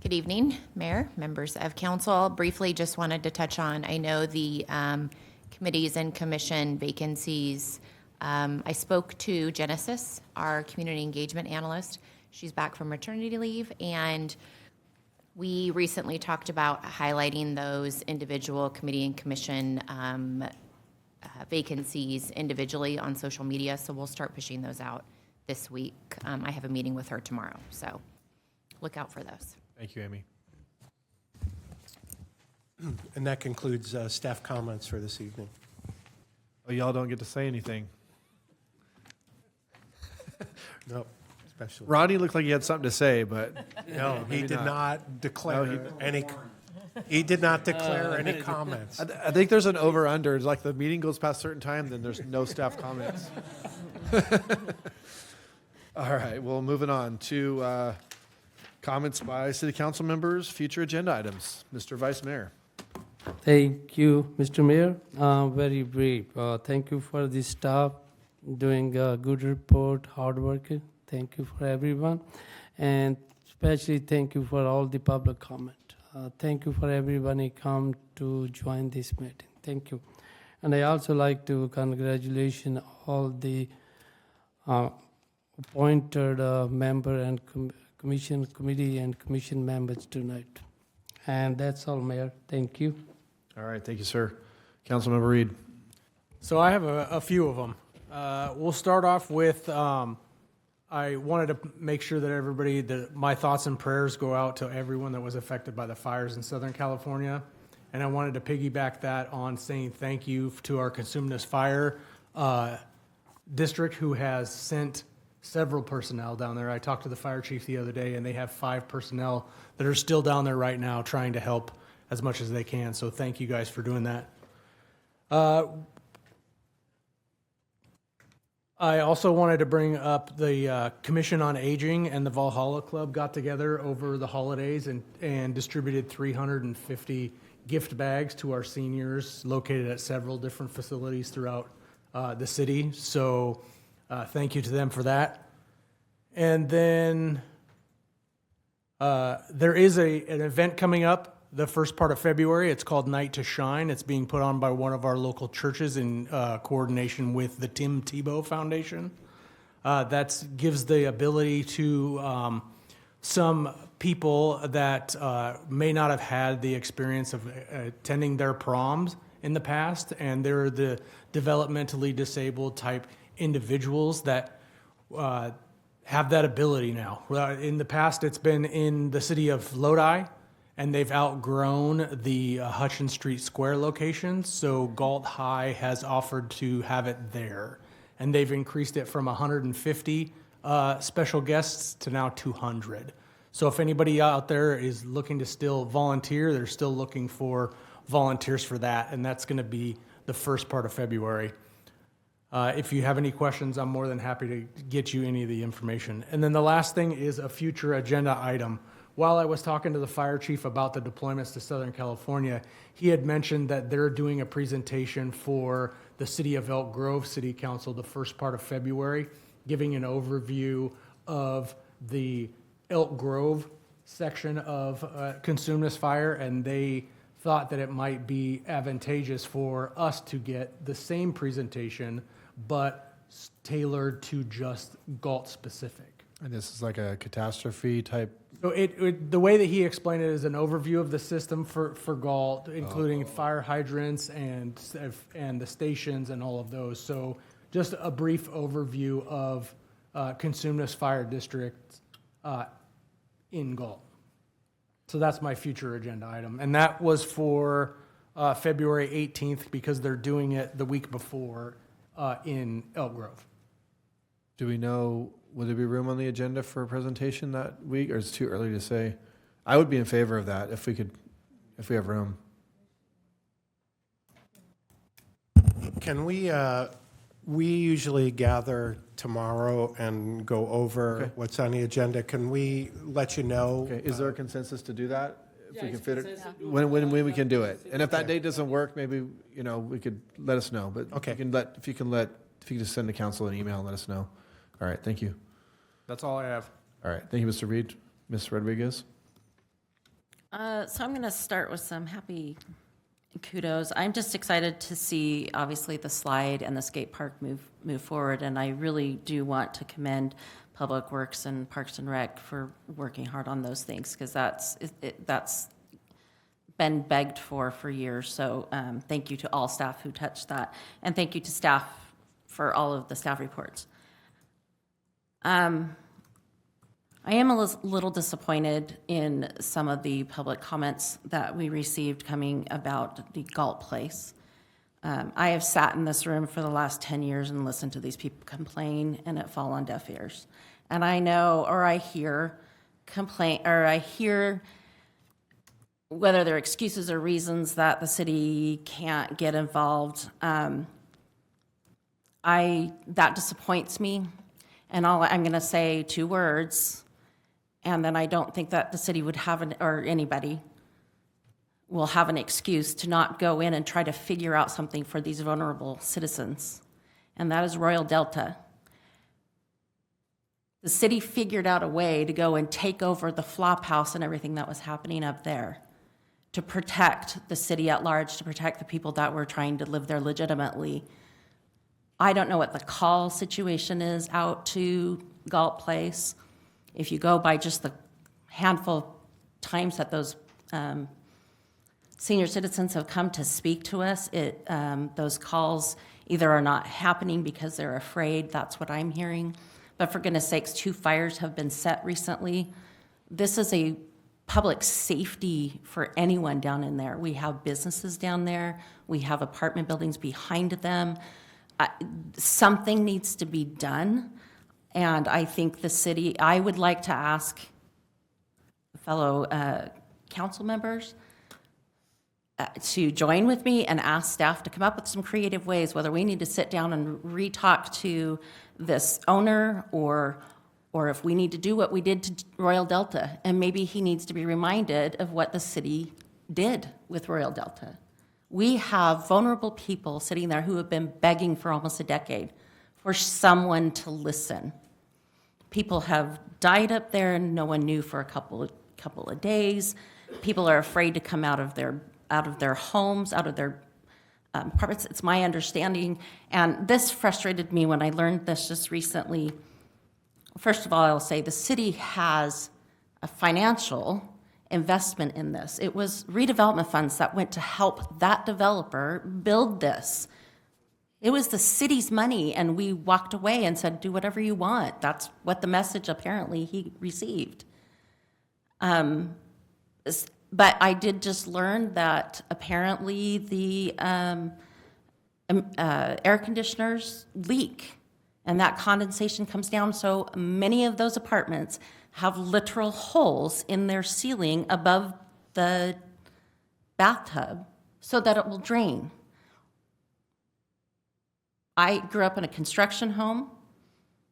Good evening, Mayor, members of council. Briefly, just wanted to touch on, I know the committees and commission vacancies. I spoke to Genesis, our community engagement analyst. She's back from maternity leave, and we recently talked about highlighting those individual committee and commission vacancies individually on social media, so we'll start pushing those out this week. I have a meeting with her tomorrow, so look out for those. Thank you, Amy. And that concludes staff comments for this evening. Oh, y'all don't get to say anything. No, especially. Ronnie looked like he had something to say, but No, he maybe did not declare No, any. He did not declare any comments. I think there's an over-under. It's like the meeting goes past a certain time, then there's no staff comments. All right, well, moving on to comments by city council members, future agenda items. Mr. Vice Mayor. Thank you, Mr. Mayor. Very brief. Thank you for the staff doing a good report, hard work. Thank you for everyone. And especially thank you for all the public comment. Thank you for everyone who come to join this meeting. Thank you. And I also like to congratulate all the appointed member and commission, committee and commission members tonight. And that's all, Mayor. Thank you. All right, thank you, sir. Councilmember Reed. So I have a few of them. We'll start off with, I wanted to make sure that everybody, that my thoughts and prayers go out to everyone that was affected by the fires in Southern California. And I wanted to piggyback that on saying thank you to our Consumnes Fire district, who has sent several personnel down there. I talked to the fire chief the other day, and they have 5 personnel that are still down there right now trying to help as much as they can. So thank you guys for doing that. I also wanted to bring up the Commission on Aging and the Valhalla Club got together over the holidays and distributed 350 gift bags to our seniors located at several different facilities throughout the city. So thank you to them for that. And then there is an event coming up the first part of February. It's called Night to Shine. It's being put on by one of our local churches in coordination with the Tim Tebow Foundation. That gives the ability to some people that may not have had the experience of attending their proms in the past, and they're the developmentally disabled type individuals that have that ability now. In the past, it's been in the city of Lodi, and they've outgrown the Hutchins Street Square location, so Galt High has offered to have it there. And they've increased it from 150 special guests to now 200. So if anybody out there is looking to still volunteer, they're still looking for volunteers for that, and that's going to be the first part of February. If you have any questions, I'm more than happy to get you any of the information. And then the last thing is a future agenda item. While I was talking to the fire chief about the deployments to Southern California, he had mentioned that they're doing a presentation for the City of Elk Grove City Council the first part of February, giving an overview of the Elk Grove section of Consumnes Fire, and they thought that it might be advantageous for us to get the same presentation, but tailored to just Galt specific. And this is like a catastrophe type. So the way that he explained it is an overview of the system for Galt, including fire hydrants and the stations and all of those. So just a brief overview of Consumnes Fire District in Galt. So that's my future agenda item. And that was for February 18th because they're doing it the week before in Elk Grove. Do we know, would there be room on the agenda for a presentation that week, or is it too early to say? I would be in favor of that if we have room. Can we usually gather tomorrow and go over what's on the agenda. Can we let you know? Okay. Is there a consensus to do that if we can fit it, when we can do it. And if that date doesn't work, maybe, we could let us know. But Okay. if you can just send the council an email and let us know. All right, thank you. That's all I have. All right, thank you, Mr. Reed. Ms. Rodriguez? So I'm going to start with some happy kudos. I'm just excited to see, obviously, the slide and the skate park move forward, and I really do want to commend Public Works and Parks and Rec for working hard on those things, because that's been begged for years. So thank you to all staff who touched that, and thank you to staff for all of the staff reports. I am a little disappointed in some of the public comments that we received coming about the Galt place. I have sat in this room for the last 10 years and listened to these people complain, and it fall on deaf ears. And I know, or I hear whether they're excuses or reasons that the city can't get involved. That disappoints me. And I'm going to say 2 words. And then I don't think that the city would have or anybody will have an excuse to not go in and try to figure out something for these vulnerable citizens. And that is Royal Delta. The city figured out a way to go and take over the flop house and everything that was happening up there to protect the city at large, to protect the people that were trying to live there legitimately. I don't know what the call situation is out to Galt Place. If you go by just the handful of times that those senior citizens have come to speak to us, those calls either are not happening because they're afraid. That's what I'm hearing. But for goodness sakes, 2 fires have been set recently. This is a public safety for anyone down in there. We have businesses down there. We have apartment buildings behind them. Something needs to be done. And I think the city, I would like to ask fellow council members to join with me and ask staff to come up with some creative ways, whether we need to sit down and re-talk to this owner or if we need to do what we did to Royal Delta. And maybe he needs to be reminded of what the city did with Royal Delta. We have vulnerable people sitting there who have been begging for almost a decade for someone to listen. People have died up there and no one knew for a couple of days. People are afraid to come out of their homes, out of their apartments. It's my understanding. And this frustrated me when I learned this just recently. First of all, I'll say the city has a financial investment in this. It was redevelopment funds that went to help that developer build this. It was the city's money, and we walked away and said, do whatever you want. That's what the message apparently he received. But I did just learn that apparently the air conditioners leak, and that condensation comes down. So many of those apartments have literal holes in their ceiling above the bathtub so that it will drain. I grew up in a construction home.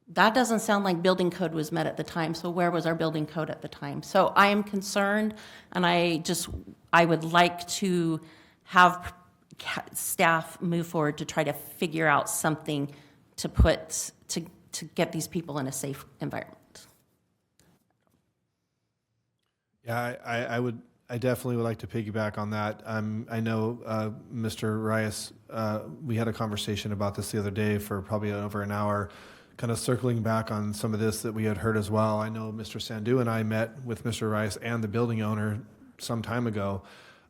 That doesn't sound like building code was met at the time, so where was our building code at the time? So I am concerned, and I would like to have staff move forward to try to figure out something to get these people in a safe environment. Yeah, I definitely would like to piggyback on that. I know, Mr. Rias, we had a conversation about this the other day for probably over an hour, kind of circling back on some of this that we had heard as well. I know Mr. Sandu and I met with Mr. Rias and the building owner some time ago,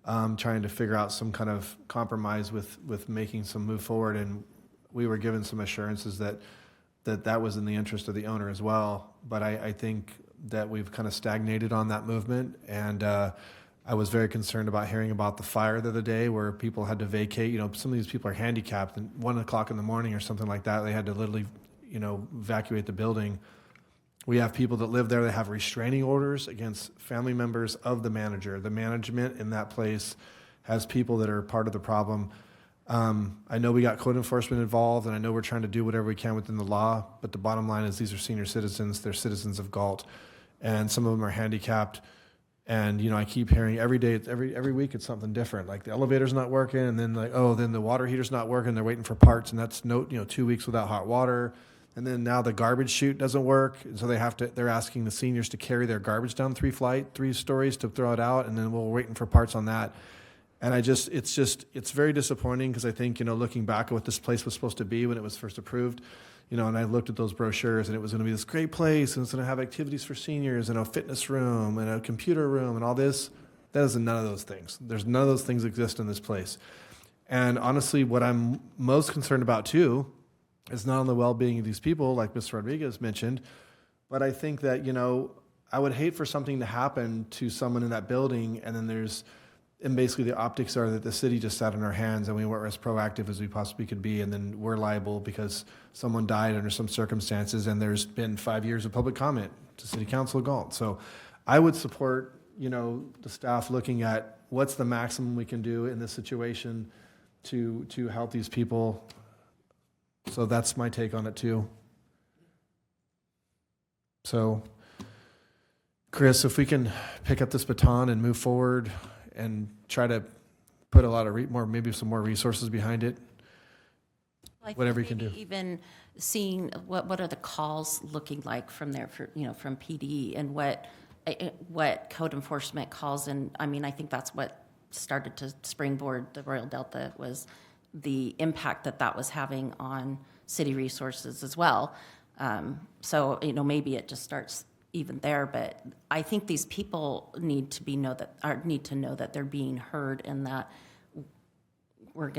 trying to figure out some kind of compromise with making some move forward, and we were given some assurances that was in the interest of the owner as well. But I think that we've kind of stagnated on that movement, and I was very concerned about hearing about the fire the other day where people had to vacate. You know, some of these people are handicapped, and 1 o'clock in the morning or something like that, they had to literally, evacuate the building. We have people that live there that have restraining orders against family members of the manager. The management in that place has people that are part of the problem. I know we got code enforcement involved, and I know we're trying to do whatever we can within the law, but the bottom line is these are senior citizens. They're citizens of Galt, and some of them are handicapped. And, you know, I keep hearing every day, every week it's something different. Like the elevator's not working, and then like, oh, then the water heater's not working. They're waiting for parts, and that's 2 weeks without hot water. And then now the garbage chute doesn't work, and so they're asking the seniors to carry their garbage down 3 stories to throw it out, and then we're waiting for parts on that. And it's very disappointing because I think, looking back at what this place was supposed to be when it was first approved, and I looked at those brochures, and it was going to be this great place, and it's going to have activities for seniors, and a fitness room, and a computer room, and all this. That is none of those things. There's none of those things exist in this place. And honestly, what I'm most concerned about too is not only the well-being of these people, like Mr. Rodriguez mentioned, but I think that, I would hate for something to happen to someone in that building, and basically the optics are that the city just sat on our hands and we weren't as proactive as we possibly could be, and then we're liable because someone died under some circumstances, and there's been 5 years of public comment to City Council of Galt. So I would support, the staff looking at what's the maximum we can do in this situation to help these people. So that's my take on it too. So, Chris, if we can pick up this baton and move forward and try to put a lot of maybe some more resources behind it, whatever you can do. Even seeing what are the calls looking like from there from PD, and what code enforcement calls, and I think that's what started to springboard the Royal Delta, was the impact that was having on city resources as well. So maybe it just starts even there, but I think these people need to know that they're being heard, and that we're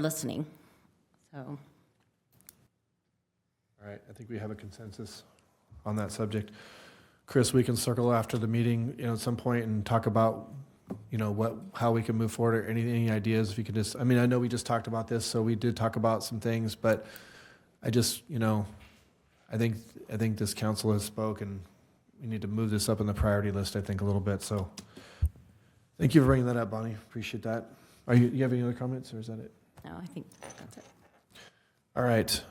listening. So. All right, I think we have a consensus on that subject. Chris, we can circle after the meeting, at some point and talk about, how we can move forward, or any ideas. If you could just, I know we just talked about this, so we did talk about some things, but I just, I think this council has spoken. We need to move this up in the priority list, I think, a little bit. So thank you for bringing that up, Bonnie. Appreciate that. You have any other comments, or is that it? No, I think that's it. All right.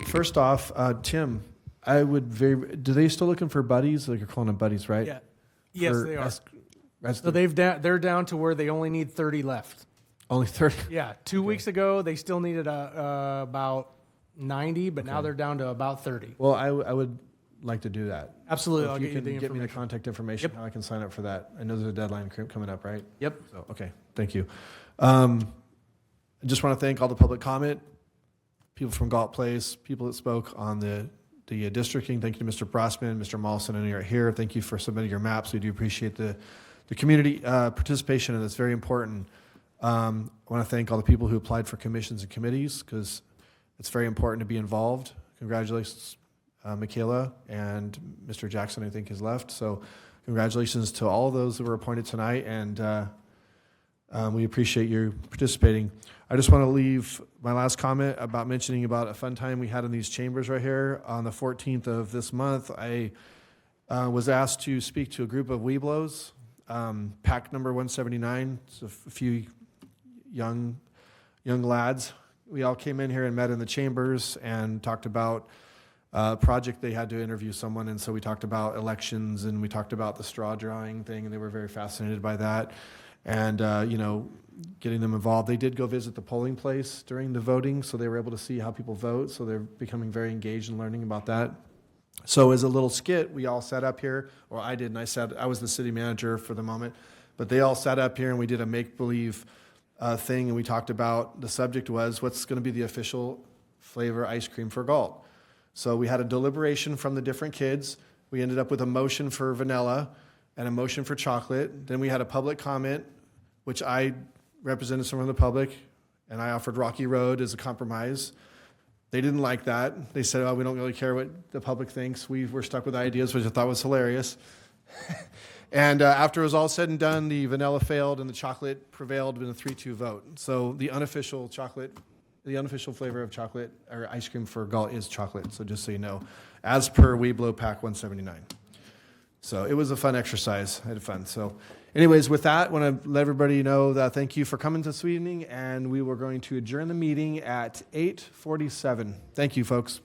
First off, Tim, do they still looking for buddies? Like, you're calling them buddies, right? Yeah. Yes, they are. So they're down to where they only need 30 left. Only 30? Yeah. 2 weeks ago, they still needed about 90, but now they're down to about 30. Well, I would like to do that. Absolutely. So I'll if get you the get me the information. contact information, how I can sign up for that. I know there's a deadline coming up, right? Yep. So, okay, thank you. I just want to thank all the public comment, people from Galt Place, people that spoke on the districting. Thank you to Mr. Brossman, Mr. Mawson, and you're here. Thank you for submitting your maps. We do appreciate the community participation, and it's very important. I want to thank all the people who applied for commissions and committees, because it's very important to be involved. Congratulations, Michaela, and Mr. Jackson, I think, has left. So congratulations to all of those that were appointed tonight, and we appreciate you participating. I just want to leave my last comment about mentioning about a fun time we had in these chambers right here. On the 14th of this month, I was asked to speak to a group of Weeblos, pack number 179. It's a few young lads. We all came in here and met in the chambers and talked about a project. They had to interview someone, and so we talked about elections, and we talked about the straw drawing thing, and they were very fascinated by that. And, getting them involved. They did go visit the polling place during the voting, so they were able to see how people vote, so they're becoming very engaged in learning about that. So as a little skit, we all sat up here, or I did, and I was the city manager for the moment, but they all sat up here and we did a make-believe thing, and we talked about, the subject was, what's going to be the official flavor ice cream for Galt? So we had a deliberation from the different kids. We ended up with a motion for vanilla and a motion for chocolate. Then we had a public comment, which I represented someone from the public, and I offered Rocky Road as a compromise. They didn't like that. They said, oh, we don't really care what the public thinks. We were stuck with ideas, which I thought was hilarious. And after it was all said and done, the vanilla failed and the chocolate prevailed in a 3-2 vote. So the unofficial flavor of chocolate or ice cream for Galt is chocolate. So just so you know, as per Weeblo Pack 179. So it was a fun exercise. I had fun. So anyways, with that, I want to let everybody know that thank you for coming this evening, and we were going to adjourn the meeting at 8:47. Thank you, folks.